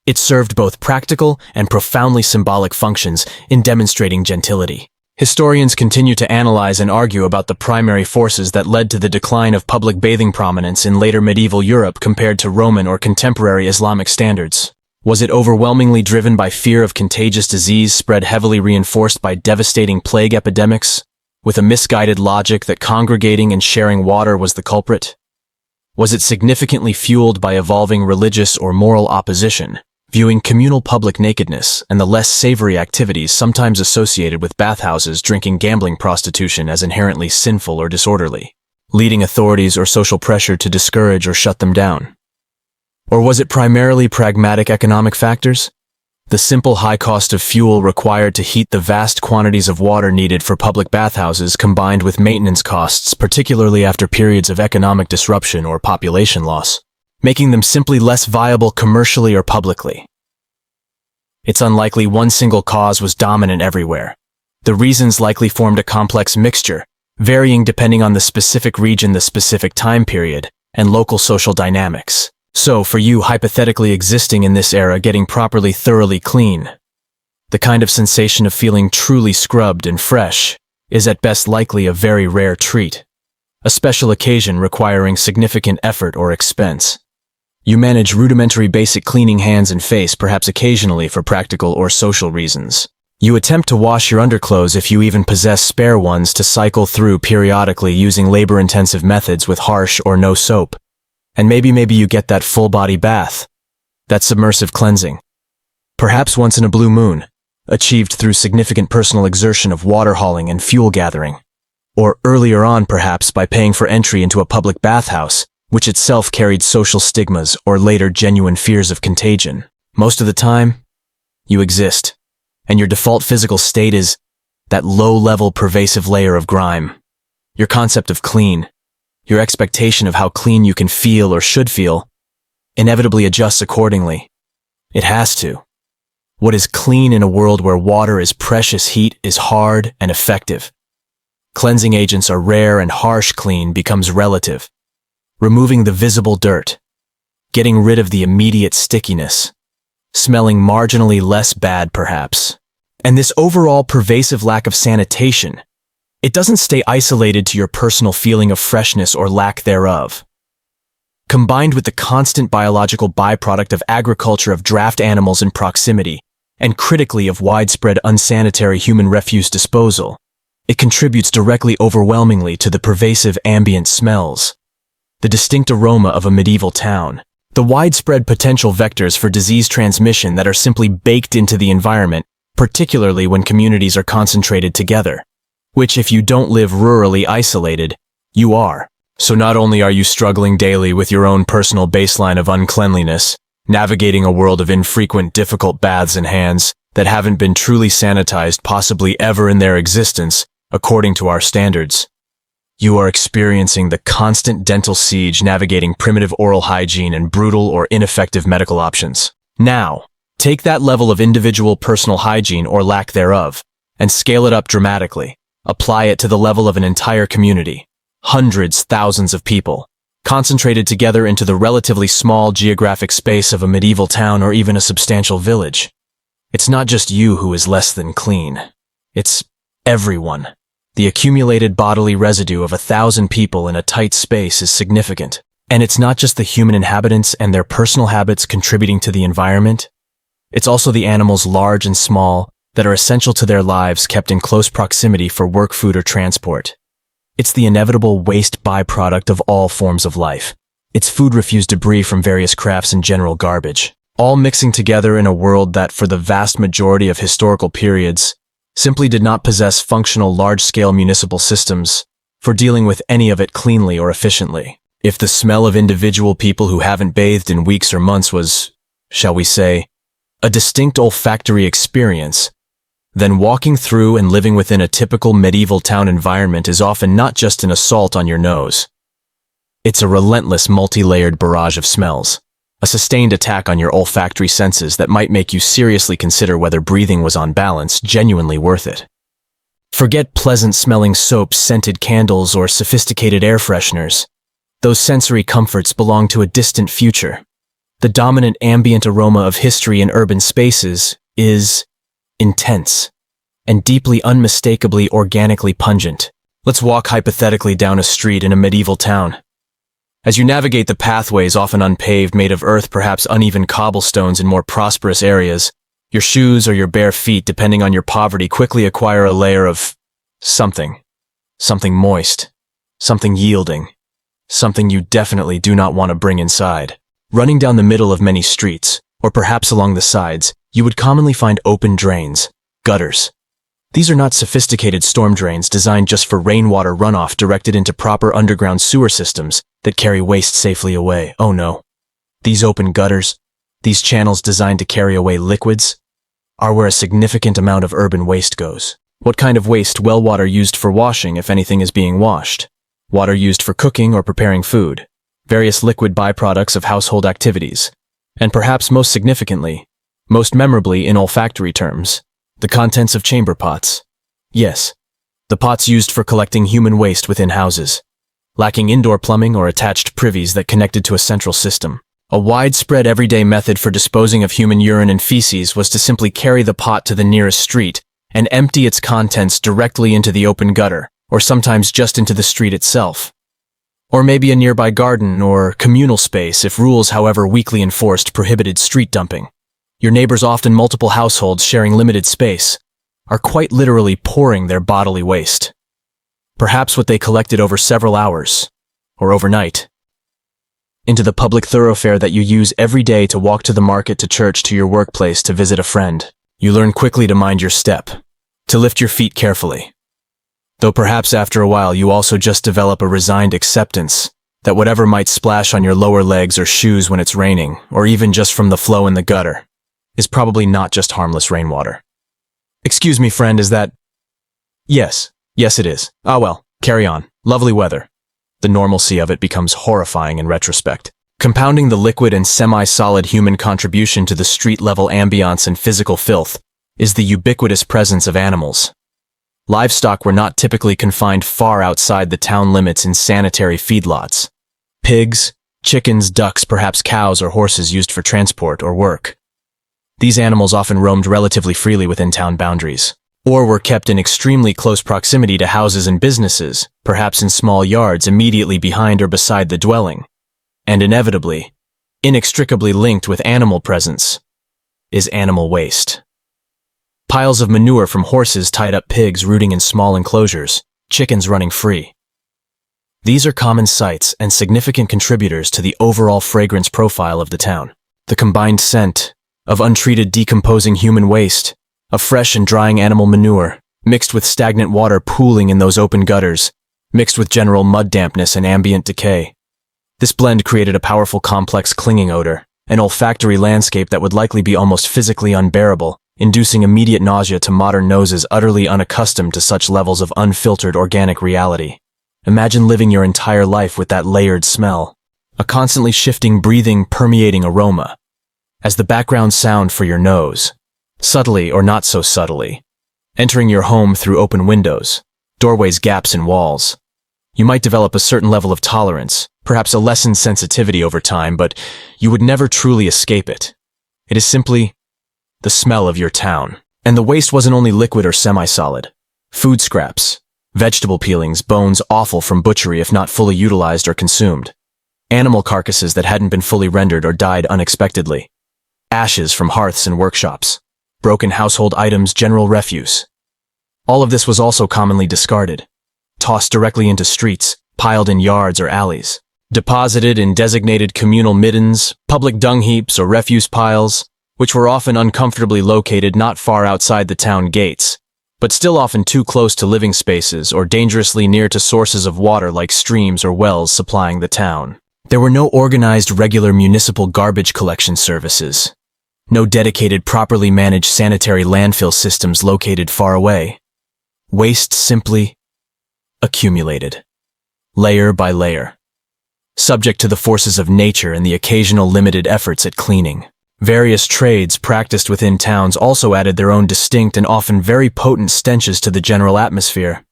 It served both practical and profoundly symbolic functions in demonstrating gentility. Historians continue to analyze and argue about the primary forces that led to the decline of public bathing prominence in later medieval Europe compared to Roman or contemporary Islamic standards. Was it overwhelmingly driven by fear of contagious disease spread heavily reinforced by devastating plague epidemics, with a misguided logic that congregating and sharing water was the culprit? Was it significantly fueled by evolving religious or moral opposition, viewing communal public nakedness and the less savory activities sometimes associated with bathhouses, drinking, gambling, prostitution as inherently sinful or disorderly, leading authorities or social pressure to discourage or shut them down? Or was it primarily pragmatic economic factors? The simple high cost of fuel required to heat the vast quantities of water needed for public bathhouses combined with maintenance costs, particularly after periods of economic disruption or population loss, making them simply less viable commercially or publicly. It's unlikely one single cause was dominant everywhere. The reasons likely formed a complex mixture, varying depending on the specific region, the specific time period, and local social dynamics. So, for you hypothetically existing in this era, getting properly thoroughly clean, the kind of sensation of feeling truly scrubbed and fresh, is at best likely a very rare treat, a special occasion requiring significant effort or expense. You manage rudimentary basic cleaning hands and face, perhaps occasionally for practical or social reasons. You attempt to wash your underclothes if you even possess spare ones to cycle through periodically using labor-intensive methods with harsh or no soap. And maybe you get that full-body bath, that submersive cleansing. Perhaps once in a blue moon, achieved through significant personal exertion of water hauling and fuel gathering. Or earlier on perhaps by paying for entry into a public bathhouse, which itself carried social stigmas or later genuine fears of contagion. Most of the time, you exist, and your default physical state is that low-level pervasive layer of grime. Your concept of clean, your expectation of how clean you can feel or should feel, inevitably adjusts accordingly. It has to. What is clean in a world where water is precious heat is hard and effective. Cleansing agents are rare and harsh. Clean becomes relative. Removing the visible dirt, getting rid of the immediate stickiness, smelling marginally less bad perhaps. And this overall pervasive lack of sanitation, it doesn't stay isolated to your personal feeling of freshness or lack thereof. Combined with the constant biological byproduct of agriculture of draft animals in proximity, and critically of widespread unsanitary human refuse disposal, it contributes directly overwhelmingly to the pervasive ambient smells, the distinct aroma of a medieval town, the widespread potential vectors for disease transmission that are simply baked into the environment, particularly when communities are concentrated together, which if you don't live rurally isolated, you are. So not only are you struggling daily with your own personal baseline of uncleanliness, navigating a world of infrequent, difficult baths and hands that haven't been truly sanitized possibly ever in their existence, according to our standards, you are experiencing the constant dental siege navigating primitive oral hygiene and brutal or ineffective medical options. Now, take that level of individual personal hygiene or lack thereof, and scale it up dramatically. Apply it to the level of an entire community. Hundreds, thousands of people, concentrated together into the relatively small geographic space of a medieval town or even a substantial village. It's not just you who is less than clean. It's everyone. The accumulated bodily residue of 1,000 people in a tight space is significant. And it's not just the human inhabitants and their personal habits contributing to the environment. It's also the animals large and small that are essential to their lives kept in close proximity for work, food, or transport. It's the inevitable waste byproduct of all forms of life. It's food refuse debris from various crafts and general garbage, all mixing together in a world that, for the vast majority of historical periods, simply did not possess functional large-scale municipal systems for dealing with any of it cleanly or efficiently. If the smell of individual people who haven't bathed in weeks or months was, shall we say, a distinct olfactory experience, then walking through and living within a typical medieval town environment is often not just an assault on your nose. It's a relentless multi-layered barrage of smells, a sustained attack on your olfactory senses that might make you seriously consider whether breathing was on balance genuinely worth it. Forget pleasant-smelling soaps, scented candles, or sophisticated air fresheners. Those sensory comforts belong to a distant future. The dominant ambient aroma of history in urban spaces is intense. and deeply unmistakably organically pungent. Let's walk hypothetically down a street in a medieval town. As you navigate the pathways, often unpaved, made of earth, perhaps uneven cobblestones in more prosperous areas, your shoes or your bare feet, depending on your poverty, quickly acquire a layer of something. Something moist. Something yielding. Something you definitely do not want to bring inside. Running down the middle of many streets, or perhaps along the sides, you would commonly find open drains, gutters. These are not sophisticated storm drains designed just for rainwater runoff directed into proper underground sewer systems that carry waste safely away. Oh no. These open gutters, these channels designed to carry away liquids, are where a significant amount of urban waste goes. What kind of waste? Well, water used for washing, if anything is being washed. Water used for cooking or preparing food. Various liquid byproducts of household activities. And perhaps most significantly, most memorably in olfactory terms, the contents of chamber pots. Yes, the pots used for collecting human waste within houses. Lacking indoor plumbing or attached privies that connected to a central system. A widespread everyday method for disposing of human urine and feces was to simply carry the pot to the nearest street and empty its contents directly into the open gutter, or sometimes just into the street itself. Or maybe a nearby garden or communal space if rules, however weakly enforced, prohibited street dumping. Your neighbors, often multiple households sharing limited space, are quite literally pouring their bodily waste. Perhaps what they collected over several hours, or overnight, into the public thoroughfare that you use every day to walk to the market, to church, to your workplace, to visit a friend. You learn quickly to mind your step, to lift your feet carefully. Though perhaps after a while you also just develop a resigned acceptance that whatever might splash on your lower legs or shoes when it's raining, or even just from the flow in the gutter, is probably not just harmless rainwater. Excuse me, friend, is that... Yes it is. Ah well, carry on. Lovely weather. The normalcy of it becomes horrifying in retrospect. Compounding the liquid and semi-solid human contribution to the street-level ambiance and physical filth is the ubiquitous presence of animals. Livestock were not typically confined far outside the town limits in sanitary feedlots. Pigs, chickens, ducks, perhaps cows or horses used for transport or work. These animals often roamed relatively freely within town boundaries, or were kept in extremely close proximity to houses and businesses, perhaps in small yards immediately behind or beside the dwelling. And inevitably, inextricably linked with animal presence, is animal waste. Piles of manure from horses, tied up pigs rooting in small enclosures, chickens running free. These are common sights and significant contributors to the overall fragrance profile of the town. The combined scent of untreated decomposing human waste, of fresh and drying animal manure, mixed with stagnant water pooling in those open gutters, mixed with general mud dampness and ambient decay. This blend created a powerful, complex, clinging odor, an olfactory landscape that would likely be almost physically unbearable, inducing immediate nausea to modern noses utterly unaccustomed to such levels of unfiltered organic reality. Imagine living your entire life with that layered smell, a constantly shifting, breathing, permeating aroma, as the background sound for your nose, subtly or not so subtly, entering your home through open windows, doorways, gaps in walls. You might develop a certain level of tolerance, perhaps a lessened sensitivity over time, but you would never truly escape it. It is simply the smell of your town. And the waste wasn't only liquid or semi-solid. Food scraps, vegetable peelings, bones offal from butchery if not fully utilized or consumed. Animal carcasses that hadn't been fully rendered or died unexpectedly. Ashes from hearths and workshops. Broken household items, general refuse. All of this was also commonly discarded, tossed directly into streets, piled in yards or alleys, deposited in designated communal middens, public dung heaps or refuse piles, which were often uncomfortably located not far outside the town gates, but still often too close to living spaces or dangerously near to sources of water like streams or wells supplying the town. There were no organized, regular municipal garbage collection services. No dedicated, properly managed sanitary landfill systems located far away. Waste simply accumulated, layer by layer, subject to the forces of nature and the occasional limited efforts at cleaning. Various trades practiced within towns also added their own distinct and often very potent stenches to the general atmosphere.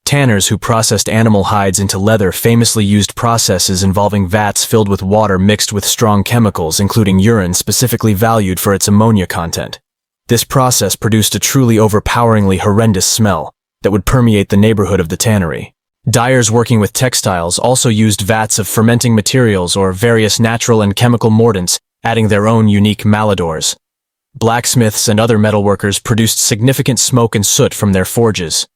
Tanners who processed animal hides into leather famously used processes involving vats filled with water mixed with strong chemicals, including urine specifically valued for its ammonia content. This process produced a truly overpoweringly horrendous smell that would permeate the neighborhood of the tannery. Dyers working with textiles also used vats of fermenting materials or various natural and chemical mordants, adding their own unique malodors. Blacksmiths and other metalworkers produced significant smoke and soot from their forges.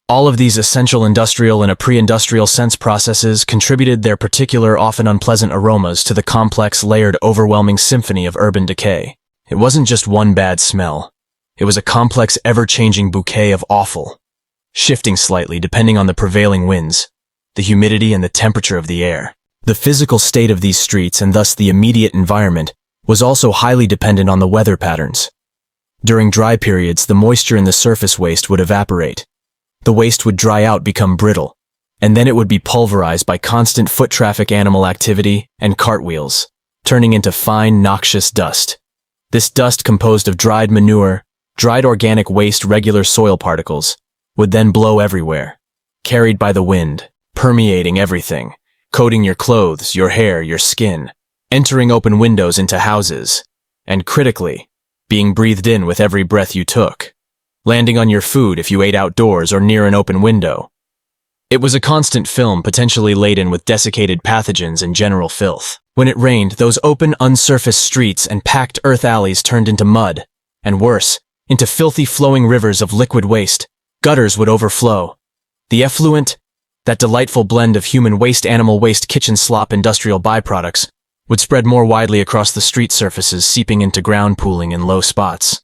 All of these essential industrial and pre-industrial sense processes contributed their particular, often unpleasant aromas to the complex, layered, overwhelming symphony of urban decay. It wasn't just one bad smell. It was a complex, ever-changing bouquet of awful, shifting slightly depending on the prevailing winds, the humidity, and the temperature of the air. The physical state of these streets, and thus the immediate environment, was also highly dependent on the weather patterns. During dry periods, the moisture in the surface waste would evaporate. The waste would dry out, become brittle, and then it would be pulverized by constant foot traffic, animal activity, and cartwheels, turning into fine, noxious dust. This dust, composed of dried manure, dried organic waste, regular soil particles, would then blow everywhere, carried by the wind, permeating everything, coating your clothes, your hair, your skin, entering open windows into houses, and critically, being breathed in with every breath you took, landing on your food if you ate outdoors or near an open window. It was a constant film, potentially laden with desiccated pathogens and general filth. When it rained, those open, unsurfaced streets and packed earth alleys turned into mud, and worse, into filthy flowing rivers of liquid waste. Gutters would overflow. The effluent, that delightful blend of human waste, animal waste, kitchen slop, industrial byproducts, would spread more widely across the street surfaces, seeping into ground, pooling in low spots,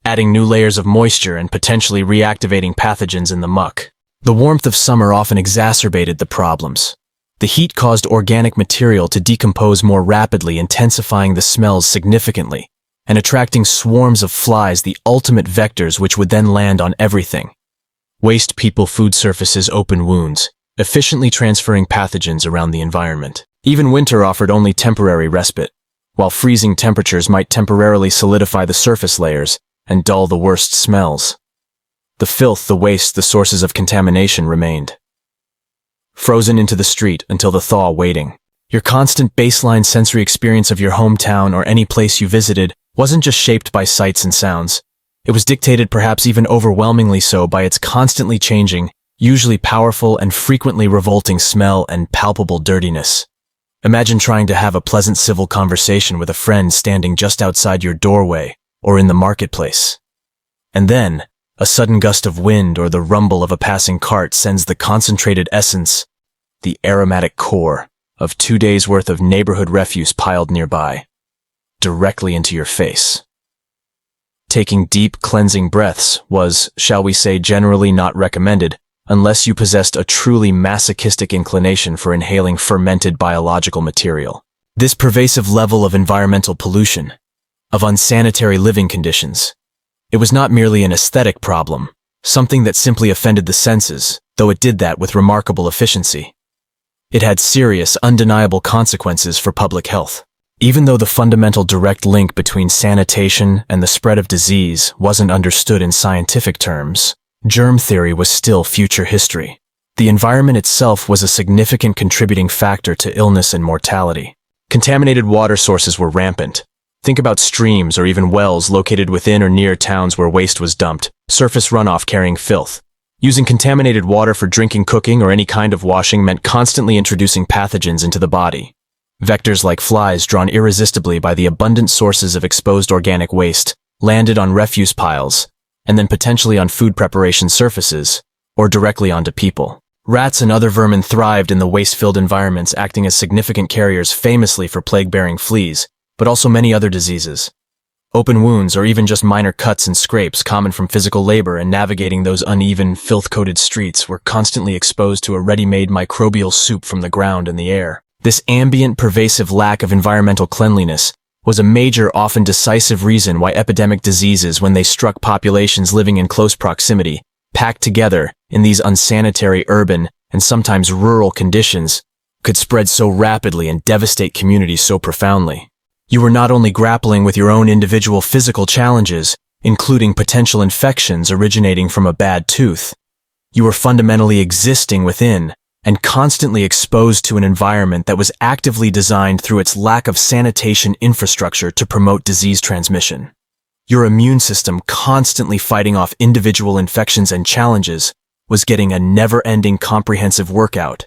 adding new layers of moisture and potentially reactivating pathogens in the muck. The warmth of summer often exacerbated the problems. The heat caused organic material to decompose more rapidly, intensifying the smells significantly, and attracting swarms of flies, the ultimate vectors, which would then land on everything. Waste, people, food surfaces, open wounds, efficiently transferring pathogens around the environment. Even winter offered only temporary respite, while freezing temperatures might temporarily solidify the surface layers and dull the worst smells. The filth, the waste, the sources of contamination remained, frozen into the street until the thaw waiting. Your constant baseline sensory experience of your hometown or any place you visited wasn't just shaped by sights and sounds. It was dictated, perhaps even overwhelmingly so, by its constantly changing, usually powerful and frequently revolting smell and palpable dirtiness. Imagine trying to have a pleasant civil conversation with a friend standing just outside your doorway or in the marketplace. And then, a sudden gust of wind or the rumble of a passing cart sends the concentrated essence, the aromatic core, of 2 days' worth of neighborhood refuse piled nearby, directly into your face. Taking deep, cleansing breaths was, shall we say, generally not recommended unless you possessed a truly masochistic inclination for inhaling fermented biological material. This pervasive level of environmental pollution, of unsanitary living conditions, it was not merely an aesthetic problem, something that simply offended the senses, though it did that with remarkable efficiency. It had serious, undeniable consequences for public health. Even though the fundamental direct link between sanitation and the spread of disease wasn't understood in scientific terms, germ theory was still future history. The environment itself was a significant contributing factor to illness and mortality. Contaminated water sources were rampant. Think about streams or even wells located within or near towns where waste was dumped, surface runoff carrying filth. Using contaminated water for drinking, cooking, or any kind of washing meant constantly introducing pathogens into the body. Vectors like flies, drawn irresistibly by the abundant sources of exposed organic waste, landed on refuse piles, and then potentially on food preparation surfaces, or directly onto people. Rats and other vermin thrived in the waste-filled environments, acting as significant carriers famously for plague-bearing fleas, but also many other diseases. Open wounds, or even just minor cuts and scrapes common from physical labor and navigating those uneven, filth-coated streets, were constantly exposed to a ready-made microbial soup from the ground and the air. This ambient, pervasive lack of environmental cleanliness was a major, often decisive reason why epidemic diseases, when they struck populations living in close proximity, packed together in these unsanitary urban and sometimes rural conditions, could spread so rapidly and devastate communities so profoundly. You were not only grappling with your own individual physical challenges, including potential infections originating from a bad tooth. You were fundamentally existing within and constantly exposed to an environment that was actively designed through its lack of sanitation infrastructure to promote disease transmission. Your immune system, constantly fighting off individual infections and challenges, was getting a never-ending comprehensive workout,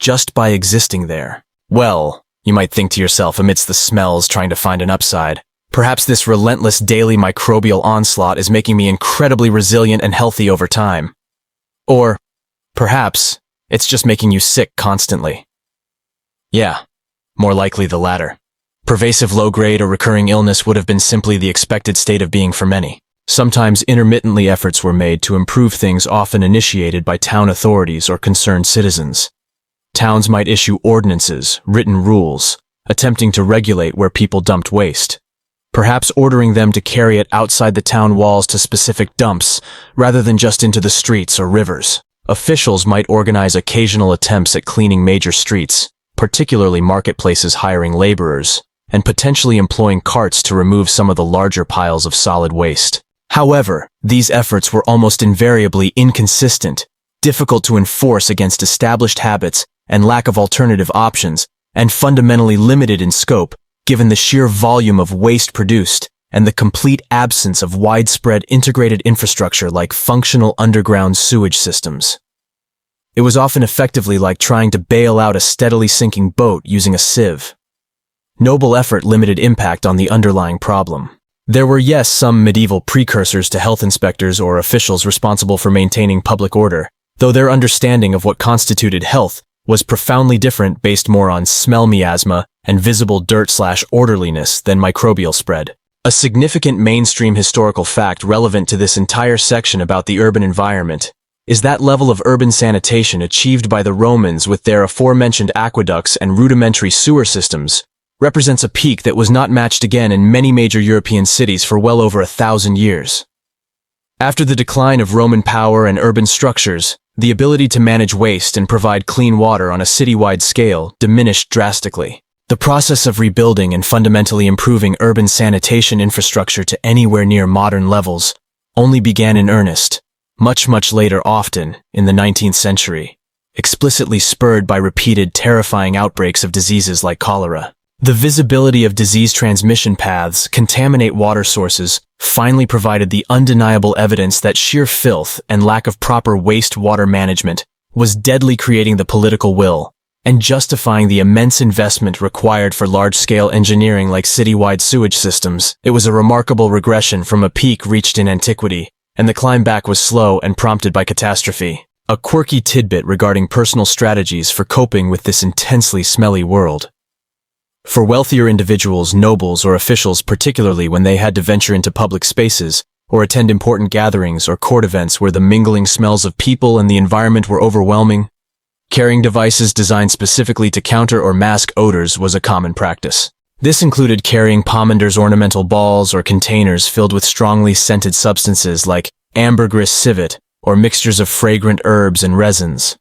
just by existing there. Well, you might think to yourself amidst the smells trying to find an upside, perhaps this relentless daily microbial onslaught is making me incredibly resilient and healthy over time. Or, perhaps, it's just making you sick constantly. Yeah, more likely the latter. Pervasive low-grade or recurring illness would have been simply the expected state of being for many. Sometimes intermittently efforts were made to improve things often initiated by town authorities or concerned citizens. Towns might issue ordinances, written rules, attempting to regulate where people dumped waste. Perhaps ordering them to carry it outside the town walls to specific dumps, rather than just into the streets or rivers. Officials might organize occasional attempts at cleaning major streets, particularly marketplaces hiring laborers, and potentially employing carts to remove some of the larger piles of solid waste. However, these efforts were almost invariably inconsistent, difficult to enforce against established habits and lack of alternative options, and fundamentally limited in scope, given the sheer volume of waste produced and the complete absence of widespread integrated infrastructure like functional underground sewage systems. It was often effectively like trying to bail out a steadily sinking boat using a sieve. Noble effort, limited impact on the underlying problem. There were, yes, some medieval precursors to health inspectors or officials responsible for maintaining public order, though their understanding of what constituted health was profoundly different, based more on smell miasma and visible dirt/orderliness than microbial spread. A significant mainstream historical fact relevant to this entire section about the urban environment is that level of urban sanitation achieved by the Romans with their aforementioned aqueducts and rudimentary sewer systems represents a peak that was not matched again in many major European cities for well over 1,000 years. After the decline of Roman power and urban structures, the ability to manage waste and provide clean water on a citywide scale diminished drastically. The process of rebuilding and fundamentally improving urban sanitation infrastructure to anywhere near modern levels only began in earnest, much later, often in the 19th century, explicitly spurred by repeated terrifying outbreaks of diseases like cholera. The visibility of disease transmission paths, contaminate water sources, finally provided the undeniable evidence that sheer filth and lack of proper wastewater management was deadly, creating the political will and justifying the immense investment required for large-scale engineering like citywide sewage systems. It was a remarkable regression from a peak reached in antiquity, and the climb back was slow and prompted by catastrophe. A quirky tidbit regarding personal strategies for coping with this intensely smelly world. For wealthier individuals, nobles, or officials, particularly when they had to venture into public spaces or attend important gatherings or court events where the mingling smells of people and the environment were overwhelming, carrying devices designed specifically to counter or mask odors was a common practice. This included carrying pomanders, ornamental balls, or containers filled with strongly scented substances like ambergris civet or mixtures of fragrant herbs and resins,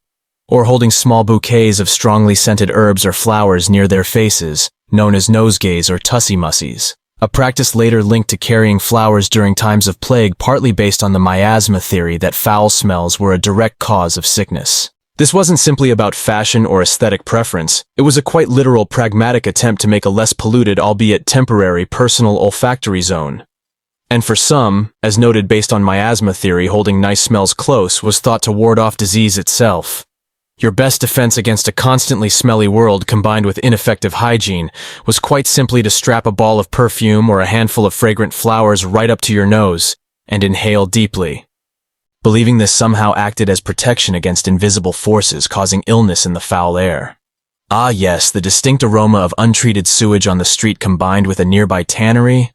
or holding small bouquets of strongly scented herbs or flowers near their faces, known as nosegays or tussie-mussies, a practice later linked to carrying flowers during times of plague, partly based on the miasma theory that foul smells were a direct cause of sickness. This wasn't simply about fashion or aesthetic preference, it was a quite literal, pragmatic attempt to make a less polluted, albeit temporary, personal olfactory zone. And for some, as noted based on miasma theory, holding nice smells close was thought to ward off disease itself. Your best defense against a constantly smelly world combined with ineffective hygiene was quite simply to strap a ball of perfume or a handful of fragrant flowers right up to your nose and inhale deeply, believing this somehow acted as protection against invisible forces causing illness in the foul air. Ah yes, the distinct aroma of untreated sewage on the street combined with a nearby tannery?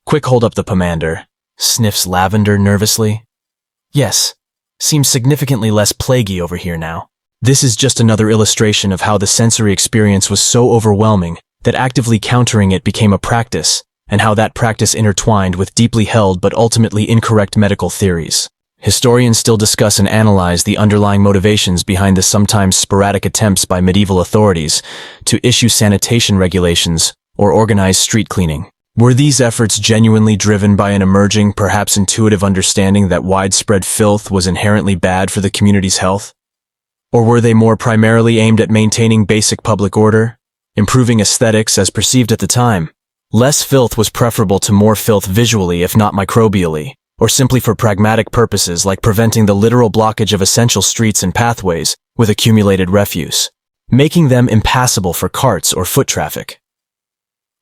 Quick, hold up the pomander. Sniffs lavender nervously. Yes. Seems significantly less plaguey over here now. This is just another illustration of how the sensory experience was so overwhelming that actively countering it became a practice, and how that practice intertwined with deeply held but ultimately incorrect medical theories. Historians still discuss and analyze the underlying motivations behind the sometimes sporadic attempts by medieval authorities to issue sanitation regulations or organize street cleaning. Were these efforts genuinely driven by an emerging, perhaps intuitive understanding that widespread filth was inherently bad for the community's health? Or were they more primarily aimed at maintaining basic public order, improving aesthetics as perceived at the time, Less filth was preferable to more filth visually, if not microbially, or simply for pragmatic purposes like preventing the literal blockage of essential streets and pathways with accumulated refuse, making them impassable for carts or foot traffic.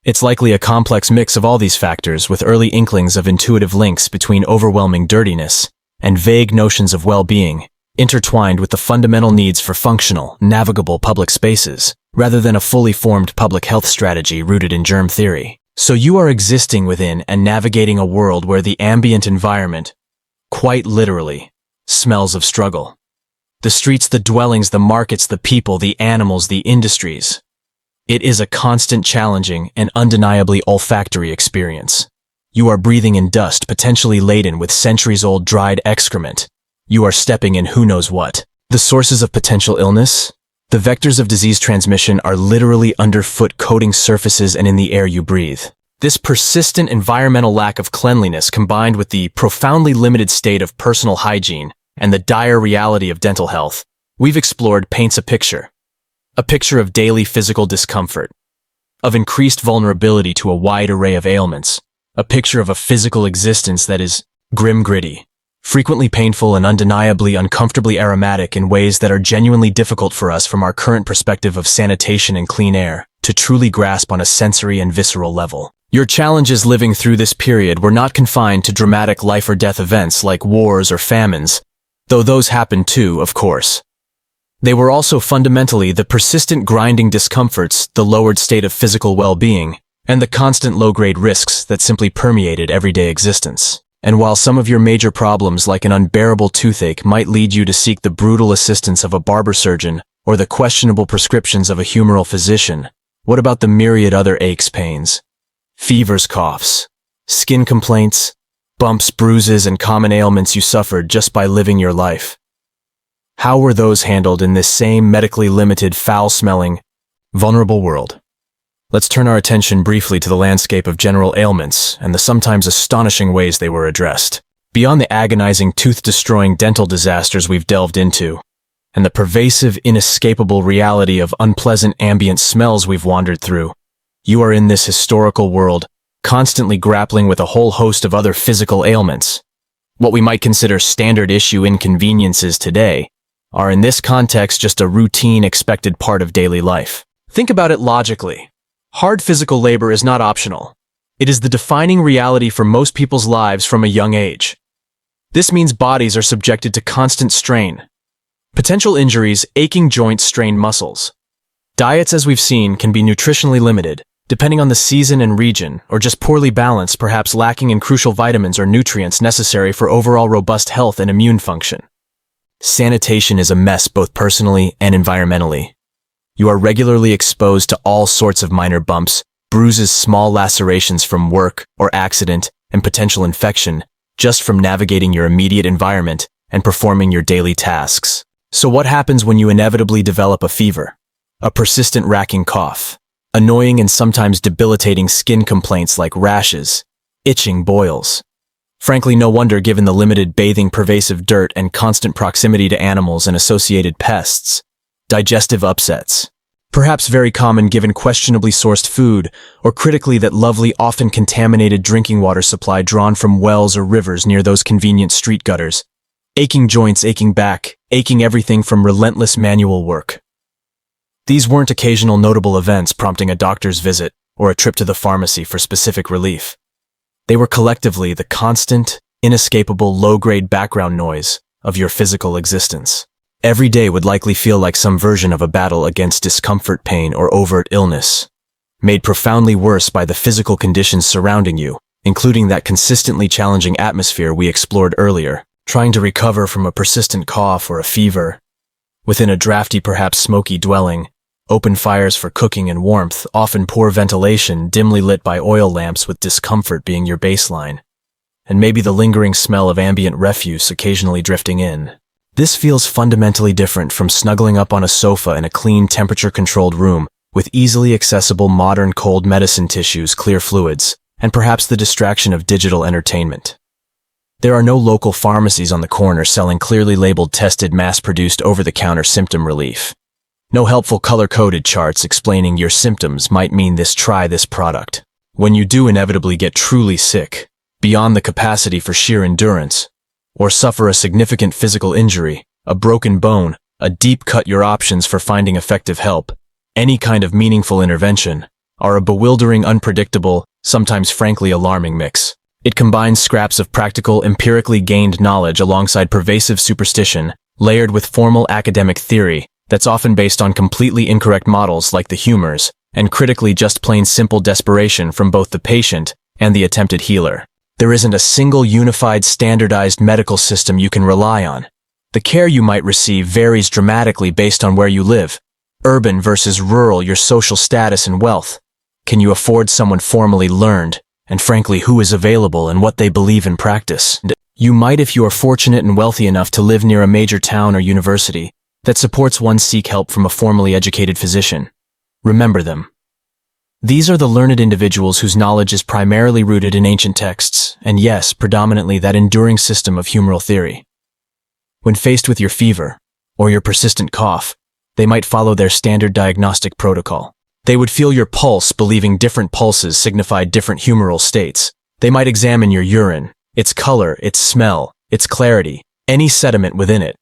It's likely a complex mix of all these factors, with early inklings of intuitive links between overwhelming dirtiness and vague notions of well-being, intertwined with the fundamental needs for functional, navigable public spaces, rather than a fully formed public health strategy rooted in germ theory. So you are existing within and navigating a world where the ambient environment, quite literally, smells of struggle. The streets, the dwellings, the markets, the people, the animals, the industries. It is a constant, challenging, and undeniably olfactory experience. You are breathing in dust potentially laden with centuries-old dried excrement. You are stepping in who knows what. The sources of potential illness? The vectors of disease transmission are literally underfoot coating surfaces and in the air you breathe. This persistent environmental lack of cleanliness, combined with the profoundly limited state of personal hygiene and the dire reality of dental health we've explored, paints a picture. A picture of daily physical discomfort, of increased vulnerability to a wide array of ailments, a picture of a physical existence that is grim-gritty, frequently painful and undeniably uncomfortably aromatic in ways that are genuinely difficult for us from our current perspective of sanitation and clean air to truly grasp on a sensory and visceral level. Your challenges living through this period were not confined to dramatic life or death events like wars or famines, though those happened too, of course. They were also fundamentally the persistent grinding discomforts, the lowered state of physical well-being, and the constant low-grade risks that simply permeated everyday existence. And while some of your major problems like an unbearable toothache might lead you to seek the brutal assistance of a barber surgeon or the questionable prescriptions of a humoral physician, what about the myriad other aches, pains, fevers, coughs, skin complaints, bumps, bruises, and common ailments you suffered just by living your life? How were those handled in this same medically limited, foul-smelling, vulnerable world? Let's turn our attention briefly to the landscape of general ailments and the sometimes astonishing ways they were addressed. Beyond the agonizing, tooth-destroying dental disasters we've delved into, and the pervasive, inescapable reality of unpleasant ambient smells we've wandered through, you are in this historical world, constantly grappling with a whole host of other physical ailments. What we might consider standard issue inconveniences today are in this context just a routine, expected part of daily life. Think about it logically. Hard physical labor is not optional. It is the defining reality for most people's lives from a young age. This means bodies are subjected to constant strain. Potential injuries, aching joints, strained muscles. Diets, as we've seen, can be nutritionally limited, depending on the season and region, or just poorly balanced, perhaps lacking in crucial vitamins or nutrients necessary for overall robust health and immune function. Sanitation is a mess both personally and environmentally. You are regularly exposed to all sorts of minor bumps, bruises, small lacerations from work or accident, and potential infection just from navigating your immediate environment and performing your daily tasks. So what happens when you inevitably develop a fever? A persistent racking cough, annoying and sometimes debilitating skin complaints like rashes, itching, boils. Frankly, no wonder given the limited bathing, pervasive dirt, and constant proximity to animals and associated pests. Digestive upsets. Perhaps very common given questionably sourced food, or critically that lovely, often contaminated drinking water supply drawn from wells or rivers near those convenient street gutters. Aching joints, aching back, aching everything from relentless manual work. These weren't occasional notable events prompting a doctor's visit or a trip to the pharmacy for specific relief. They were collectively the constant, inescapable, low-grade background noise of your physical existence. Every day would likely feel like some version of a battle against discomfort, pain, or overt illness, made profoundly worse by the physical conditions surrounding you, including that consistently challenging atmosphere we explored earlier, trying to recover from a persistent cough or a fever. Within a drafty, perhaps smoky dwelling, open fires for cooking and warmth, often poor ventilation, dimly lit by oil lamps with discomfort being your baseline, and maybe the lingering smell of ambient refuse occasionally drifting in. This feels fundamentally different from snuggling up on a sofa in a clean, temperature-controlled room with easily accessible modern cold medicine tissues, clear fluids, and perhaps the distraction of digital entertainment. There are no local pharmacies on the corner selling clearly labeled, tested, mass-produced, over-the-counter symptom relief. No helpful color-coded charts explaining your symptoms might mean try this product. when you do inevitably get truly sick, beyond the capacity for sheer endurance, or suffer a significant physical injury, a broken bone, a deep cut, your options for finding effective help, any kind of meaningful intervention, are a bewildering, unpredictable, sometimes frankly alarming mix. It combines scraps of practical, empirically gained knowledge alongside pervasive superstition, layered with formal academic theory that's often based on completely incorrect models like the humors, and critically just plain simple desperation from both the patient and the attempted healer. There isn't a single unified, standardized medical system you can rely on. The care you might receive varies dramatically based on where you live, urban versus rural, your social status and wealth. Can you afford someone formally learned, and frankly who is available and what they believe in practice? You might if you are fortunate and wealthy enough to live near a major town or university that supports one seek help from a formally educated physician. Remember them. These are the learned individuals whose knowledge is primarily rooted in ancient texts, and yes, predominantly that enduring system of humoral theory. When faced with your fever, or your persistent cough, they might follow their standard diagnostic protocol. They would feel your pulse, believing different pulses signified different humoral states. They might examine your urine, its color, its smell, its clarity, any sediment within it.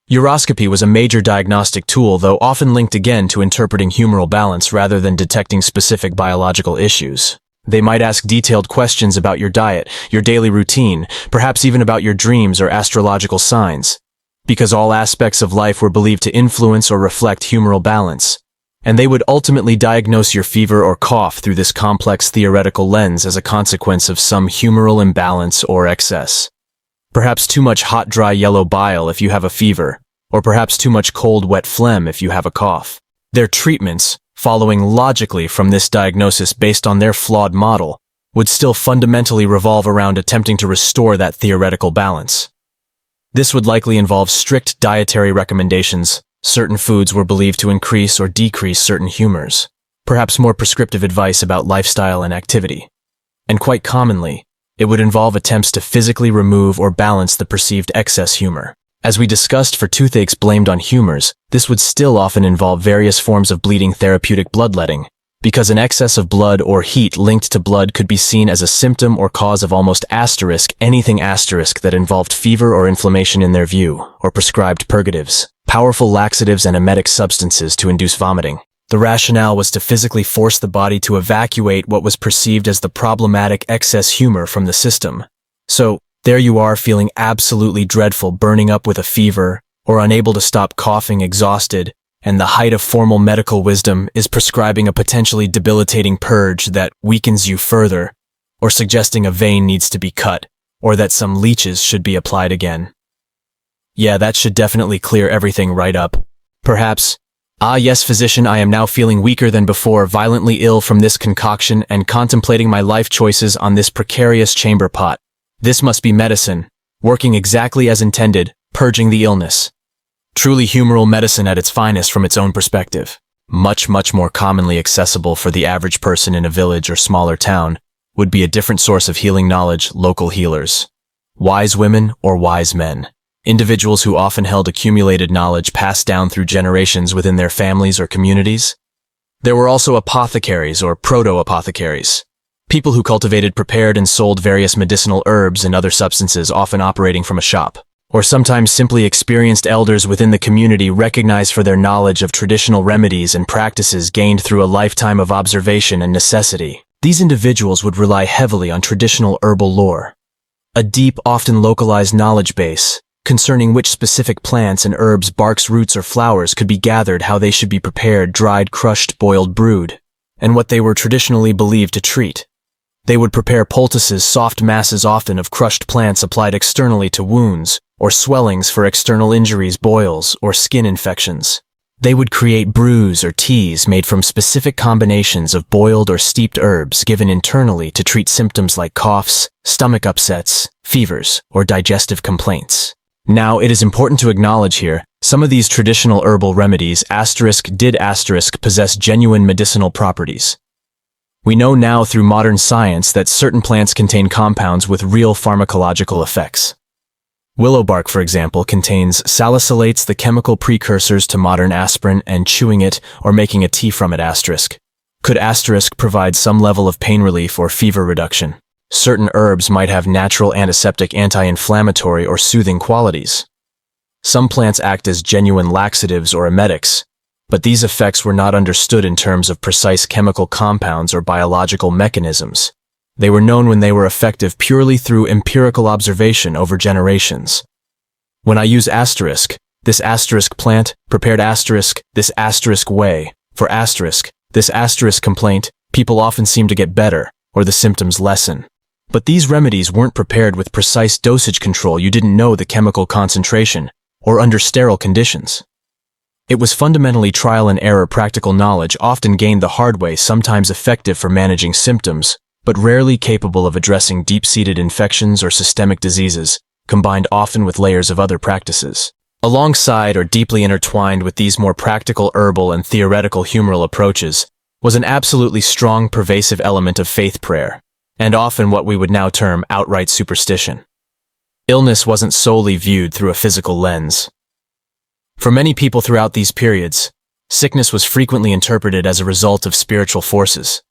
Uroscopy was a major diagnostic tool, though often linked again to interpreting humoral balance rather than detecting specific biological issues. They might ask detailed questions about your diet, your daily routine, perhaps even about your dreams or astrological signs, because all aspects of life were believed to influence or reflect humoral balance, and they would ultimately diagnose your fever or cough through this complex theoretical lens as a consequence of some humoral imbalance or excess. Perhaps too much hot, dry, yellow bile if you have a fever, or perhaps too much cold, wet phlegm if you have a cough. Their treatments, following logically from this diagnosis based on their flawed model, would still fundamentally revolve around attempting to restore that theoretical balance. This would likely involve strict dietary recommendations. Certain foods were believed to increase or decrease certain humors, perhaps more prescriptive advice about lifestyle and activity. And quite commonly, it would involve attempts to physically remove or balance the perceived excess humor. As we discussed for toothaches blamed on humors, this would still often involve various forms of bleeding therapeutic bloodletting, because an excess of blood or heat linked to blood could be seen as a symptom or cause of almost anything that involved fever or inflammation in their view, or prescribed purgatives, powerful laxatives and emetic substances to induce vomiting. The rationale was to physically force the body to evacuate what was perceived as the problematic excess humor from the system. So, there you are feeling absolutely dreadful, burning up with a fever, or unable to stop coughing, exhausted, and the height of formal medical wisdom is prescribing a potentially debilitating purge that weakens you further, or suggesting a vein needs to be cut, or that some leeches should be applied again. Yeah, that should definitely clear everything right up. Perhaps, "Ah yes, physician, I am now feeling weaker than before, violently ill from this concoction and contemplating my life choices on this precarious chamber pot. This must be medicine, working exactly as intended, purging the illness." Truly humoral medicine at its finest from its own perspective. Much more commonly accessible for the average person in a village or smaller town, would be a different source of healing knowledge, local healers. Wise women or wise men. Individuals who often held accumulated knowledge passed down through generations within their families or communities. There were also apothecaries or proto-apothecaries, people who cultivated, prepared, and sold various medicinal herbs and other substances, often operating from a shop, or sometimes simply experienced elders within the community recognized for their knowledge of traditional remedies and practices gained through a lifetime of observation and necessity. These individuals would rely heavily on traditional herbal lore, a deep, often localized knowledge base concerning which specific plants and herbs, barks, roots, or flowers could be gathered, how they should be prepared, dried, crushed, boiled, brewed, and what they were traditionally believed to treat. They would prepare poultices, soft masses often of crushed plants applied externally to wounds, or swellings for external injuries, boils, or skin infections. They would create brews or teas made from specific combinations of boiled or steeped herbs given internally to treat symptoms like coughs, stomach upsets, fevers, or digestive complaints. Now, it is important to acknowledge here, some of these traditional herbal remedies did possess genuine medicinal properties. We know now through modern science that certain plants contain compounds with real pharmacological effects. Willow bark, for example, contains salicylates, the chemical precursors to modern aspirin, and chewing it or making a tea from it Could asterisk provide some level of pain relief or fever reduction? Certain herbs might have natural antiseptic, anti-inflammatory, or soothing qualities. Some plants act as genuine laxatives or emetics, but these effects were not understood in terms of precise chemical compounds or biological mechanisms. They were known when they were effective purely through empirical observation over generations. When I use asterisk, this asterisk plant, prepared asterisk, this asterisk way, for asterisk, this asterisk complaint, people often seem to get better, or the symptoms lessen. But these remedies weren't prepared with precise dosage control. You didn't know the chemical concentration, or under sterile conditions. It was fundamentally trial and error. Practical knowledge, often gained the hard way, sometimes effective for managing symptoms, but rarely capable of addressing deep-seated infections or systemic diseases, combined often with layers of other practices. Alongside or deeply intertwined with these more practical herbal and theoretical humoral approaches was an absolutely strong, pervasive element of faith prayer, and often what we would now term outright superstition. Illness wasn't solely viewed through a physical lens. For many people throughout these periods, sickness was frequently interpreted as a result of spiritual forces.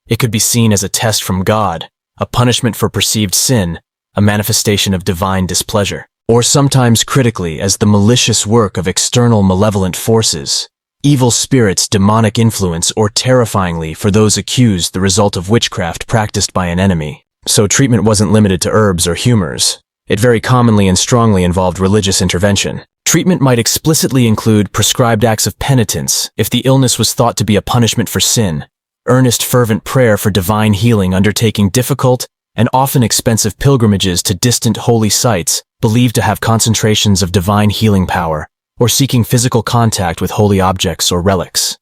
It could be seen as a test from God, a punishment for perceived sin, a manifestation of divine displeasure, or sometimes critically as the malicious work of external malevolent forces, evil spirits, demonic influence, or terrifyingly for those accused the result of witchcraft practiced by an enemy. So treatment wasn't limited to herbs or humors. It very commonly and strongly involved religious intervention. Treatment might explicitly include prescribed acts of penitence if the illness was thought to be a punishment for sin, earnest fervent prayer for divine healing, undertaking difficult and often expensive pilgrimages to distant holy sites believed to have concentrations of divine healing power, or seeking physical contact with holy objects or relics.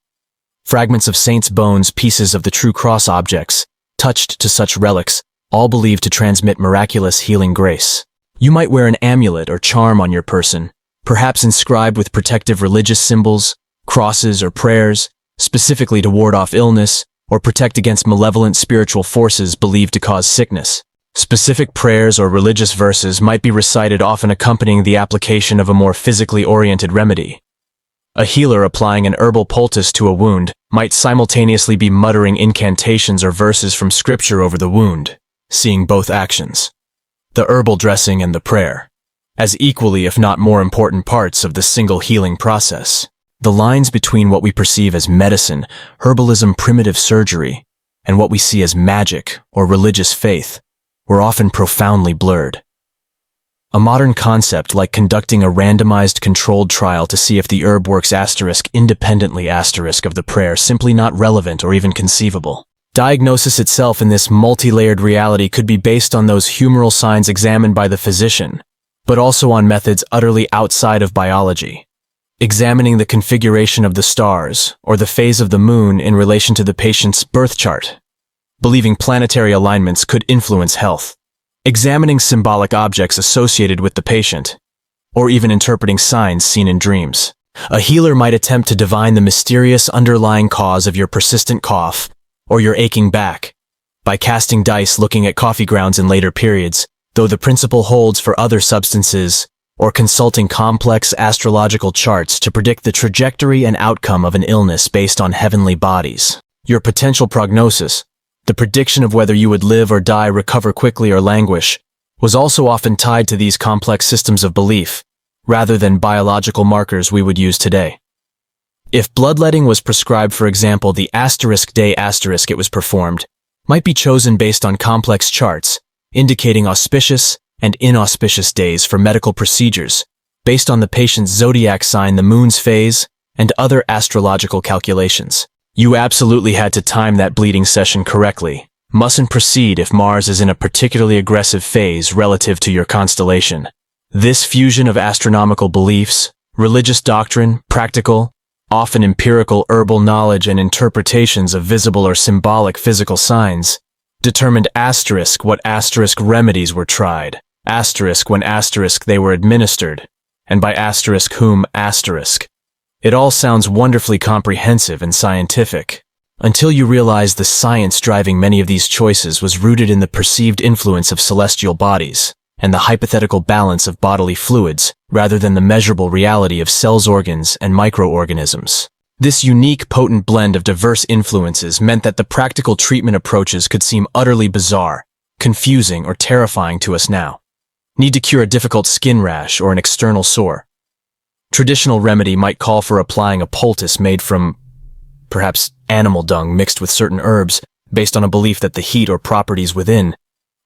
Fragments of saints' bones, pieces of the true cross objects, touched to such relics, all believed to transmit miraculous healing grace. You might wear an amulet or charm on your person, perhaps inscribed with protective religious symbols, crosses or prayers, specifically to ward off illness or protect against malevolent spiritual forces believed to cause sickness. Specific prayers or religious verses might be recited, often accompanying the application of a more physically oriented remedy. A healer applying an herbal poultice to a wound might simultaneously be muttering incantations or verses from scripture over the wound, seeing both actions, the herbal dressing and the prayer, as equally if not more important parts of the single healing process. The lines between what we perceive as medicine, herbalism, primitive surgery, and what we see as magic or religious faith were often profoundly blurred. A modern concept like conducting a randomized controlled trial to see if the herb works independently of the prayer simply not relevant or even conceivable. Diagnosis itself in this multi-layered reality could be based on those humoral signs examined by the physician, but also on methods utterly outside of biology. Examining the configuration of the stars or the phase of the moon in relation to the patient's birth chart, believing planetary alignments could influence health. Examining symbolic objects associated with the patient, or even interpreting signs seen in dreams. A healer might attempt to divine the mysterious underlying cause of your persistent cough or your aching back by casting dice, looking at coffee grounds in later periods, though the principle holds for other substances, or consulting complex astrological charts to predict the trajectory and outcome of an illness based on heavenly bodies. Your potential prognosis, the prediction of whether you would live or die, recover quickly or languish, was also often tied to these complex systems of belief, rather than biological markers we would use today. If bloodletting was prescribed, for example, the *day* it was performed might be chosen based on complex charts, indicating auspicious and inauspicious days for medical procedures, based on the patient's zodiac sign, the moon's phase, and other astrological calculations. You absolutely had to time that bleeding session correctly. Mustn't proceed if Mars is in a particularly aggressive phase relative to your constellation. This fusion of astronomical beliefs, religious doctrine, practical, often empirical herbal knowledge, and interpretations of visible or symbolic physical signs determined what remedies were tried, when they were administered, and by whom. It all sounds wonderfully comprehensive and scientific, until you realize the science driving many of these choices was rooted in the perceived influence of celestial bodies and the hypothetical balance of bodily fluids rather than the measurable reality of cells, organs, and microorganisms. This unique, potent blend of diverse influences meant that the practical treatment approaches could seem utterly bizarre, confusing, or terrifying to us now. Need to cure a difficult skin rash or an external sore. Traditional remedy might call for applying a poultice made from, perhaps, animal dung mixed with certain herbs, based on a belief that the heat or properties within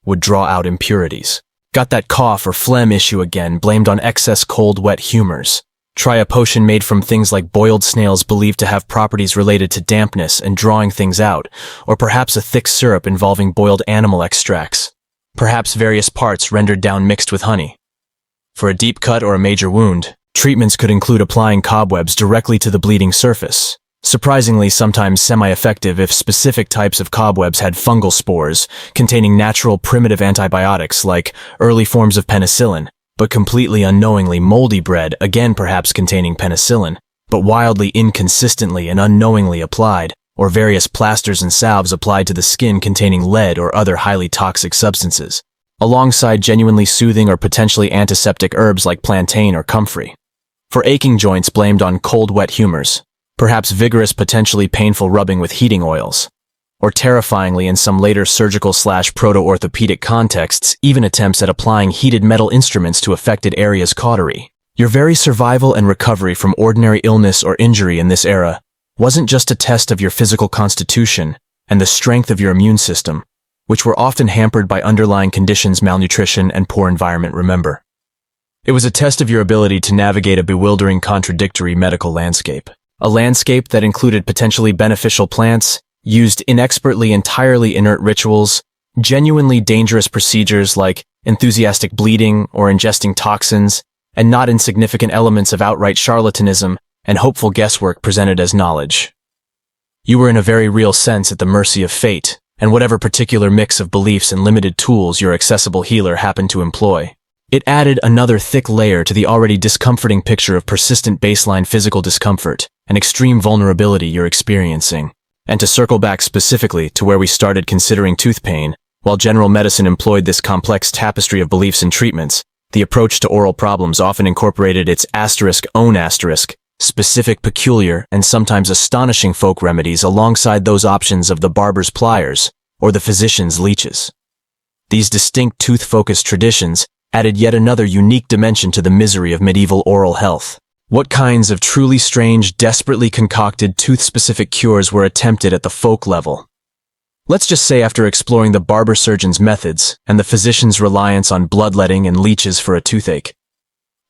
would draw out impurities. Got that cough or phlegm issue again, blamed on excess cold, wet humors. Try a potion made from things like boiled snails believed to have properties related to dampness and drawing things out, or perhaps a thick syrup involving boiled animal extracts. Perhaps various parts rendered down mixed with honey. For a deep cut or a major wound, treatments could include applying cobwebs directly to the bleeding surface. Surprisingly, sometimes semi-effective if specific types of cobwebs had fungal spores containing natural primitive antibiotics like early forms of penicillin, but completely unknowingly moldy bread, again perhaps containing penicillin, but wildly inconsistently and unknowingly applied, or various plasters and salves applied to the skin containing lead or other highly toxic substances, alongside genuinely soothing or potentially antiseptic herbs like plantain or comfrey. For aching joints blamed on cold, wet humors, perhaps vigorous, potentially painful rubbing with heating oils, or terrifyingly in some later surgical/proto-orthopedic contexts, even attempts at applying heated metal instruments to affected areas cautery. Your very survival and recovery from ordinary illness or injury in this era wasn't just a test of your physical constitution and the strength of your immune system, which were often hampered by underlying conditions, malnutrition, and poor environment, remember. It was a test of your ability to navigate a bewildering, contradictory medical landscape. A landscape that included potentially beneficial plants, used inexpertly entirely inert rituals, genuinely dangerous procedures like enthusiastic bleeding or ingesting toxins, and not insignificant elements of outright charlatanism and hopeful guesswork presented as knowledge. You were in a very real sense at the mercy of fate and whatever particular mix of beliefs and limited tools your accessible healer happened to employ. It added another thick layer to the already discomforting picture of persistent baseline physical discomfort and extreme vulnerability you're experiencing. And to circle back specifically to where we started considering tooth pain, while general medicine employed this complex tapestry of beliefs and treatments, the approach to oral problems often incorporated its own specific, peculiar, and sometimes astonishing folk remedies alongside those options of the barber's pliers or the physician's leeches. These distinct tooth-focused traditions added yet another unique dimension to the misery of medieval oral health. What kinds of truly strange, desperately concocted tooth-specific cures were attempted at the folk level? Let's just say after exploring the barber surgeon's methods and the physician's reliance on bloodletting and leeches for a toothache.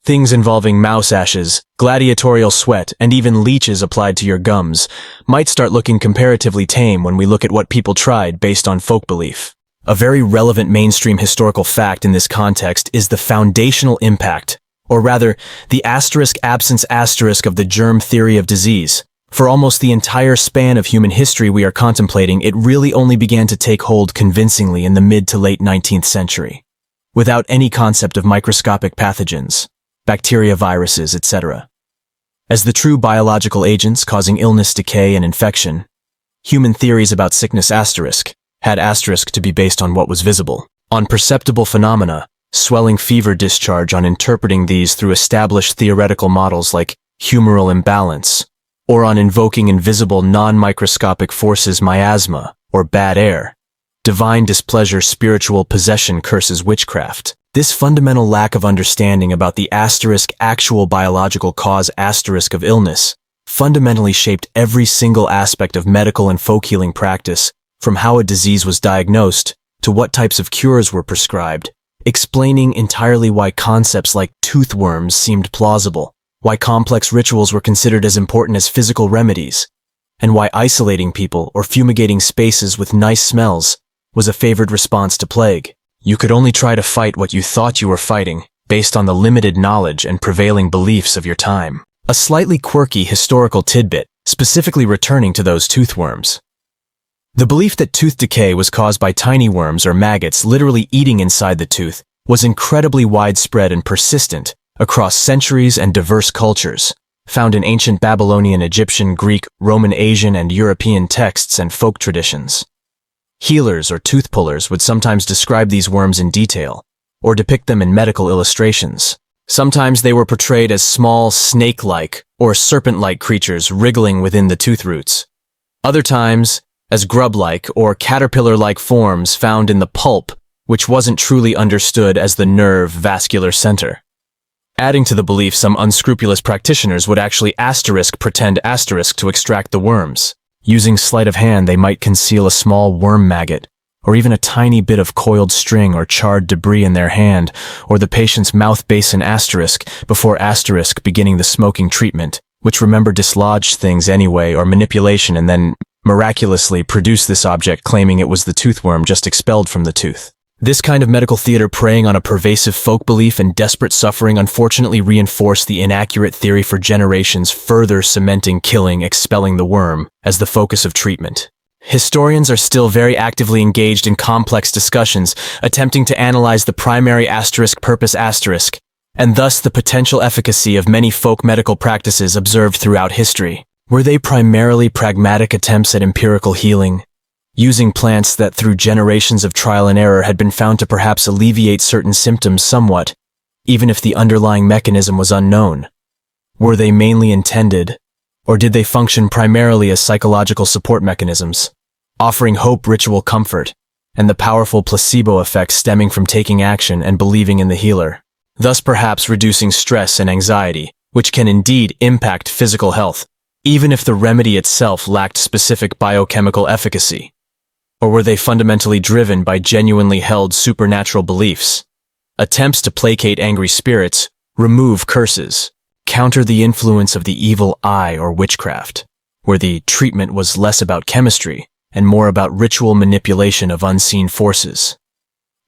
Things involving mouse ashes, gladiatorial sweat, and even leeches applied to your gums might start looking comparatively tame when we look at what people tried based on folk belief. A very relevant mainstream historical fact in this context is the foundational impact, or rather, the absence of the germ theory of disease. For almost the entire span of human history we are contemplating, it really only began to take hold convincingly in the mid to late 19th century, without any concept of microscopic pathogens, bacteria, viruses, etc. As the true biological agents causing illness, decay, and infection, human theories about sickness had to be based on what was visible, on perceptible phenomena, swelling fever discharge, on interpreting these through established theoretical models like humoral imbalance, or on invoking invisible non-microscopic forces, miasma, or bad air, divine displeasure, spiritual possession, curses, witchcraft. This fundamental lack of understanding about the actual biological cause of illness fundamentally shaped every single aspect of medical and folk healing practice, from how a disease was diagnosed to what types of cures were prescribed, explaining entirely why concepts like tooth worms seemed plausible, why complex rituals were considered as important as physical remedies, and why isolating people or fumigating spaces with nice smells was a favored response to plague. You could only try to fight what you thought you were fighting based on the limited knowledge and prevailing beliefs of your time. A slightly quirky historical tidbit, specifically returning to those tooth worms. The belief that tooth decay was caused by tiny worms or maggots literally eating inside the tooth was incredibly widespread and persistent across centuries and diverse cultures, found in ancient Babylonian, Egyptian, Greek, Roman, Asian, and European texts and folk traditions. Healers or tooth pullers would sometimes describe these worms in detail, or depict them in medical illustrations, Sometimes they were portrayed as small, snake-like or serpent-like creatures wriggling within the tooth roots. Other times, as grub-like or caterpillar-like forms found in the pulp, which wasn't truly understood as the nerve vascular center. Adding to the belief, some unscrupulous practitioners would actually pretend to extract the worms. Using sleight of hand, they might conceal a small worm maggot, or even a tiny bit of coiled string or charred debris in their hand, or the patient's mouth basin before beginning the smoking treatment, which remember dislodged things anyway, or manipulation, and then miraculously produce this object claiming it was the toothworm just expelled from the tooth. This kind of medical theater preying on a pervasive folk belief and desperate suffering unfortunately reinforced the inaccurate theory for generations, further cementing expelling the worm as the focus of treatment. Historians are still very actively engaged in complex discussions, attempting to analyze the primary purpose and thus the potential efficacy of many folk medical practices observed throughout history. Were they primarily pragmatic attempts at empirical healing, using plants that through generations of trial and error had been found to perhaps alleviate certain symptoms somewhat, even if the underlying mechanism was unknown? Were they mainly intended, or did they function primarily as psychological support mechanisms, offering hope, ritual comfort, and the powerful placebo effect stemming from taking action and believing in the healer, thus perhaps reducing stress and anxiety, which can indeed impact physical health, even if the remedy itself lacked specific biochemical efficacy? Or were they fundamentally driven by genuinely held supernatural beliefs, attempts to placate angry spirits, remove curses, counter the influence of the evil eye or witchcraft, where the treatment was less about chemistry and more about ritual manipulation of unseen forces?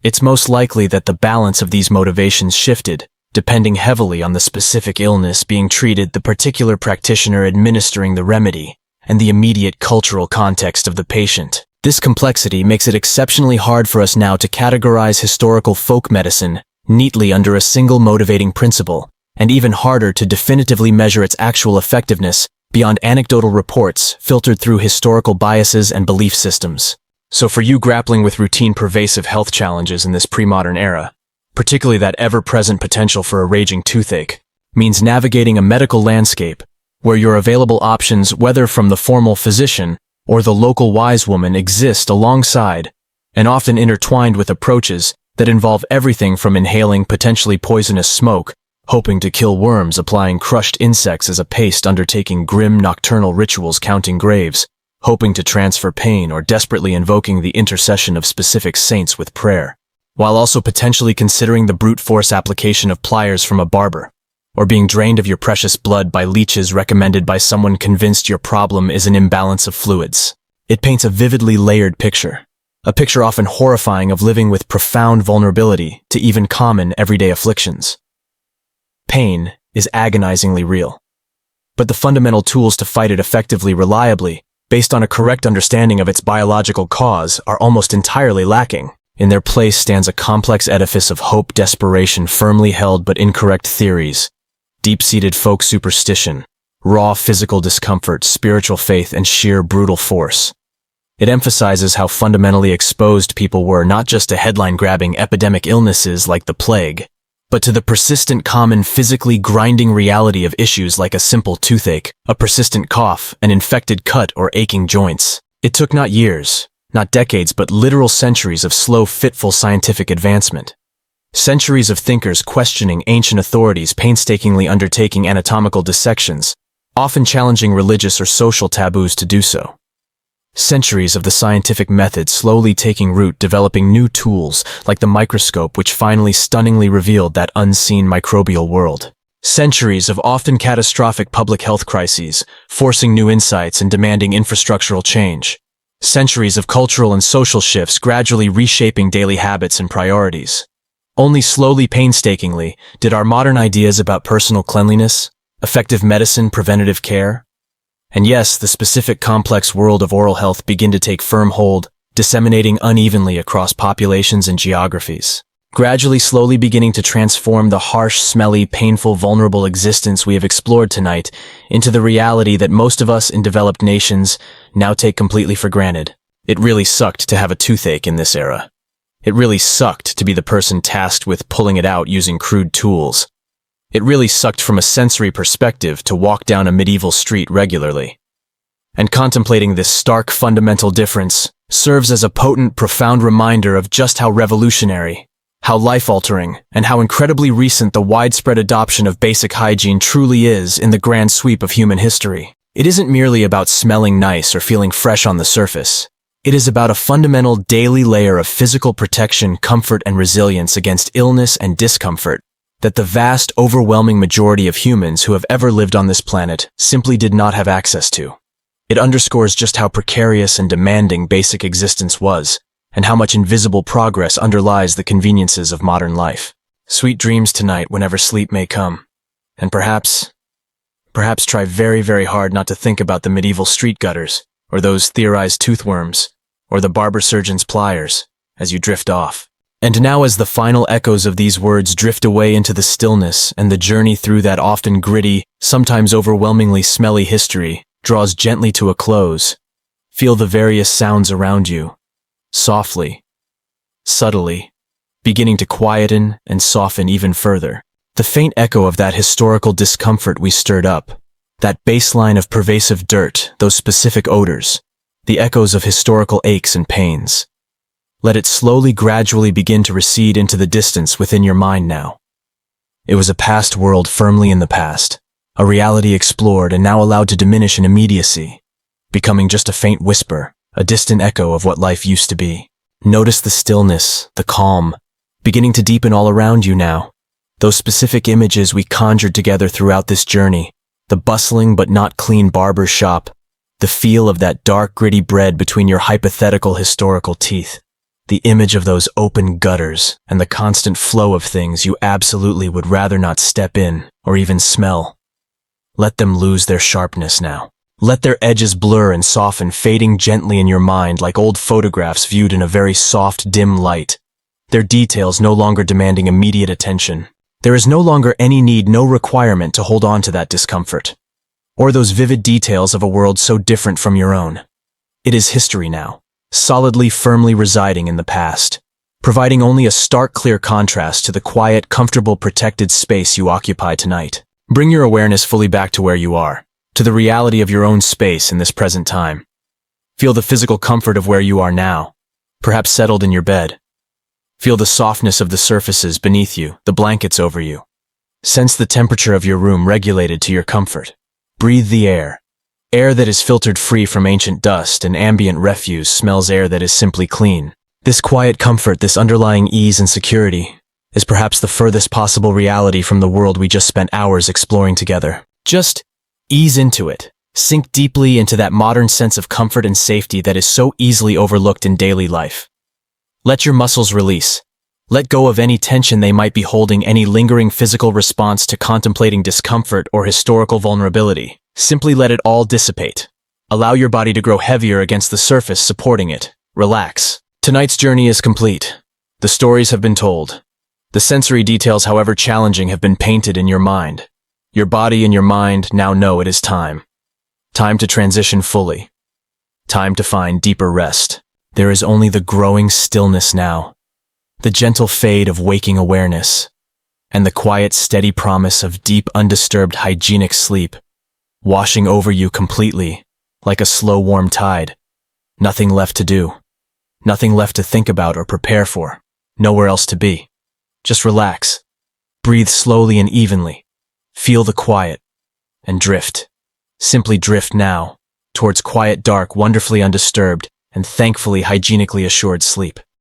It's most likely that the balance of these motivations shifted, depending heavily on the specific illness being treated, the particular practitioner administering the remedy, and the immediate cultural context of the patient. This complexity makes it exceptionally hard for us now to categorize historical folk medicine neatly under a single motivating principle, and even harder to definitively measure its actual effectiveness beyond anecdotal reports filtered through historical biases and belief systems. So for you grappling with routine pervasive health challenges in this pre-modern era, particularly that ever-present potential for a raging toothache, means navigating a medical landscape where your available options, whether from the formal physician or the local wise woman, exist alongside and often intertwined with approaches that involve everything from inhaling potentially poisonous smoke, hoping to kill worms, applying crushed insects as a paste, undertaking grim nocturnal rituals, counting graves, hoping to transfer pain, or desperately invoking the intercession of specific saints with prayer, while also potentially considering the brute force application of pliers from a barber, or being drained of your precious blood by leeches recommended by someone convinced your problem is an imbalance of fluids. It paints a vividly layered picture, a picture often horrifying of living with profound vulnerability to even common everyday afflictions. Pain is agonizingly real, but the fundamental tools to fight it effectively, reliably, based on a correct understanding of its biological cause, are almost entirely lacking. In their place stands a complex edifice of hope, desperation, firmly held but incorrect theories, deep-seated folk superstition, raw physical discomfort, spiritual faith, and sheer brutal force. It emphasizes how fundamentally exposed people were not just to headline-grabbing epidemic illnesses like the plague, but to the persistent, common, physically grinding reality of issues like a simple toothache, a persistent cough, an infected cut, or aching joints. It took not years, not decades, but literal centuries of slow, fitful scientific advancement. Centuries of thinkers questioning ancient authorities, painstakingly undertaking anatomical dissections, often challenging religious or social taboos to do so. Centuries of the scientific method slowly taking root, developing new tools like the microscope, which finally stunningly revealed that unseen microbial world. Centuries of often catastrophic public health crises, forcing new insights and demanding infrastructural change. Centuries of cultural and social shifts gradually reshaping daily habits and priorities. Only slowly, painstakingly, did our modern ideas about personal cleanliness, effective medicine, preventative care, and yes, the specific complex world of oral health begin to take firm hold, disseminating unevenly across populations and geographies, gradually, slowly beginning to transform the harsh, smelly, painful, vulnerable existence we have explored tonight into the reality that most of us in developed nations now take completely for granted. It really sucked to have a toothache in this era. It really sucked to be the person tasked with pulling it out using crude tools. It really sucked from a sensory perspective to walk down a medieval street regularly. And contemplating this stark fundamental difference serves as a potent, profound reminder of just how revolutionary, how life-altering, and how incredibly recent the widespread adoption of basic hygiene truly is in the grand sweep of human history. It isn't merely about smelling nice or feeling fresh on the surface. It is about a fundamental daily layer of physical protection, comfort, and resilience against illness and discomfort that the vast, overwhelming majority of humans who have ever lived on this planet simply did not have access to. It underscores just how precarious and demanding basic existence was, and how much invisible progress underlies the conveniences of modern life. Sweet dreams tonight whenever sleep may come. And perhaps try very, very hard not to think about the medieval street gutters, or those theorized toothworms, or the barber surgeon's pliers, as you drift off. And now as the final echoes of these words drift away into the stillness and the journey through that often gritty, sometimes overwhelmingly smelly history draws gently to a close, feel the various sounds around you, softly, subtly, beginning to quieten and soften even further. The faint echo of that historical discomfort we stirred up, that baseline of pervasive dirt, those specific odors, the echoes of historical aches and pains. Let it slowly, gradually begin to recede into the distance within your mind now. It was a past world firmly in the past, a reality explored and now allowed to diminish in immediacy, becoming just a faint whisper, a distant echo of what life used to be. Notice the stillness, the calm, beginning to deepen all around you now. Those specific images we conjured together throughout this journey, the bustling but not clean barber shop, the feel of that dark, gritty bread between your hypothetical historical teeth, the image of those open gutters, and the constant flow of things you absolutely would rather not step in or even smell. Let them lose their sharpness now. Let their edges blur and soften, fading gently in your mind like old photographs viewed in a very soft, dim light. Their details no longer demanding immediate attention. There is no longer any need, no requirement to hold on to that discomfort, or those vivid details of a world so different from your own. It is history now, solidly, firmly residing in the past, providing only a stark, clear contrast to the quiet, comfortable, protected space you occupy tonight. Bring your awareness fully back to where you are, to the reality of your own space in this present time. Feel the physical comfort of where you are now, perhaps settled in your bed. Feel the softness of the surfaces beneath you, the blankets over you. Sense the temperature of your room regulated to your comfort. Breathe the air. Air that is filtered free from ancient dust and ambient refuse smells air that is simply clean. This quiet comfort, this underlying ease and security, is perhaps the furthest possible reality from the world we just spent hours exploring together. Just ease into it. Sink deeply into that modern sense of comfort and safety that is so easily overlooked in daily life. Let your muscles release. Let go of any tension they might be holding, any lingering physical response to contemplating discomfort or historical vulnerability. Simply let it all dissipate. Allow your body to grow heavier against the surface supporting it. Relax. Tonight's journey is complete. The stories have been told. The sensory details, however challenging, have been painted in your mind. Your body and your mind now know it is time. Time to transition fully. Time to find deeper rest. There is only the growing stillness now, the gentle fade of waking awareness, and the quiet, steady promise of deep, undisturbed, hygienic sleep, washing over you completely, like a slow, warm tide. Nothing left to do. Nothing left to think about or prepare for. Nowhere else to be. Just relax. Breathe slowly and evenly. Feel the quiet. And drift. Simply drift now, towards quiet, dark, wonderfully undisturbed, and thankfully hygienically assured sleep.